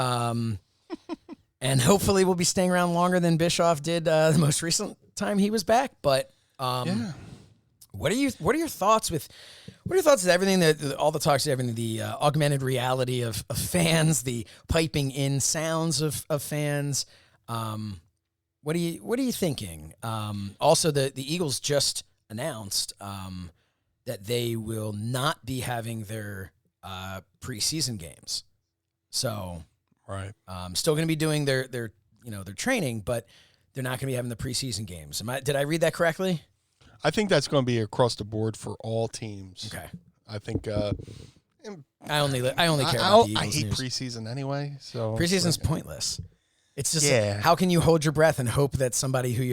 And hopefully we'll be staying around longer than Bischoff did the most recent time he was back. But what are your thoughts with everything that all the talks, everything, the augmented reality of fans, the piping in sounds of fans? What are you thinking? Also, the Eagles just announced that they will not be having their preseason games. So, right, still going to be doing their they're training, but they're not going to be having the preseason games. Did I read that correctly? I think that's going to be across the board for all teams. Okay. I think. I only care about the Eagles I hate news. preseason anyway. So Preseason's pointless. It's just Yeah. how can you hold your breath and hope that somebody who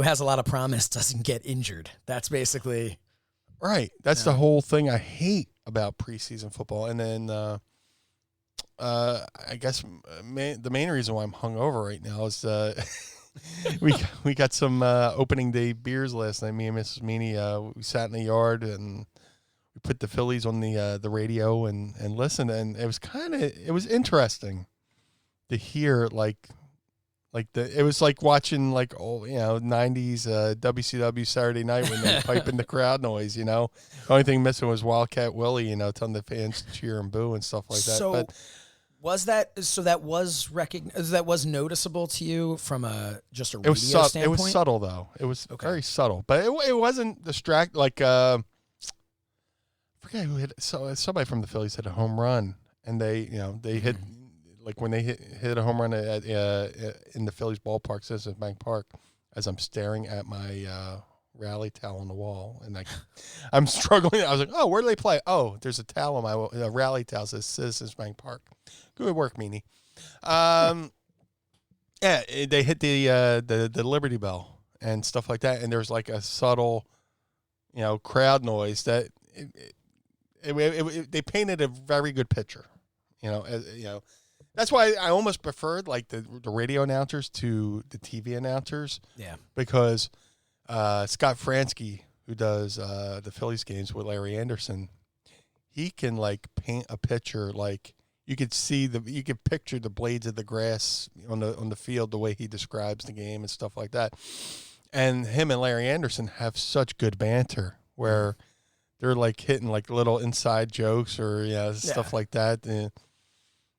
has a lot of promise doesn't get injured? That's basically right. That's the whole thing I hate about preseason football. And then I guess the main reason why I'm hungover right now is we got some opening day beers last night. Me and Mrs. Meanie, we sat in the yard and we put the Phillies on the radio and listened, and it was interesting to hear it was like watching like old 90s WCW Saturday Night when they piping the crowd noise. The only thing missing was Wildcat Willie, telling the fans to cheer and boo and stuff like that. So that was noticeable to you from just a radio standpoint? It was subtle though. It was very subtle, but it wasn't distract like I forget who hit. So somebody from the Phillies hit a home run, and they hit like when they hit a home run in the Phillies ballpark, Citizens Bank Park. As I'm staring at my rally towel on the wall, and I'm struggling. I was like, oh, where do they play? Oh, there's a towel on my rally towel that says Citizens Bank Park. Good work, Meanie. Yeah, they hit the Liberty Bell and stuff like that, and there's like a subtle, crowd noise that they painted a very good picture. That's why I almost preferred like the radio announcers to the TV announcers. Yeah, because Scott Fransky, who does the Phillies games with Larry Anderson, he can like paint a picture like. You could picture the blades of the grass on the field the way he describes the game and stuff like that. And him and Larry Anderson have such good banter where they're like hitting like little inside jokes or stuff like that. And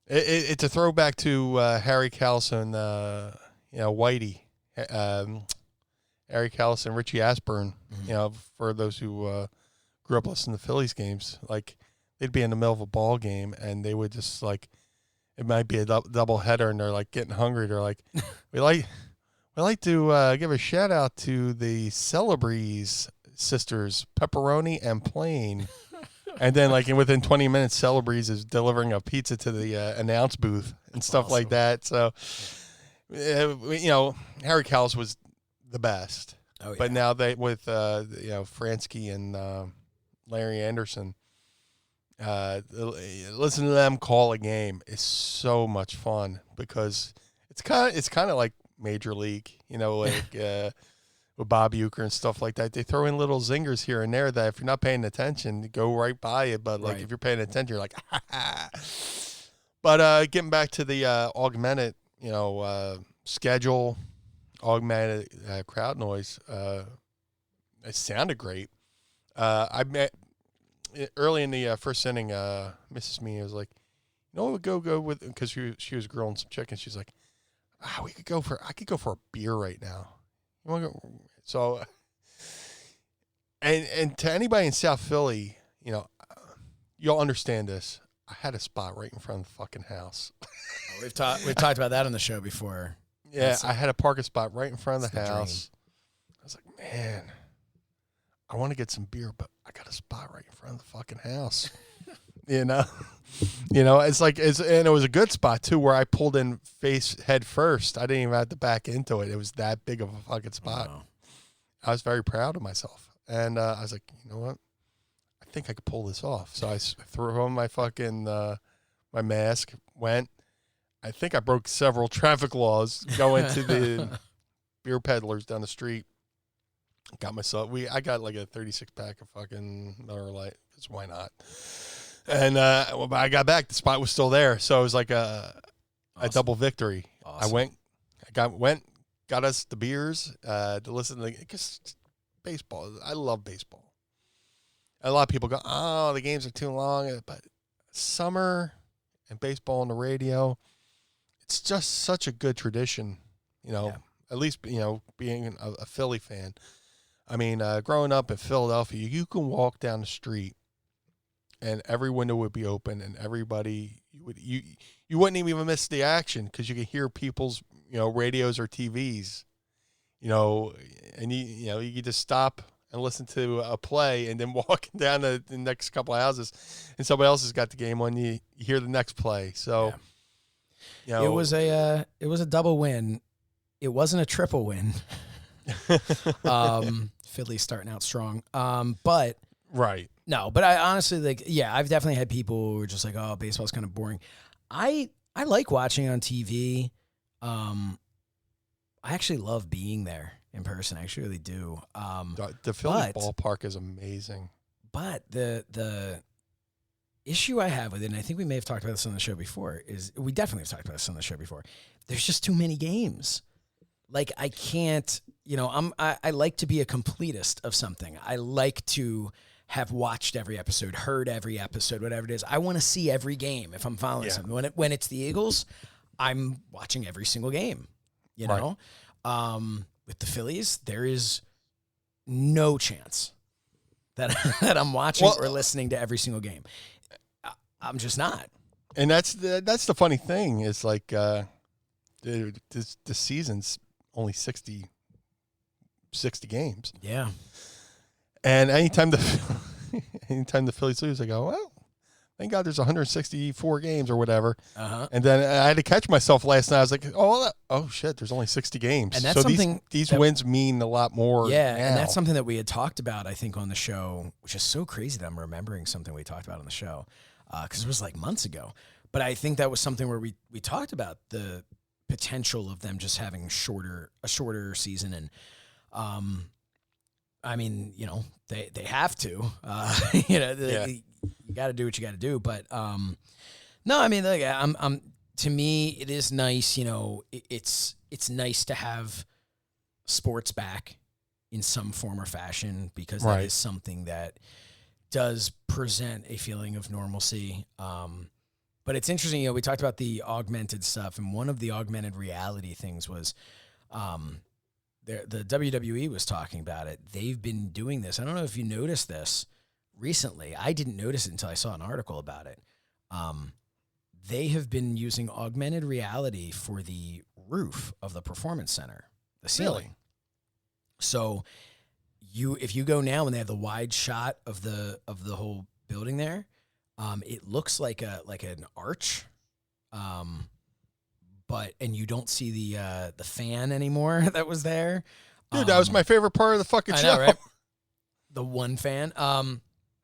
it's a throwback to Harry Kalas and Whitey, Harry Kalas and Richie Ashburn. For those who grew up listening to Phillies games, like. They'd be in the middle of a ball game, and they would just like, it might be a double header, and they're like getting hungry. They're like, we like to give a shout out to the Celebrys sisters, pepperoni and plain, and then like within 20 minutes, Celebrys is delivering a pizza to the announce booth and stuff like that. So, Harry Kalas was the best, but now they with Fransky and Larry Anderson. Listen to them call a game is so much fun because it's kind of like Major League, with Bob Uecker and stuff like that. They throw in little zingers here and there that if you're not paying attention, you go right by it. But like if you're paying attention, you're like, ha ha. But getting back to the augmented, schedule, augmented crowd noise, it sounded great. I met. Early in the first inning, Mrs. Meanie was like, we'll go with, because she was grilling some chicken. She's like, I could go for a beer right now. You want to go? So, and to anybody in South Philly, you'll understand this. I had a spot right in front of the fucking house. We've talked about that on the show before. Yeah, I had a parking spot right in front of the house. Dream. I was like, man, I want to get some beer, but I got a spot right in front of the fucking house. It's like and it was a good spot too, where I pulled in head first. I didn't even have to back into it. It was that big of a fucking spot. Wow. I was very proud of myself, and I was like, you know what? I think I could pull this off. So I threw on my fucking my mask. Went. I think I broke several traffic laws going to the beer peddlers down the street. Got myself. I got like a 36-pack of fucking Miller Lite. Because why not? And I got back. The spot was still there, so it was like a double victory. Awesome. I got us the beers to listen to because baseball. I love baseball. A lot of people go, "Oh, the games are too long," but summer and baseball on the radio, it's just such a good tradition. At least being a Philly fan. I mean, growing up in Philadelphia, you can walk down the street, and every window would be open, and everybody you wouldn't even miss the action because you could hear people's radios or TVs, and you could just stop and listen to a play, and then walk down the next couple of houses, and somebody else has got the game on. You hear the next play. So, it was a double win. It wasn't a triple win. Philly's starting out strong. But right. No, but I honestly I've definitely had people who are just like, oh, baseball's kind of boring. I like watching on TV. I actually love being there in person. I actually really do. The Philly ballpark is amazing. But the issue I have with it, and I think we may have talked about this on the show before, is we definitely have talked about this on the show before. There's just too many games. Like, I can't, I like to be a completist of something. I like to have watched every episode, heard every episode, whatever it is. I want to see every game if I'm following something. When it's the Eagles, I'm watching every single game, know? With the Phillies, there is no chance that I'm watching or listening to every single game. I'm just not. And that's the funny thing is like the season's only 60 games. Yeah. And anytime the Phillies lose, I go, well, thank God there's 164 games or whatever. Uh-huh. And then I had to catch myself last night. I was like, oh shit, there's only 60 games. And that's so these wins mean a lot more. Yeah, now. And that's something that we had talked about, I think, on the show, which is so crazy that I'm remembering something we talked about on the show because it was like months ago. But I think that was something where we talked about the potential of them just having a shorter season. And, I mean, they have to, you got to do what you got to do. But, no, I mean, to me, it is nice, it's nice to have sports back in some form or fashion because that is something that does present a feeling of normalcy. But it's interesting, we talked about the augmented stuff, and one of the augmented reality things was the WWE was talking about it. They've been doing this. I don't know if you noticed this recently. I didn't notice it until I saw an article about it. They have been using augmented reality for the roof of the performance center, the ceiling. Really? So if you go now and they have the wide shot of the whole building there, it looks like an arch, and you don't see the fan anymore that was there. Dude, that was my favorite part of the fucking show. Know, right? The one fan.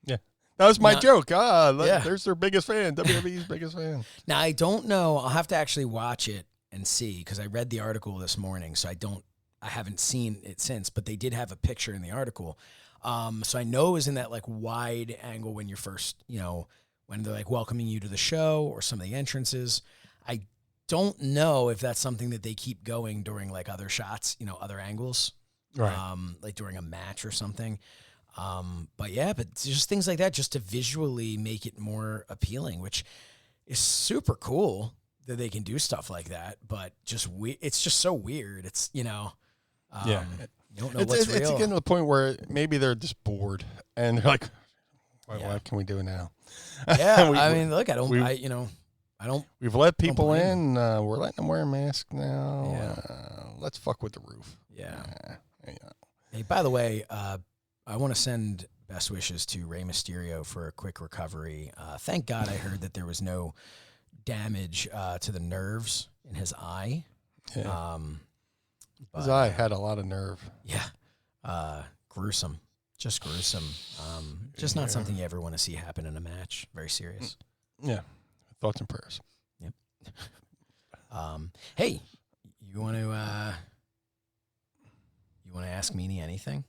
Yeah, that was my joke. There's their biggest fan, WWE's biggest fan. Now I don't know. I'll have to actually watch it and see because I read the article this morning, so I haven't seen it since. But they did have a picture in the article. So I know it was in that like wide angle when you're first, when they're like welcoming you to the show or some of the entrances. I don't know if that's something that they keep going during like other shots, other angles, right? Like during a match or something. But just things like that, just to visually make it more appealing, which is super cool that they can do stuff like that. But it's just so weird. It's You don't know what's real. It's getting to the point where maybe they're just bored and they're like, what can we do now? Yeah, I mean, look, I don't. We've let people in. We're letting them wear a mask now. Yeah. Let's fuck with the roof. Yeah. Hey, by the way, I want to send best wishes to Rey Mysterio for a quick recovery. Thank God I heard that there was no damage to the nerves in his eye. Yeah. His eye had a lot of nerve. Yeah. Gruesome. Just gruesome. Just not something you ever want to see happen in a match. Very serious. Yeah. Thoughts and prayers. Yep. Hey, you want to ask Meanie anything?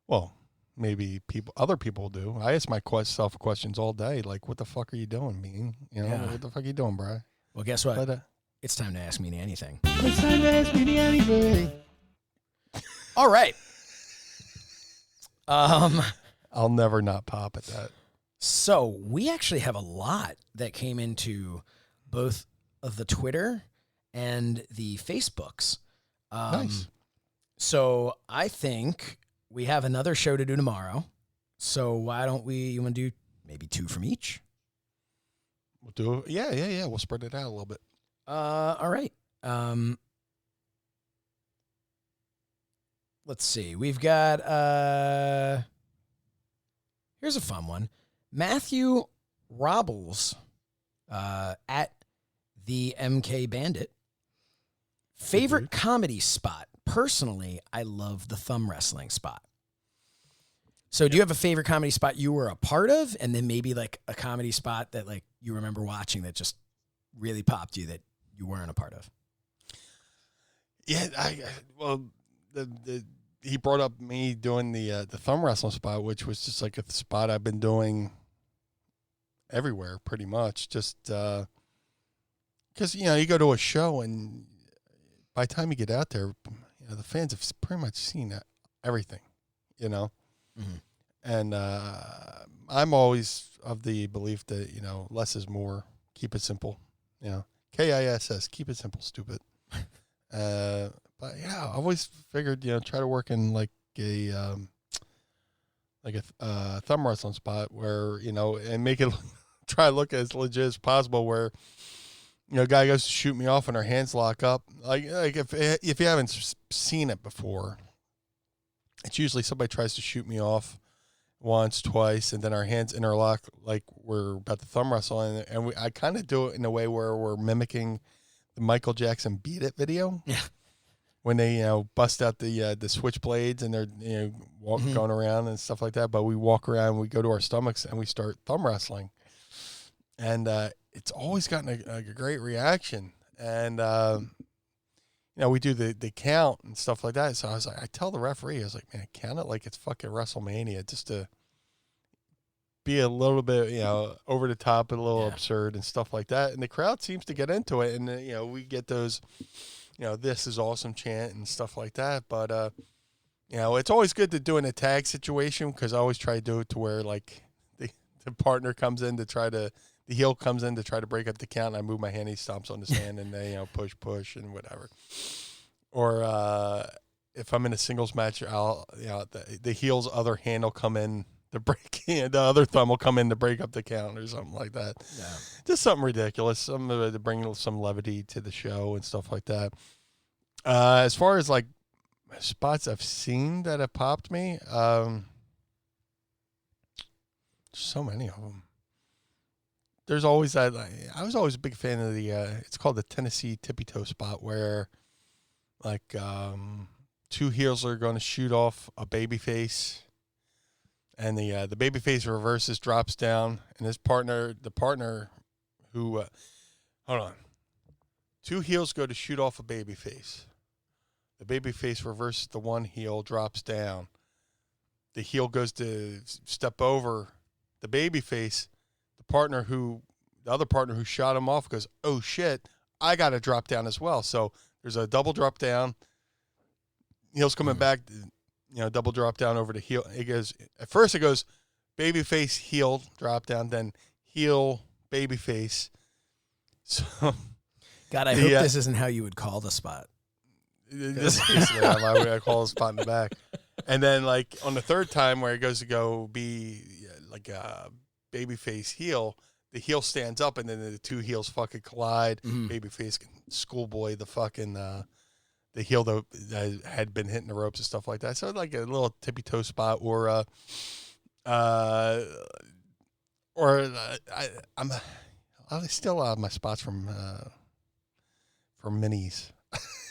Well, maybe other people do. I ask myself questions all day, like, "What the fuck are you doing, Mean? What the fuck are you doing, bro?" Well, guess what? It's time to ask Meanie anything. It's time to ask Meanie anything. All right. I'll never not pop at that. So we actually have a lot that came into both of the Twitter and the Facebooks. Nice. So I think we have another show to do tomorrow. So why don't you want to do maybe 2 from each? We'll do it. Yeah. We'll spread it out a little bit. All right. let's see. We've got here's a fun one. Matthew Robbles at the MK Bandit. Favorite comedy spot? Personally, I love the thumb wrestling spot. So do you have a favorite comedy spot you were a part of, and then maybe like a comedy spot that like you remember watching that just really popped you that you weren't a part of? Yeah, he brought up me doing the thumb wrestling spot, which was just like a spot I've been doing everywhere pretty much. Just because you go to a show and by the time you get out there, the fans have pretty much seen everything, Mm-hmm. And I'm always of the belief that, less is more. Keep it simple. KISS, keep it simple, stupid. But yeah, I always figured, try to work in like a thumb wrestling spot where, and make it try to look as legit as possible where, a guy goes to shoot me off and our hands lock up. Like if you haven't seen it before, it's usually somebody tries to shoot me off once, twice, and then our hands interlock like we're about to thumb wrestle. And I kind of do it in a way where we're mimicking the Michael Jackson Beat It video. Yeah. When they, bust out the switchblades and they're, going around and stuff like that. But we walk around, we go to our stomachs and we start thumb wrestling. And it's always gotten a great reaction. And, we do the count and stuff like that. So I was like, I tell the referee, I was like, man, count it like it's fucking WrestleMania just to be a little bit, over the top and a little absurd and stuff like that. And the crowd seems to get into it. And, we get those, this is awesome chant and stuff like that. But, it's always good to do in a tag situation because I always try to do it to where, like, the partner comes in to try to, the heel comes in to try to break up the count, and I move my hand, he stomps on his hand, and they, push, and whatever. Or if I'm in a singles match, I'll, the heel's other hand will come in to break, the other thumb will come in to break up the count or something like that. Yeah. Just something ridiculous, something to bring some levity to the show and stuff like that. As far as like spots I've seen that have popped me, so many of them. There's always that. I was always a big fan of the. It's called the Tennessee tippy toe spot, where, like, two heels are going to shoot off a baby face, and the baby face reverses, drops down, and the partner who, hold on, two heels go to shoot off a baby face. The baby face reverses the one heel, drops down. The heel goes to step over the baby face. The other partner who shot him off goes, oh shit, I got to drop down as well. So there's a double drop down. Heel's coming back, double drop down over the heel. At first it goes baby face, heel, drop down, then heel, baby face. So, God, I hope this isn't how you would call the spot. This is basically how I call the spot in the back. And then, like, on the third time where it goes to go be like a babyface heel, the heel stands up and then the two heels fucking collide. Mm-hmm. Babyface can schoolboy the fucking the heel that had been hitting the ropes and stuff like that. So like a little tippy toe spot, or I still have my spots from minis.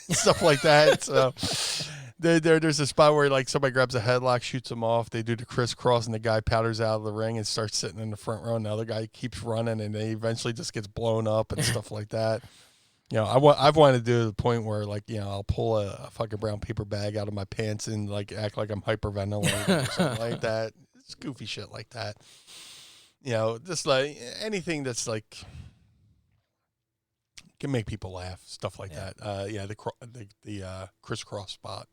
Stuff like that. So there's a spot where like somebody grabs a headlock, shoots them off. They do the crisscross, and the guy powders out of the ring and starts sitting in the front row. And the other guy keeps running, and they eventually just gets blown up and stuff like that. I've wanted to do the point where like I'll pull a fucking brown paper bag out of my pants and like act like I'm hyperventilating or something like that. It's goofy shit like that. Just like anything that's like can make people laugh, stuff like that. The crisscross spot.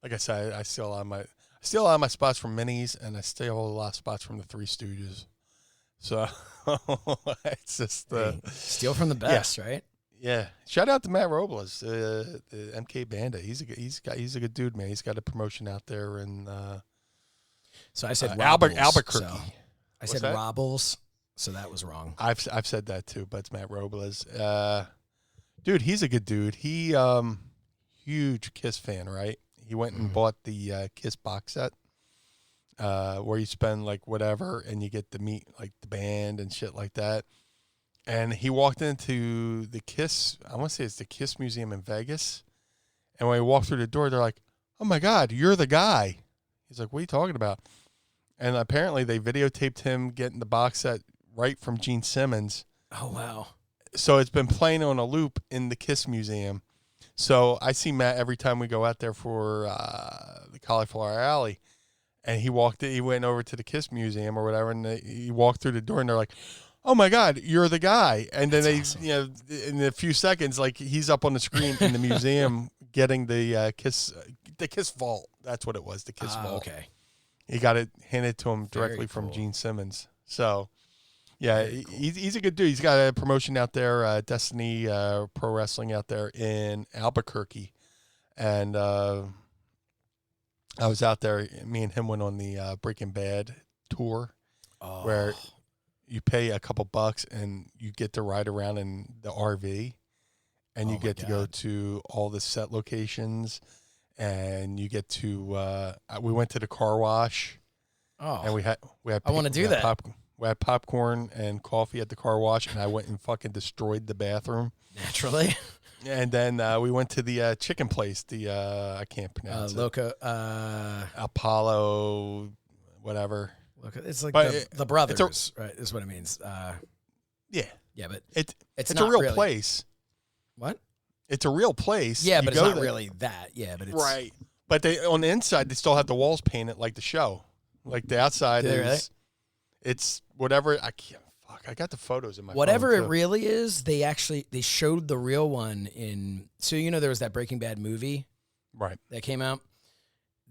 Like I said, I steal a lot of my spots from minis, and I steal a lot of spots from the Three Stooges. So it's just steal from the best, right? Yeah. Shout out to Matt Robles, the MK Bandit. He's a good dude, man. He's got a promotion out there in. So I said Albuquerque. So I said Robles. So that was wrong. I've said that too, but it's Matt Robles. Dude, he's a good dude. He huge Kiss fan, right? He went and bought the Kiss box set, where you spend like whatever, and you get to meet like the band and shit like that. And he walked into the Kiss, I want to say it's the Kiss Museum in Vegas. And when he walked through the door, they're like, "Oh my God, you're the guy." He's like, "What are you talking about?" And apparently they videotaped him getting the box set right from Gene Simmons. Oh, wow. So it's been playing on a loop in the Kiss Museum. So I see Matt every time we go out there for the Cauliflower Alley. And he went over to the Kiss Museum or whatever, and he walked through the door, and they're like, "Oh my God, you're the guy!" And then awesome. in a few seconds, like he's up on the screen in the museum getting the Kiss vault. That's what it was, the Kiss vault. Okay. He got it handed to him directly Very from cool. Gene Simmons. So, yeah, he's a good dude. He's got a promotion out there, Destiny Pro Wrestling out there in Albuquerque, and I was out there. Me and him went on the Breaking Bad tour, where you pay a couple bucks and you get to ride around in the RV, and you get to go to all the set locations, and you get to. We went to the car wash, and we had. I want to do that. We had popcorn and coffee at the car wash, and I went and fucking destroyed the bathroom. Naturally. And then we went to the chicken place. The I can't pronounce Loco. Apollo, whatever. It's like But the brothers, right? Is what it means. Yeah, Yeah, but it's not a real really. place. What? It's a real place. Yeah, You but it's go not there. really that. Yeah, but it's Right. But they on the inside they still have the walls painted like the show. Like the outside Do they is really? it's whatever. I can't. Fuck. I got the photos in my whatever phone it too. really is. They showed the real one in. So there was that Breaking Bad movie Right. that came out.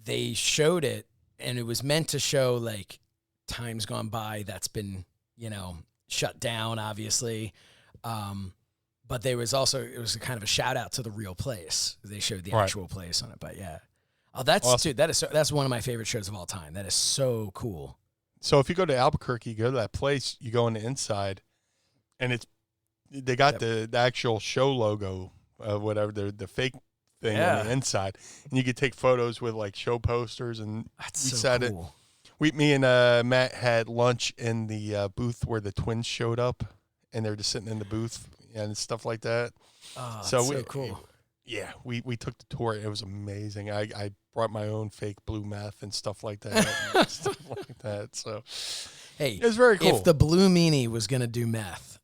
They showed it, and it was meant to show like times gone by that's been shut down, obviously. But it was a kind of a shout out to the real place. They showed the actual place on it, but yeah. Oh, that's Awesome. dude. That's one of my favorite shows of all time. That is so cool. So if you go to Albuquerque, you go to that place, you go on the inside, and they got the actual show logo, whatever the fake thing on the inside, and you could take photos with like show posters, and That's we so sat cool. Me and Matt had lunch in the booth where the twins showed up, and they were just sitting in the booth and stuff like that. Oh, So so cool. Yeah, we took the tour. It was amazing. I brought my own fake blue meth and stuff like that. So Hey, it was very cool. if the Blue Meanie was gonna do meth,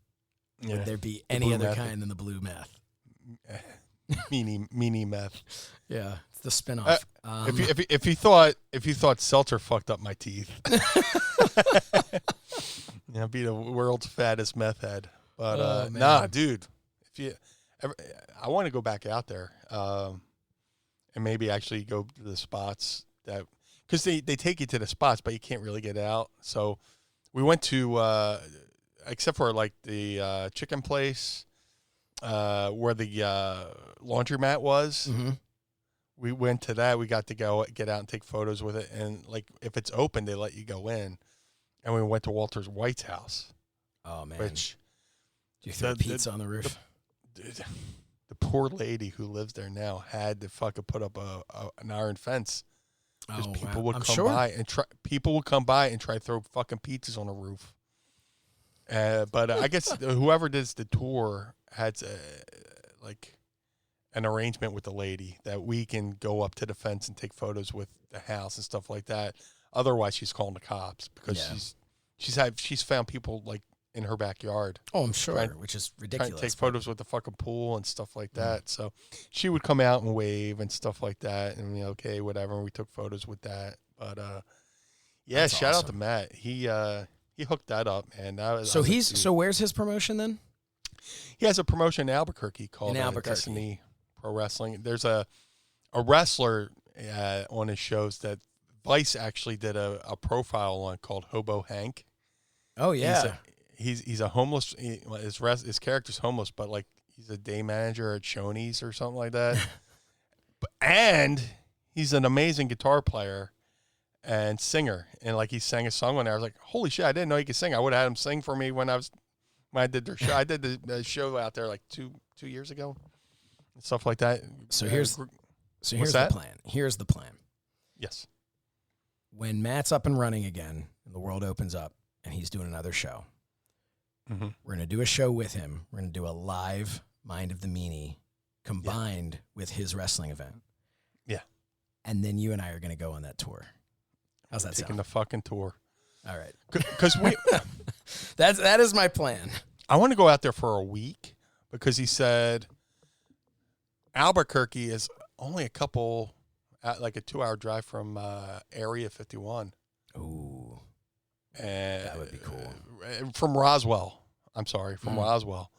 Yeah. would there be any blue other meth. kind than the blue meth? Meanie meth. Yeah, it's the spinoff. If you thought seltzer fucked up my teeth, I'd be the world's fattest meth head. But Oh, man. nah, dude. I want to go back out there, and maybe actually go to the spots because they take you to the spots, but you can't really get out. So we went to except for like the chicken place where the laundromat was. Mm-hmm. We went to that. We got to get out and take photos with it, and like if it's open, they let you go in. And we went to Walter White's house, Oh man, which do you throw the- pizza on the roof? dude, the poor lady who lives there now had to fucking put up an iron fence because Oh, people wow. would I'm come sure. by and try. People would come by and try to throw fucking pizzas on the roof. But I guess whoever does the tour had like an arrangement with the lady that we can go up to the fence and take photos with the house and stuff like that. Otherwise, she's calling the cops because Yeah. she's found people like in her backyard Oh, I'm sure, trying- which is trying ridiculous. to take photos with the fucking pool and stuff like that. So she would come out and wave and stuff like that, and okay, whatever. And we took photos with that. But yeah, That's shout out awesome. to Matt. He hooked that up, man. So where's his promotion then? He has a promotion in Albuquerque called In Albuquerque. Destiny Pro Wrestling. There's a wrestler on his shows that Vice actually did a profile on called Hobo Hank. Oh yeah, He's a homeless. His character's homeless, but like he's a day manager at Shoney's or something like that. And he's an amazing guitar player and singer. And like he sang a song on there. I was like, holy shit! I didn't know he could sing. I would have had him sing for me when I did their show. I did the show out there like two years ago and stuff like that. So here's the plan. Here's the plan. Yes. When Matt's up and running again and the world opens up and he's doing another show, we're going to do a show with him. We're going to do a live Mind of the Meanie combined with his wrestling event. Yeah. And then you and I are going to go on that tour. How's that Taking sound? the fucking tour. All right. Because that is my plan. I want to go out there for a week because he said Albuquerque is only a 2-hour drive from Area 51. Ooh. And that would be cool. From Roswell. I'm sorry, from Roswell.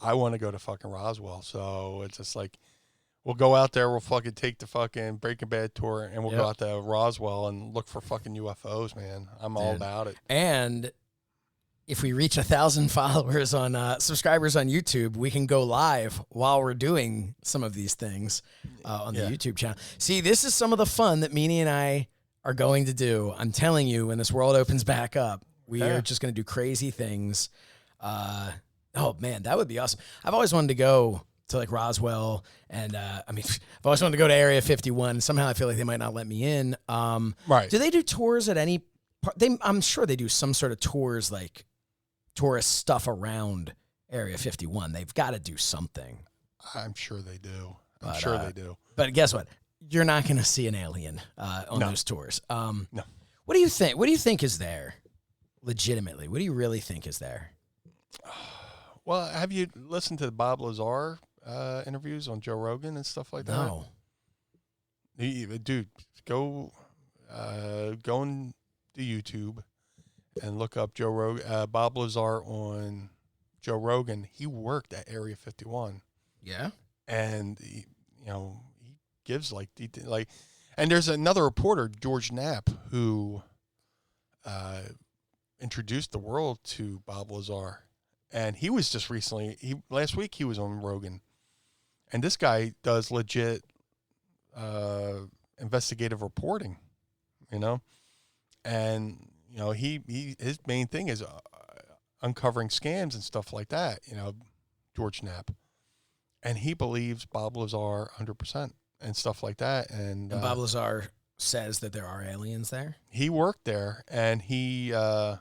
I want to go to fucking Roswell. So it's just like, we'll go out there, we'll fucking take the fucking Breaking Bad tour, and we'll go out to Roswell and look for fucking UFOs, man. I'm all about it. And if we reach 1,000 followers on subscribers on YouTube, we can go live while we're doing some of these things on the YouTube channel. See, this is some of the fun that Meanie and I are going to do. I'm telling you, when this world opens back up, we are just going to do crazy things. Oh man, that would be awesome. I've always wanted to go to like Roswell, and I've always wanted to go to Area 51. Somehow I feel like they might not let me in. Right? Do they do tours at any part? I'm sure they do some sort of tours, like tourist stuff around Area 51. They've got to do something. I'm sure they do. I'm sure they do. But guess what? You're not going to see an alien on those tours. No. What do you think? What do you think is there? Legitimately, what do you really think is there? Well, have you listened to the Bob Lazar interviews on Joe Rogan and stuff like that? No. Dude, go on to YouTube and look up Bob Lazar on Joe Rogan. He worked at Area 51. Yeah. And he gives and there's another reporter, George Knapp, who introduced the world to Bob Lazar. And he was just last week he was on Rogan. And this guy does legit investigative reporting, and his main thing is uncovering scams and stuff like that. George Knapp, and he believes Bob Lazar 100% and stuff like that. And Bob Lazar says that there are aliens there. He worked there, and he got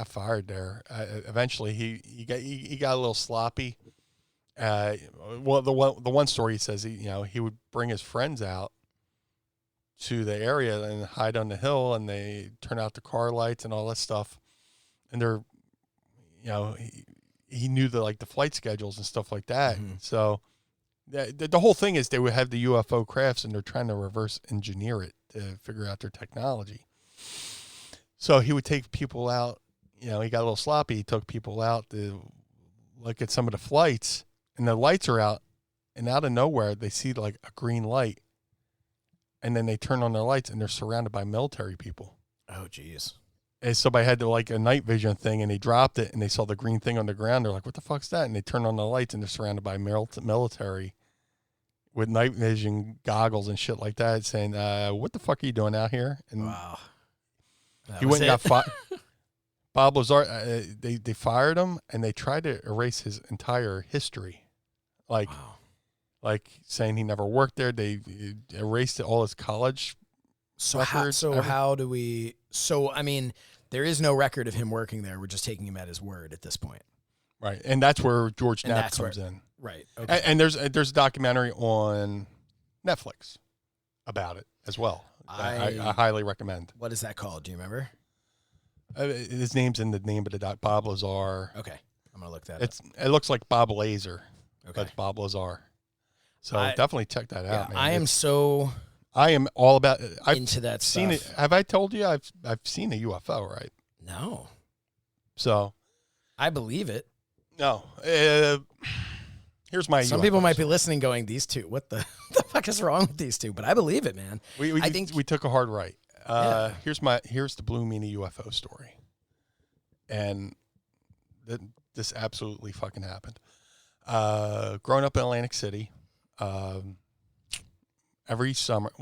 fired there. Eventually, he got a little sloppy. Well, the one story he says he would bring his friends out to the area and hide on the hill, and they turn out the car lights and all that stuff. And they're, he knew the flight schedules and stuff like that. Mm-hmm. So the whole thing is they would have the UFO crafts, and they're trying to reverse engineer it to figure out their technology. So he would take people out. He got a little sloppy. He took people out to look at some of the flights, and the lights are out, and out of nowhere they see like a green light, and then they turn on their lights, and they're surrounded by military people. Oh, geez. And somebody had a night vision thing, and they dropped it, and they saw the green thing on the ground. They're like, "What the fuck's that?" And they turn on the lights, and they're surrounded by military with night vision goggles and shit like that, saying, "What the fuck are you doing out here?" And wow. He went and got fired. Bob Lazar, they fired him, and they tried to erase his entire history. Like saying he never worked there. They erased all his college records. There is no record of him working there. We're just taking him at his word at this point. Right. And that's where George Knapp comes in. Right. Okay. And there's a documentary on Netflix about it as well. I highly recommend. What is that called? Do you remember? His name's in the name of the doc. Bob Lazar. Okay, I'm gonna look that up. It looks like Bob Laser. Okay, that's Bob Lazar. So definitely check that out, man. I am all about. I've into that seen stuff. it. Have I told you I've seen a UFO? Right? No. So, I believe it. No. Here's my. Some people might be listening, going, "These two, what the fuck is wrong with these two?" But I believe it, man. I think we took a hard right. Here's the Blue Meanie UFO story, and this absolutely fucking happened. Growing up in Atlantic City, every summer,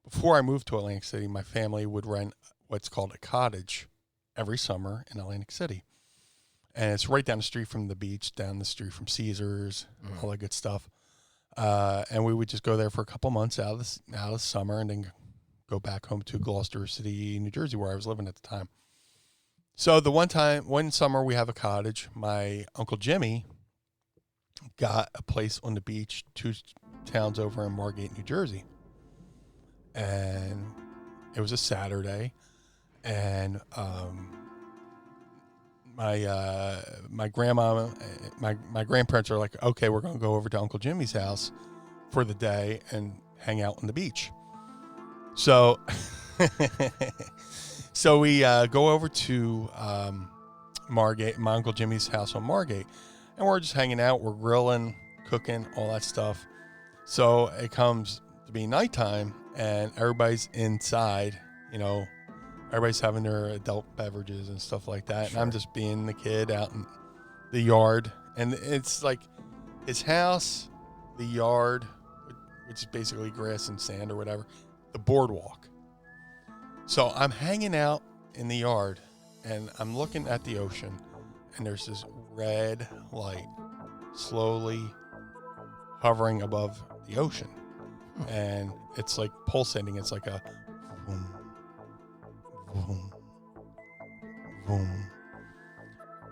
before I moved to Atlantic City, my family would rent what's called a cottage every summer in Atlantic City. And it's right down the street from the beach, down the street from Caesars, all that good stuff. And we would just go there for a couple months out of the summer, and then go back home to Gloucester City, New Jersey, where I was living at the time. So the one summer we have a cottage, my Uncle Jimmy got a place on the beach 2 towns over in Margate, New Jersey. And it was a Saturday, and my grandma, my grandparents are like, okay, we're going to go over to Uncle Jimmy's house for the day and hang out on the beach. So, so we go over to Margate, my Uncle Jimmy's house on Margate, and we're just hanging out. We're grilling, cooking, all that stuff. So it comes to be nighttime, and everybody's inside, everybody's having their adult beverages and stuff like that. Sure. And I'm just being the kid out in the yard. And it's like his house, the yard, which is basically grass and sand or whatever, the boardwalk. So I'm hanging out in the yard, and I'm looking at the ocean, and there's this red light slowly hovering above the ocean. And it's like pulsating. It's like a boom, boom, boom.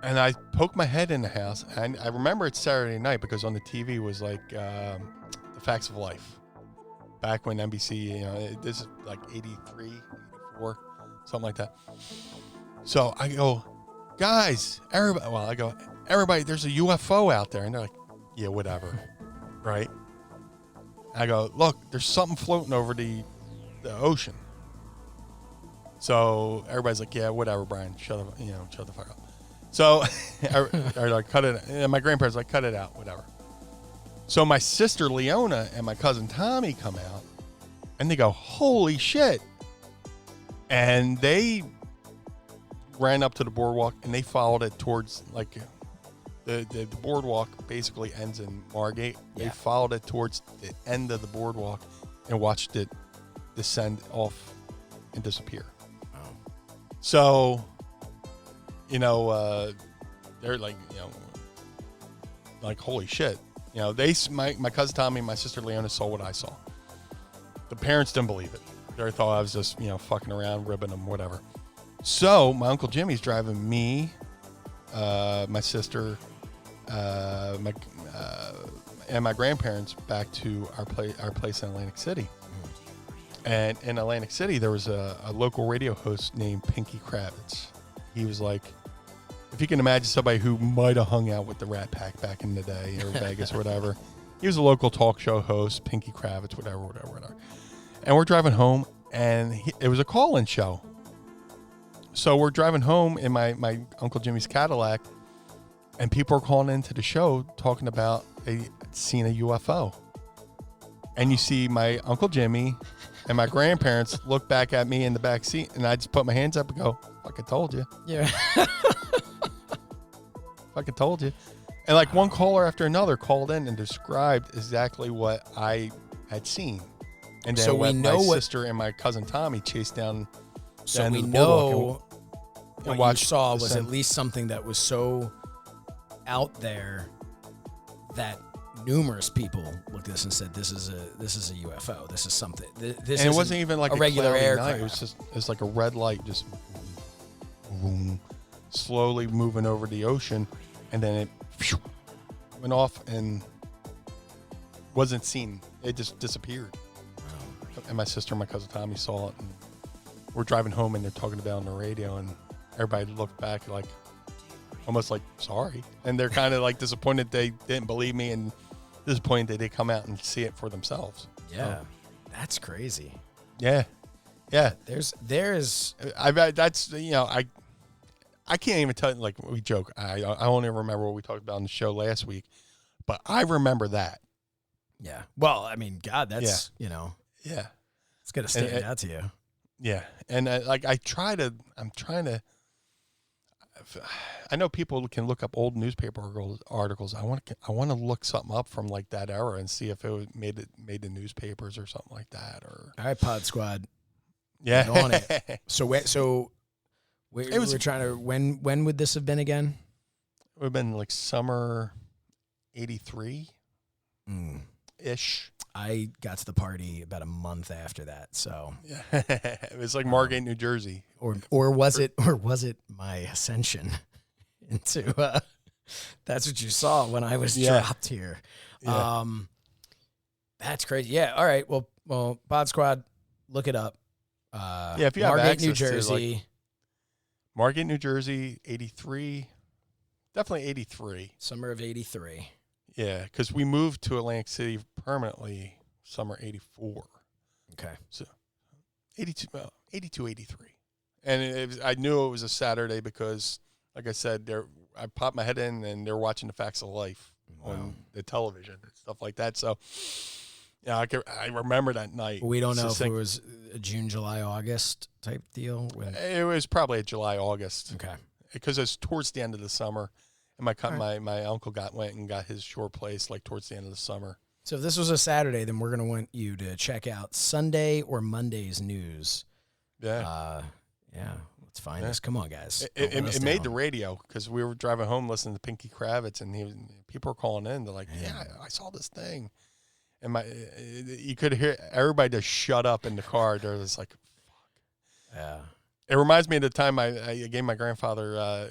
And I poke my head in the house, and I remember it's Saturday night because on the TV was like The Facts of Life. Back when NBC, this is like 83, 84, something like that. So I go, guys, everybody, there's a UFO out there. And they're like, yeah, whatever. Right? I go, look, there's something floating over the ocean. So everybody's like, yeah, whatever, Brian, shut the fuck up. So I like, cut it. And my grandparents like, cut it out, whatever. So my sister Leona and my cousin Tommy come out, and they go, holy shit. And they ran up to the boardwalk, and they followed it towards, like, the boardwalk basically ends in Margate. Yeah. They followed it towards the end of the boardwalk and watched it descend off and disappear. Oh. So, they're like, like, holy shit. My cousin Tommy and my sister Leona saw what I saw. The parents didn't believe it. They thought I was just, fucking around, ribbing them, whatever. So my Uncle Jimmy's driving me, my sister, and my grandparents back to our place in Atlantic City. And in Atlantic City, there was a local radio host named Pinky Kravitz. He was like, if you can imagine somebody who might have hung out with the Rat Pack back in the day or Vegas or whatever. He was a local talk show host, Pinky Kravitz, whatever. And we're driving home, and it was a call-in show. So we're driving home in my Uncle Jimmy's Cadillac, and people are calling into the show talking about seeing a UFO. And you see my Uncle Jimmy and my grandparents look back at me in the back seat, and I just put my hands up and go, fucking told you. Yeah. Fucking told you. And like one caller after another called in and described exactly what I had seen. And then my sister and my cousin Tommy chased down. So we know what you saw was at least something that was so out there that numerous people looked at this and said, "This is a UFO. This is something." This and it wasn't even like a regular aircraft. Night. It was like a red light, just boom, slowly moving over the ocean, and then it went off and wasn't seen. It just disappeared. Wow. And my sister and my cousin Tommy saw it, and we're driving home, and they're talking about it on the radio, and everybody looked back like, almost like, sorry. And they're kind of like disappointed they didn't believe me, and disappointed they did come out and see it for themselves. Yeah. So, that's crazy. Yeah. Yeah. There's that's, I can't even tell you, like, we joke. I only remember what we talked about on the show last week, but I remember that. Yeah. Well, I mean, God, that's, Yeah. It's going to stand out to you. Yeah. And I'm trying to, I know people can look up old newspaper articles. I want to look something up from like that era and see if it made the newspapers or something like that. Or all right, Pod Squad. Yeah. Get on it. We're trying to, when would this have been again? It would have been like summer 83. ish. I got to the party about a month after that. So Yeah. It was like Margate, New Jersey. or was it my ascension into that's what you saw when I was dropped here. Yeah. That's crazy. Yeah. All right. Well, Bod Squad, look it up. If you have Margate, access New to, Jersey. like, Margate, New Jersey, 83. Definitely 83. Summer of 83. Yeah, because we moved to Atlantic City permanently summer 84. Okay. So 82, 83. And I knew it was a Saturday because, like I said, I popped my head in and they're watching The Facts of Life on the television and stuff like that. So, yeah, I remember that night. We don't know if it was a June, July, August type deal. It was probably a July, August. Okay. Because it was towards the end of the summer. And my uncle went and got his shore place like towards the end of the summer. So if this was a Saturday, then we're going to want you to check out Sunday or Monday's news. Yeah. Let's find this. Come on, guys. It made the radio because we were driving home listening to Pinky Kravitz, and people were calling in. They're like, "Yeah, I saw this thing," and you could hear everybody just shut up in the car. They're just like, "Fuck." Yeah. It reminds me of the time I gave my grandfather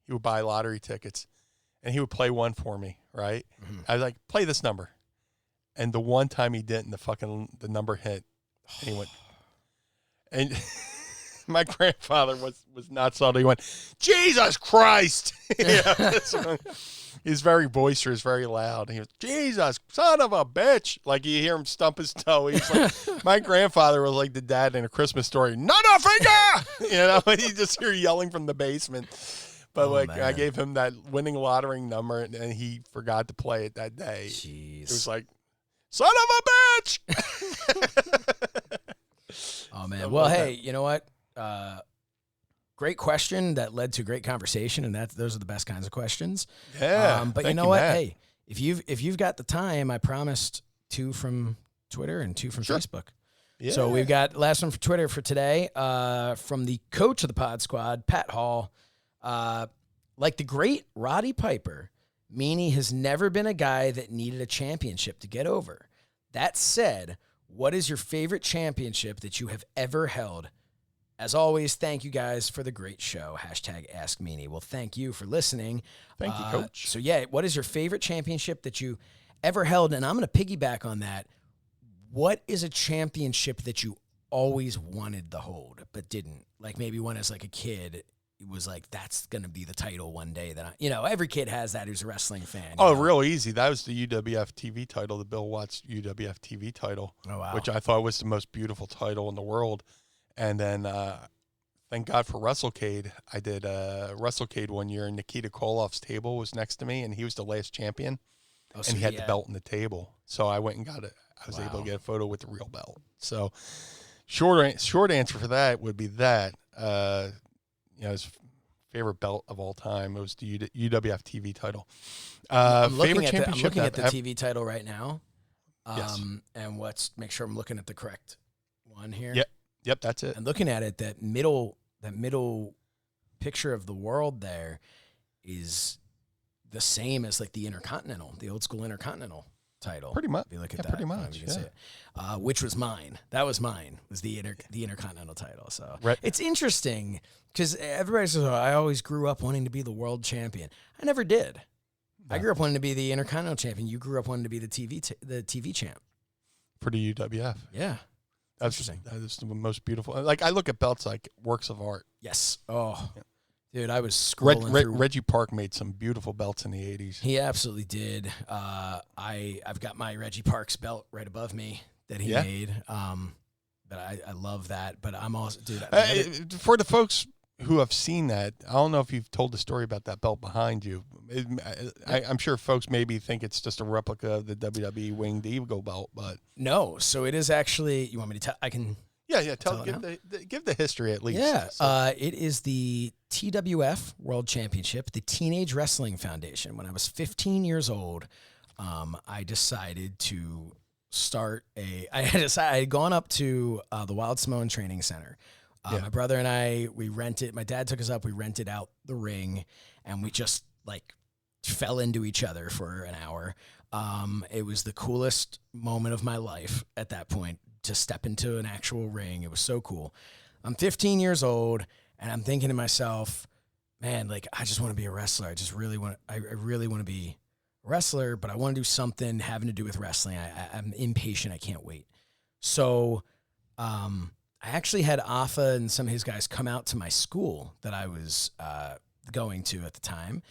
he would buy lottery tickets, and he would play one for me. Right? Mm-hmm. I was like, "Play this number," and the one time he didn't, the number hit, and he went, and. My grandfather was not subtle. He went, "Jesus Christ!" He's very boisterous, very loud. He was, "Jesus, son of a bitch!" Like you hear him stump his toe. He's like, my grandfather was like the dad in A Christmas Story. "Not a finger!" And you just hear yelling from the basement. But I gave him that winning lottery number, and he forgot to play it that day. Jeez. It was like, "Son of a bitch!" Oh man. Well, hey, you know what? Great question that led to great conversation, and those are the best kinds of questions. Yeah. But you know what? Hey, if you've got the time, I promised 2 from Twitter and 2 from Facebook. Yeah. So we've got last one for Twitter for today, from the coach of the Pod Squad, Pat Hall. Like the great Roddy Piper, Meanie has never been a guy that needed a championship to get over. That said, what is your favorite championship that you have ever held? As always, thank you guys for the great show. #AskMeanie. Well, thank you for listening. Thank you, Coach. So, what is your favorite championship that you ever held? And I'm going to piggyback on that. What is a championship that you always wanted to hold but didn't? Like maybe when as like a kid, it was like, that's going to be the title one day that every kid has that who's a wrestling fan. Real easy. That was the UWF TV title, the Bill Watts UWF TV title, which I thought was the most beautiful title in the world. And then, thank God for WrestleCade. I did WrestleCade one year, and Nikita Koloff's table was next to me, and he was the last champion, and he had the belt on the table. So I went and got it. I was able to get a photo with the real belt. So short answer for that would be that. His favorite belt of all time. It was the UWF TV title. I'm looking at the TV title right now. Yes. And make sure I'm looking at the correct one here. Yep, that's it. And looking at it, that middle picture of the world there is the same as like the old school Intercontinental title. Pretty much. If you look at that, pretty much. You can see it. Which was mine. That was mine. Was the Intercontinental title. So It's interesting because everybody says, I always grew up wanting to be the world champion. I never did. No. I grew up wanting to be the Intercontinental champion. You grew up wanting to be the TV champ for the UWF. Yeah. That's interesting. That is the most beautiful. Like I look at belts like works of art. Yes. Oh, yeah. Dude, I was scrolling through. Reggie Park made some beautiful belts in the 80s. He absolutely did. I've got my Reggie Parks belt right above me that he made. But I love that. But I'm also, dude. For the folks who have seen that, I don't know if you've told the story about that belt behind you. I'm sure folks maybe think it's just a replica of the WWE Winged Eagle belt, but no. So it is actually. You want me to tell? I can. Yeah. Give the history at least. Yeah. So. It is the TWF World Championship, the Teenage Wrestling Foundation. When I was 15 years old, I decided to start I had gone up to the Wild Samoan Training Center. My brother and I, we rented. My dad took us up. We rented out the ring, and we just fell into each other for an hour. It was the coolest moment of my life at that point to step into an actual ring. It was so cool. I'm 15 years old, and I'm thinking to myself, man, like, I just want to be a wrestler. I really want to be a wrestler, but I want to do something having to do with wrestling. I'm impatient. I can't wait. So I actually had Afa and some of his guys come out to my school that I was going to at the time.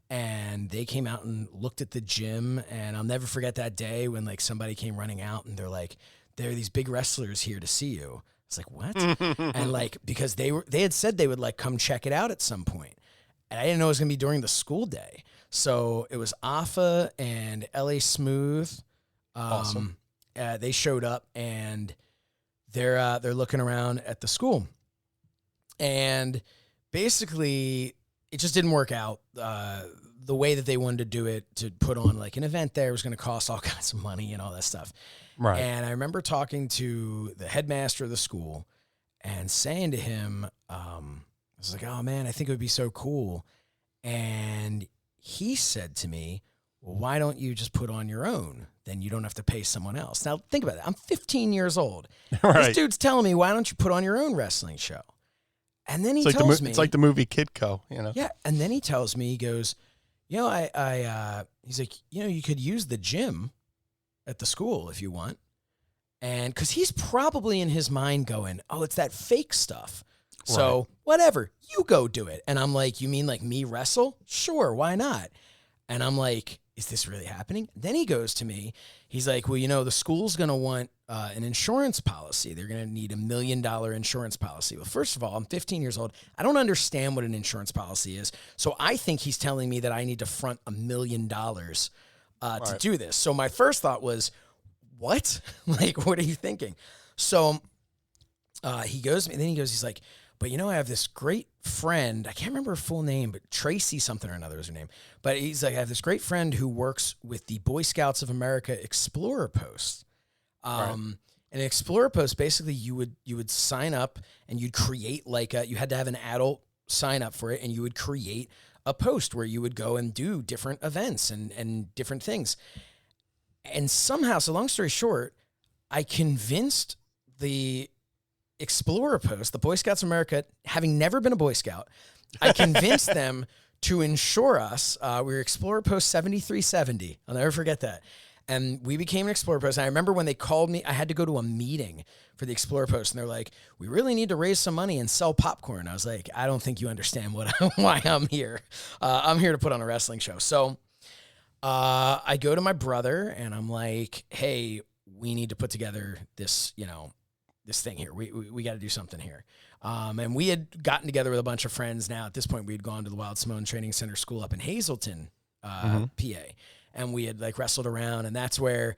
And they came out and looked at the gym, and I'll never forget that day when like somebody came running out and they're like, there are these big wrestlers here to see you. It's like, what? And like, because they had said they would like come check it out at some point. And I didn't know it was going to be during the school day. So it was Afa and LA Smooth. Awesome. They showed up, and they're looking around at the school. And basically it just didn't work out. The way that they wanted to do it, to put on like an event there, was going to cost all kinds of money and all that stuff. Right. And I remember talking to the headmaster of the school and saying to him, I was like, oh man, I think it would be so cool. And he said to me, well, why don't you just put on your own? Then you don't have to pay someone else. Now think about it. I'm 15 years old. Right. This dude's telling me, why don't you put on your own wrestling show? And then he tells me, it's like the movie Kidco, you know? Yeah. And then he tells me, he goes, you know, he's like, you know, you could use the gym at the school if you want. And because he's probably in his mind going, oh, it's that fake stuff. So Right. whatever, you go do it. And I'm like, you mean like me wrestle? Sure, why not? And I'm like, is this really happening? Then he goes to me, he's like, well, you know, the school's going to want an insurance policy. They're going to need $1 million insurance policy. Well, first of all, I'm 15 years old. I don't understand what an insurance policy is. So I think he's telling me that I need to front $1 million to do this. So my first thought was, what? Like, what are you thinking? So he goes, and then he goes, he's like, but you know, I have this great friend. I can't remember her full name, but Tracy something or another is her name. But he's like, I have this great friend who works with the Boy Scouts of America Explorer Post. And an Explorer Post, basically you would sign up and you'd create like you had to have an adult sign up for it, and you would create a post where you would go and do different events and different things. And somehow, so long story short, I convinced the Explorer Post, the Boy Scouts of America, having never been a Boy Scout, I convinced them to insure us. We were Explorer Post 7370. I'll never forget that. And we became an Explorer Post. And I remember when they called me, I had to go to a meeting for the Explorer Post. And they're like, we really need to raise some money and sell popcorn. I was like, I don't think you understand why I'm here. I'm here to put on a wrestling show. So I go to my brother and I'm like, hey, we need to put together this, you know, this thing here. We got to do something here. And we had gotten together with a bunch of friends. Now, at this point, we had gone to the Wild Samoan Training Center school up in Hazleton, PA. And we had like wrestled around. And that's where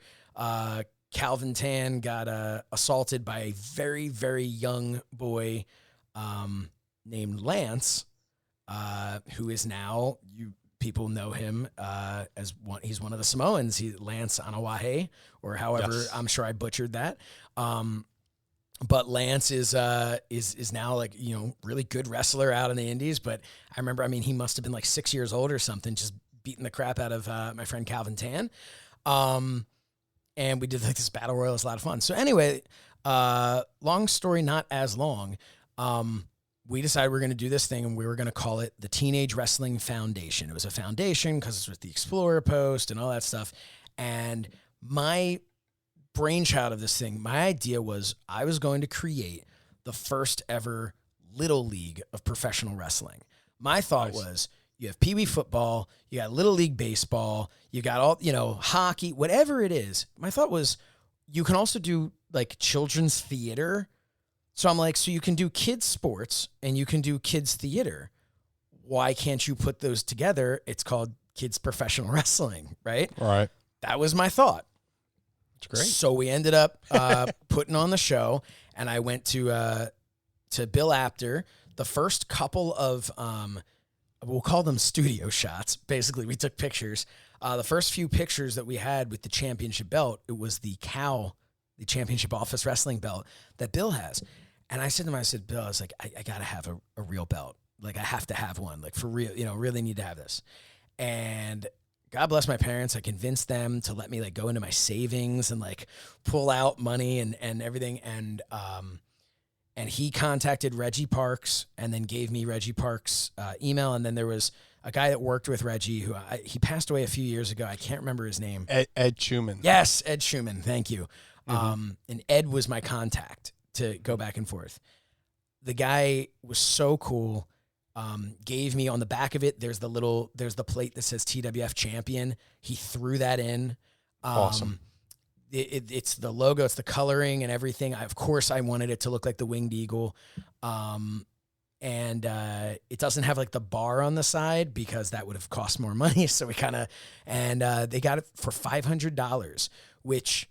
Calvin Tan got assaulted by a very, very young boy named Lance, who is now, people know him as one. He's one of the Samoans. Lance Anawahe, or however, yes. I'm sure I butchered that. But Lance is now like, you know, really good wrestler out in the Indies. But I remember, I mean, he must have been like 6 years old or something, just beating the crap out of my friend Calvin Tan. And we did like this battle royal. It was a lot of fun. So anyway, long story, not as long. We decided we were going to do this thing, and we were going to call it the Teenage Wrestling Foundation. It was a foundation because it's with the Explorer Post and all that stuff. And my brainchild of this thing, my idea was I was going to create the first ever little league of professional wrestling. My thought was, you have Pee Wee football, you got Little League baseball, you got all, you know, hockey, whatever it is. My thought was, you can also do like children's theater. So I'm like, so you can do kids sports and you can do kids theater. Why can't you put those together? It's called kids professional wrestling, right? Right. That was my thought. It's great. So we ended up putting on the show, and I went to Bill Apter. The first couple of we'll call them studio shots. Basically, we took pictures. The first few pictures that we had with the championship belt, it was the championship office wrestling belt that Bill has. And I said to him, Bill, I was like, I got to have a real belt. Like, I have to have one, like for real, you know, really need to have this. And God bless my parents. I convinced them to let me like go into my savings and like pull out money and everything. And he contacted Reggie Parks and then gave me Reggie Parks' email. And then there was a guy that worked with Reggie who he passed away a few years ago. I can't remember his name. Ed Schumann. Yes, Ed Schumann. Thank you. And Ed was my contact to go back and forth. The guy was so cool. Gave me on the back of it. There's the plate that says TWF champion. He threw that in. Awesome. It's the logo, it's the coloring and everything. Of course I wanted it to look like the winged eagle. And it doesn't have like the bar on the side because that would have cost more money. So we they got it for $500, which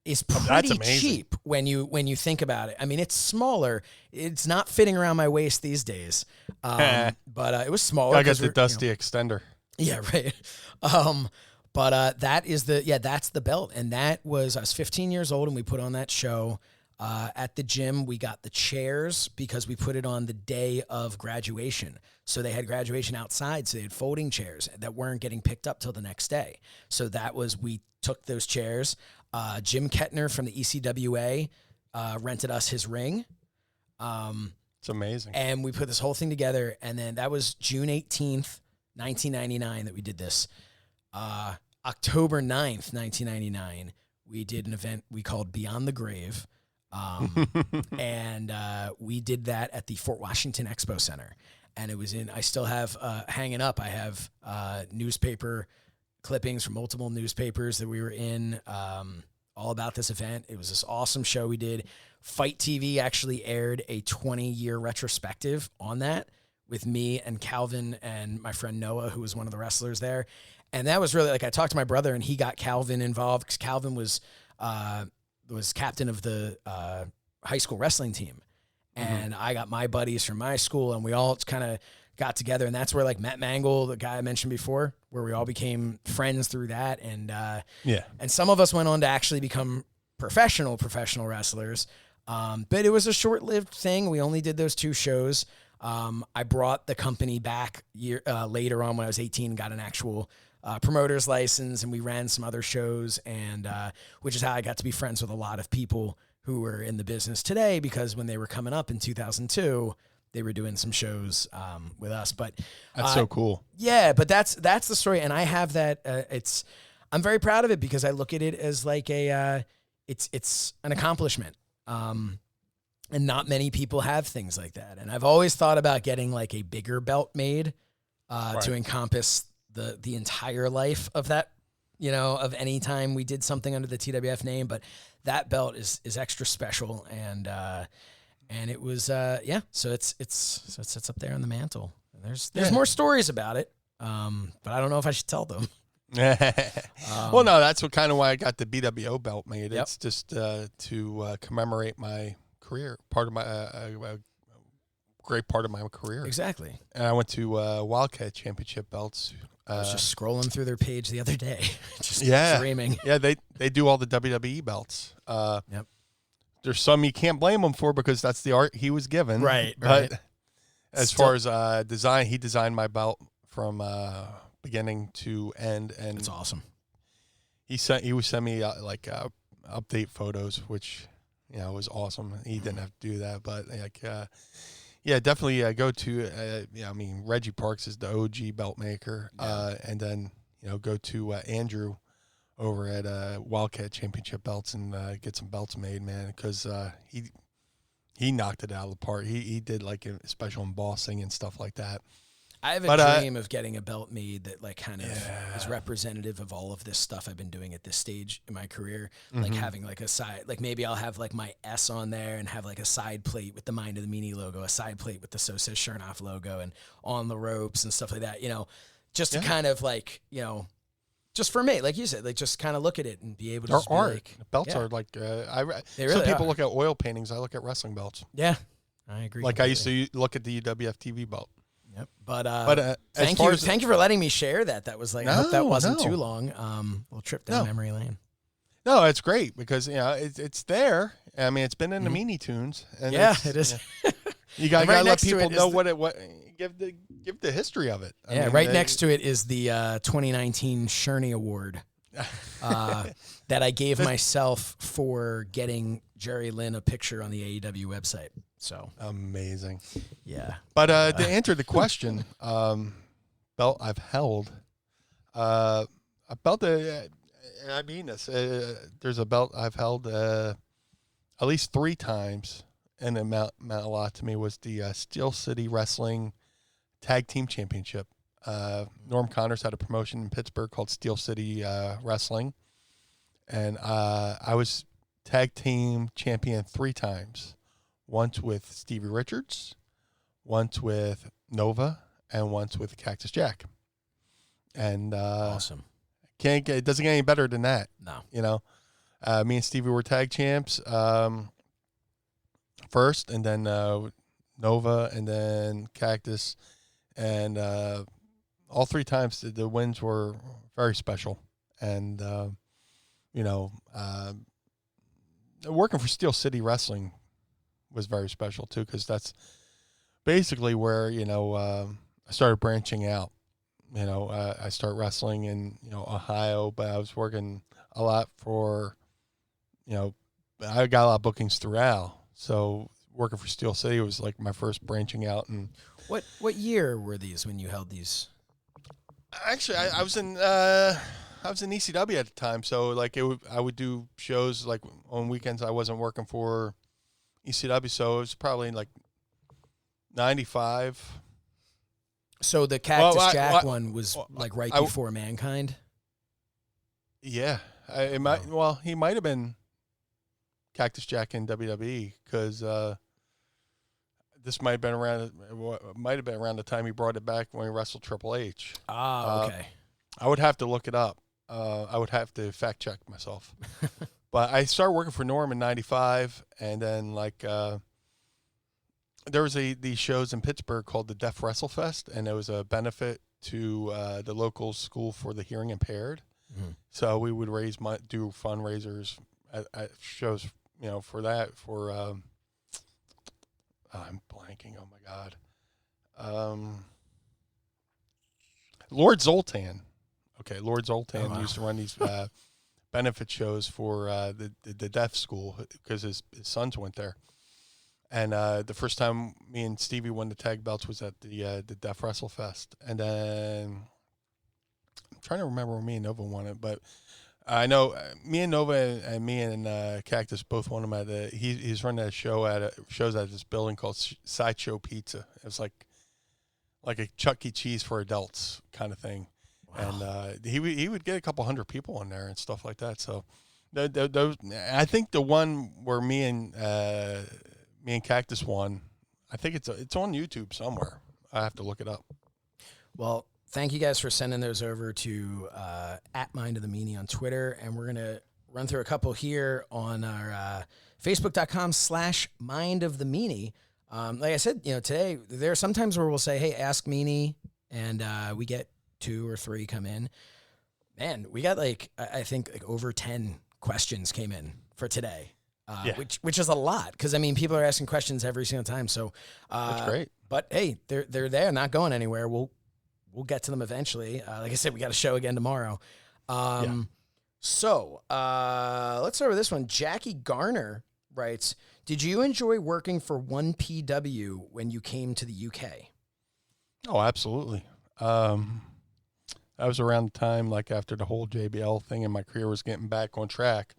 is pretty cheap when you think about it. I mean, it's smaller. It's not fitting around my waist these days. But it was smaller. I got the Dusty extender. Yeah, right. But that's the belt. And I was 15 years old and we put on that show. At the gym, we got the chairs because we put it on the day of graduation. So they had graduation outside. So they had folding chairs that weren't getting picked up till the next day. So we took those chairs. Jim Kettner from the ECWA rented us his ring. It's amazing. And we put this whole thing together. And then that was June 18th, 1999 that we did this. October 9th, 1999, we did an event we called Beyond the Grave. And we did that at the Fort Washington Expo Center. And I still have hanging up, I have newspaper clippings from multiple newspapers that we were in all about this event. It was this awesome show we did. Fight TV actually aired a 20-year retrospective on that with me and Calvin and my friend Noah, who was one of the wrestlers there. And that was really, like, I talked to my brother and he got Calvin involved because Calvin was captain of the high school wrestling team. And I got my buddies from my school and we all kind of got together. And that's where like Matt Mangle, the guy I mentioned before, where we all became friends through that. And and some of us went on to actually become professional wrestlers. But it was a short-lived thing. We only did those 2 shows. I brought the company back later on when I was 18 and got an actual promoter's license, and we ran some other shows, and which is how I got to be friends with a lot of people who were in the business today, because when they were coming up in 2002, they were doing some shows with us. But that's so cool. Yeah, but that's the story, and I have that. I'm very proud of it because I look at it as like it's an accomplishment. And not many people have things like that. And I've always thought about getting like a bigger belt made to encompass the entire life of that, of any time we did something under the TWF name. But that belt is extra special. And it was, so it sits up there on the mantle. And there's more stories about it. But I don't know if I should tell them. Well, no, that's why I got the BWO belt made. Yep. It's just to commemorate my career, part of my a great part of my career. Exactly. And I went to Wildcat Championship belts. I was just scrolling through their page the other day, just dreaming. Yeah, they do all the WWE belts. Yep. There's some you can't blame him for because that's the art he was given. Right. But as far as design, he designed my belt from beginning to end, and it's awesome. He would send me update photos, which was awesome. He didn't have to do that, but definitely go to Reggie Parks is the OG belt maker, and then go to Andrew over at Wildcat Championship Belts and get some belts made, man, because he knocked it out of the park. He did like a special embossing and stuff like that. I have a dream of getting a belt made that is representative of all of this stuff I've been doing at this stage in my career. Like having like a side, like maybe I'll have like my S on there and have like a side plate with the Mind of the Meanie logo, a side plate with the So Says Shernoff logo, and on the ropes and stuff like that, just to kind of like, just for me, like you said, like just kind of look at it and be able to just art. Be like, belts are like, some really people look at oil paintings. I look at wrestling belts. Yeah, I agree. Like completely. I used to look at the UWF TV belt. Yep. But thank you for letting me share that. That was like, I hope that wasn't too long. Little trip down memory lane. No, it's great because it's there. I mean, it's been in the Meanie Toons. And it is. You got to let people know what give give the history of it. I mean, right next to it is the 2019 Shernoff Award that I gave myself for getting Jerry Lynn a picture on the AEW website. So amazing. Yeah. But to answer the question, belt I've held, a belt, and I mean this, there's a belt I've held at least 3 times, and it meant a lot to me, was the Steel City Wrestling Tag Team Championship. Norm Connors had a promotion in Pittsburgh called Steel City Wrestling, and I was tag team champion 3 times. Once with Stevie Richards, once with Nova, and once with Cactus Jack. And awesome. It doesn't get any better than that. No. You know, me and Stevie were tag champs first, and then Nova, and then Cactus, and all 3 times the wins were very special. And working for Steel City Wrestling was very special too, because that's basically where I started branching out. I started wrestling in Ohio, but I was working a lot for I got a lot of bookings throughout. So working for Steel City was like my first branching out. And what year were these when you held these? Actually, I was in ECW at the time, so like I would do shows like on weekends. I wasn't working for ECW, so it was probably like 95. So the Cactus Jack one was like right before Mankind? Yeah. He might have been Cactus Jack in WWE, because this might have been around the time he brought it back when he wrestled Triple H. Okay. I would have to look it up. I would have to fact check myself. But I started working for Norm in 95, and then there was these shows in Pittsburgh called the Deaf Wrestle Fest, and it was a benefit to the local school for the hearing impaired. Mm-hmm. So we would do fundraisers at shows, for that. For I'm blanking. Oh my God. Lord Zoltan. Okay, Lord Zoltan used to run these benefit shows for the deaf school, because his sons went there. And the first time me and Stevie won the tag belts was at the Deaf Wrestle Fest. And then I'm trying to remember where me and Nova won it, but I know me and Nova and me and Cactus both won them at he's running a show shows at this building called Sideshow Pizza. It was like a Chuck E. Cheese for adults kind of thing. Wow. And he would get a couple hundred people in there and stuff like that. So those, I think the one where me and Cactus won, I think it's on YouTube somewhere. I have to look it up. Well, thank you guys for sending those over to at Mind of the Meanie on Twitter, and we're gonna run through a couple here on our Facebook.com/Mind of the Meanie. Like I said, today there are some times where we'll say, "Hey, ask Meanie," and we get 2 or 3 come in. Man, we got I think over 10 questions came in for today. Which is a lot, because people are asking questions every single time. So that's great. But hey, they're there, not going anywhere. We'll get to them eventually. Like I said, we got a show again tomorrow. So let's start with this one. Jackie Garner writes, "Did you enjoy working for 1PW when you came to the UK?" Oh, absolutely. That was around the time after the whole JBL thing, and my career was getting back on track,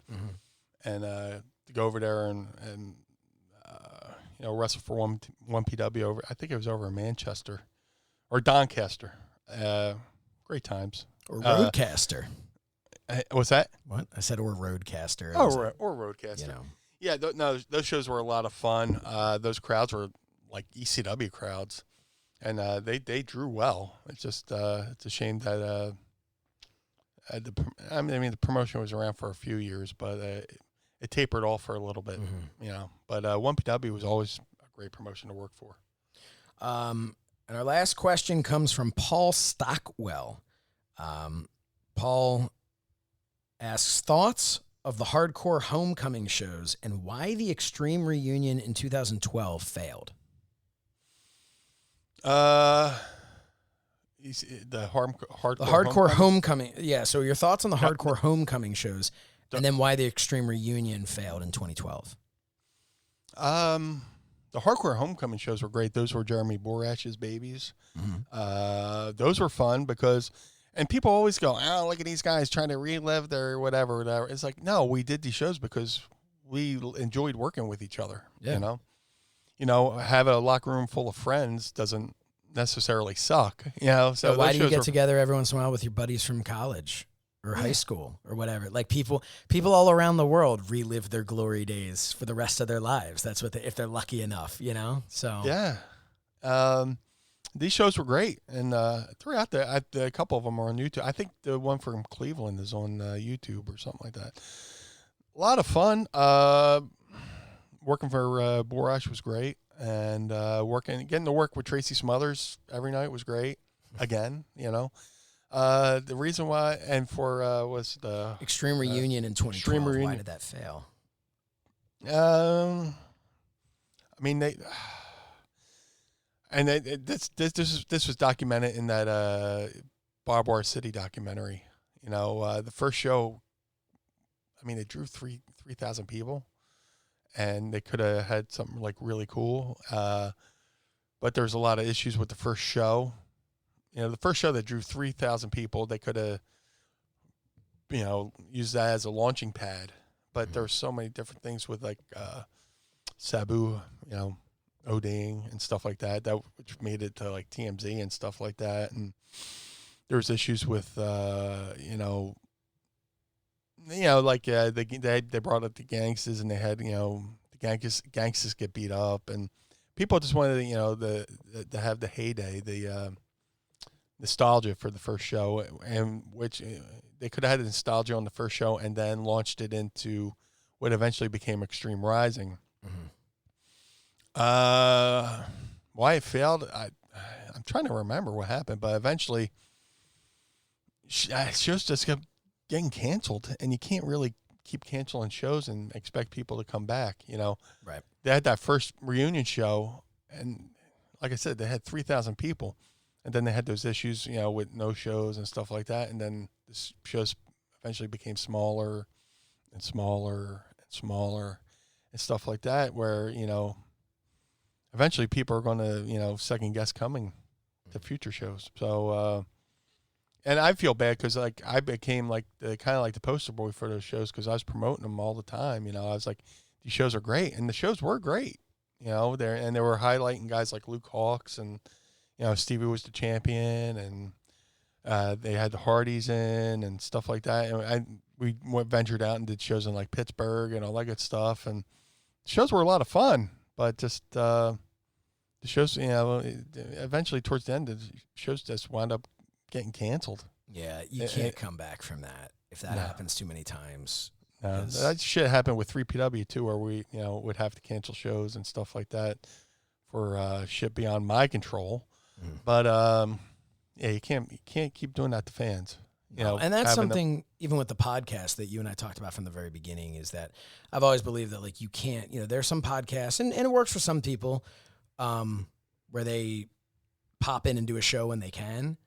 and to go over there and wrestle for 1PW over. I think it was over in Manchester or Doncaster. Great times. Or Roadcaster. What's that? What? I said or Roadcaster. Or Roadcaster. Yeah, those shows were a lot of fun. Those crowds were like ECW crowds, and they drew well. It's just it's a shame that the promotion was around for a few years, but it tapered off for a little bit, But 1PW was always a great promotion to work for. And our last question comes from Paul Stockwell. Paul asks, thoughts of the hardcore homecoming shows and why the Extreme reunion in 2012 failed. the hardcore The hardcore homecoming. Yeah. So your thoughts on the hardcore homecoming shows, and then why the Extreme Reunion failed in 2012. The hardcore homecoming shows were great. Those were Jeremy Borash's babies. Those were fun because, and people always go, "Oh, look at these guys trying to relive their whatever." It's like, no, we did these shows because we enjoyed working with each other. Yeah. Having a locker room full of friends doesn't necessarily suck. So why do you get together every once in a while with your buddies from college or high school or whatever? Like people all around the world relive their glory days for the rest of their lives. That's what if they're lucky enough, So yeah, these shows were great, and throughout a couple of them are on YouTube. I think the one from Cleveland is on YouTube or something like that. A lot of fun. Working for Borash was great, and getting to work with Tracy Smothers every night was great. Again, the reason why, and for was the Extreme Reunion in 2012. Why did that fail? I mean this was documented in that Barbed Wire City documentary. The first show, I mean, it drew 3,000 people, and they could have had something like really cool. But there's a lot of issues with the first show. The first show that drew 3,000 people, they could have, used that as a launching pad. But there's so many different things with like Sabu, ODing and stuff like that, which made it to like TMZ and stuff like that. And there's issues with, they brought up the gangsters, and they had, the gangsters get beat up, and people just wanted, to have the heyday, the nostalgia for the first show, and which they could have had nostalgia on the first show and then launched it into what eventually became Extreme Rising. Why it failed, I'm trying to remember what happened, but eventually shows just kept getting canceled, and you can't really keep canceling shows and expect people to come back. Right? They had that first reunion show, and like I said, they had 3,000 people, and then they had those issues, with no shows and stuff like that, and then the shows eventually became smaller and smaller and smaller and stuff like that, where eventually people are going to second guess coming to future shows. So and I feel bad because like I became like the kind of like the poster boy for those shows because I was promoting them all the time. I was like, these shows are great, and the shows were great. They were highlighting guys like Luke Hawks, and Stevie was the champion, and they had the Hardys in and stuff like that. And we ventured out and did shows in like Pittsburgh and all that good stuff, and the shows were a lot of fun. But just the shows, eventually towards the end, the shows just wound up getting canceled. Yeah, you can't come back from that if that happens too many times. That shit happened with 3PW too, where we would have to cancel shows and stuff like that for shit beyond my control. But you can't keep doing that to fans. And that's something even with the podcast that you and I talked about from the very beginning, is that I've always believed that like you can't, there's some podcasts and it works for some people where they pop in and do a show when they can.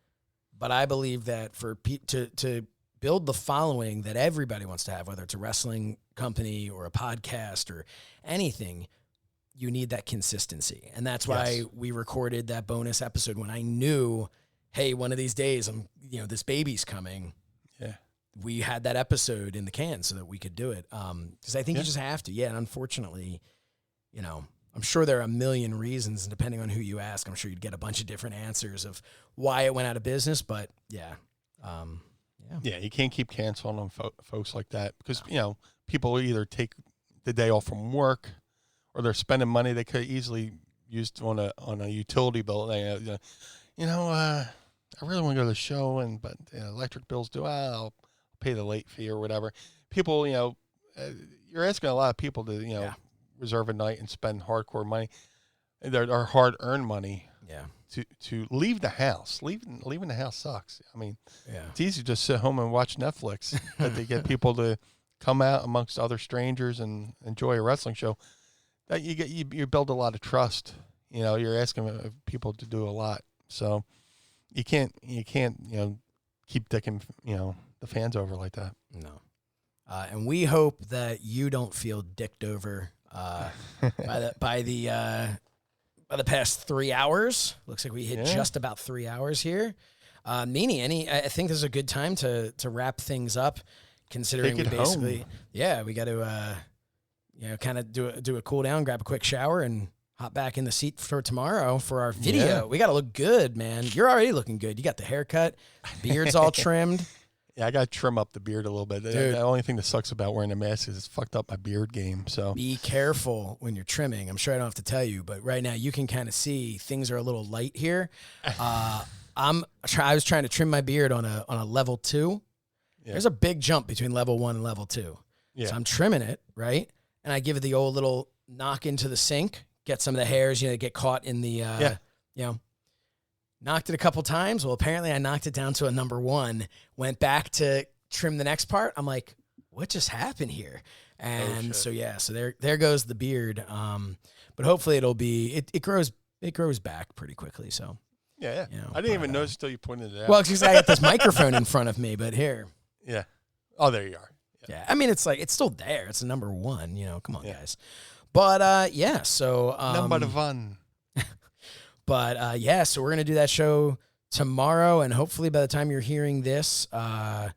But I believe that for to build the following that everybody wants to have, whether it's a wrestling company or a podcast or anything, you need that consistency. And that's why we recorded that bonus episode when I knew, hey, one of these days this baby's coming. Yeah. We had that episode in the can so that we could do it. Because I think you just have to. Yeah. And unfortunately, I'm sure there are a million reasons, and depending on who you ask, I'm sure you'd get a bunch of different answers of why it went out of business. But yeah. Yeah, you can't keep canceling on folks like that because, people either take the day off from work or they're spending money they could easily used on a utility bill. I really want to go to the show, but electric bills due. I'll pay the late fee or whatever. People, you're asking a lot of people to, reserve a night and spend hardcore money, their hard-earned money. Yeah. To leave the house. Leaving the house sucks. I mean, it's easy to just sit home and watch Netflix, but they get people to come out amongst other strangers and enjoy a wrestling show. That you build a lot of trust. You're asking people to do a lot. So you can't keep dicking the fans over like that. No. And we hope that you don't feel dicked over by the past 3 hours. Looks like we hit just about 3 hours here. Meanie, I think this is a good time to wrap things up, considering we basically we got to kind of do a cool down, grab a quick shower, and hop back in the seat for tomorrow for our video. Yeah. We got to look good, man. You're already looking good. You got the haircut, beard's all trimmed. Yeah, I got to trim up the beard a little bit. Dude, the only thing that sucks about wearing a mask is it's fucked up my beard game. So be careful when you're trimming. I'm sure I don't have to tell you, but right now you can kind of see things are a little light here. I was trying to trim my beard on a level 2. Yeah. There's a big jump between level 1 and level 2. Yeah. So I'm trimming it, right? And I give it the old little knock into the sink, get some of the hairs, get caught in the, knocked it a couple times. Well, apparently I knocked it down to a number 1, went back to trim the next part. I'm like, what just happened here? And so there goes the beard. But hopefully it grows back pretty quickly. So yeah. I didn't even notice until you pointed it out. Well, because I got this microphone in front of me, but here. Yeah. Oh, there you are. Yeah. I mean, it's still there. It's a number 1, come on, guys. But, so. Number 1. But, so we're going to do that show tomorrow, and hopefully by the time you're hearing this, we're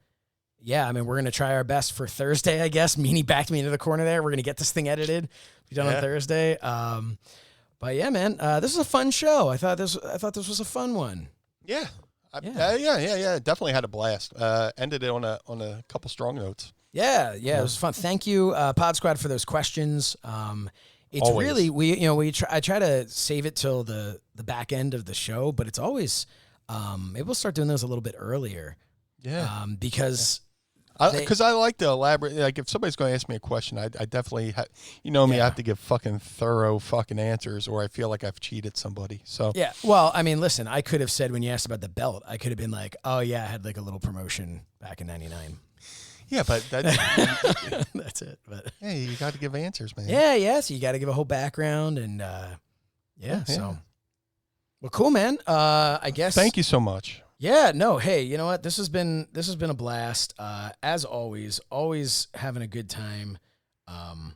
going to try our best for Thursday, I guess. Meanie backed me into the corner there. We're going to get this thing edited, be done on Thursday. But yeah, man, this is a fun show. I thought this was a fun one. Yeah. Definitely had a blast. Ended it on a couple strong notes. Yeah, it was fun. Thank you, Pod Squad, for those questions. It's always. Really I try to save it till the back end of the show, but it's always maybe we'll start doing those a little bit earlier. Yeah, because I like to elaborate. Like if somebody's going to ask me a question, I definitely I have to give fucking thorough fucking answers, or I feel like I've cheated somebody. So yeah. Well, I mean, listen, I could have said when you asked about the belt, I could have been like, oh yeah, I had like a little promotion back in '99. Yeah, but that's it. But hey, you got to give answers, man. Yeah. So you got to give a whole background, and So, well, cool, man. I guess. Thank you so much. Yeah. No. Hey, you know what? This has been a blast. As always having a good time. The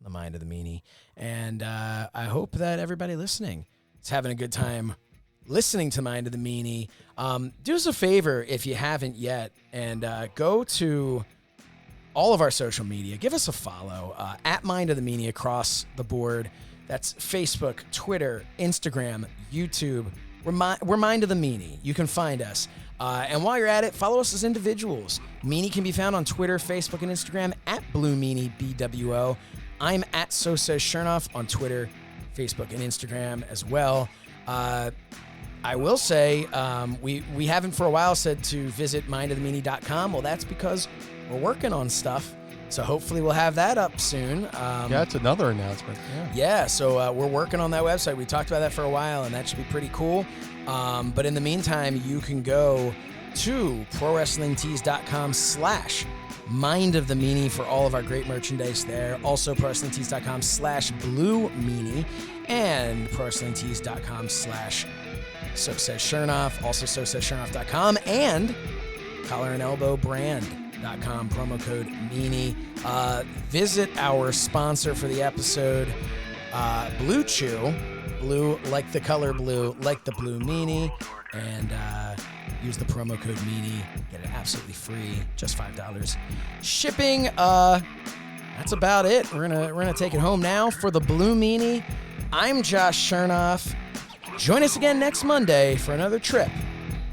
Mind of the Meanie, and I hope that everybody listening is having a good time listening to Mind of the Meanie. Do us a favor if you haven't yet, and go to all of our social media. Give us a follow at Mind of the Meanie across the board. That's Facebook, Twitter, Instagram, YouTube. We're Mind of the Meanie. You can find us. And while you're at it, follow us as individuals. Meanie can be found on Twitter, Facebook, and Instagram at Blue Meanie, BWO. I'm at So Says Shernoff on Twitter, Facebook, and Instagram as well. I will say, we haven't for a while said to visit mindofthemeanie.com. Well, that's because we're working on stuff. So hopefully we'll have that up soon. That's another announcement. Yeah, so we're working on that website. We talked about that for a while, and that should be pretty cool. But in the meantime, you can go to prowrestlingtees.com/mindofthemeanie for all of our great merchandise there. Also, prowrestlingtees.com/bluemeanie and prowrestlingtees.com/So Says Shernoff, also SoSaysShernoff.com, and collarandelbowbrand.com, promo code Meanie. Visit our sponsor for the episode, Blue Chew, blue like the color blue, like the Blue Meanie, and use the promo code Meanie, get it absolutely free, just $5 shipping. That's about it. We're gonna take it home now for the Blue Meanie. I'm Josh Shernoff. Join us again next Monday for another trip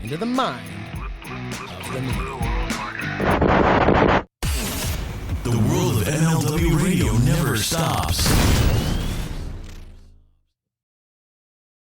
into the mind of the Meanie. The world of MLW radio never stops.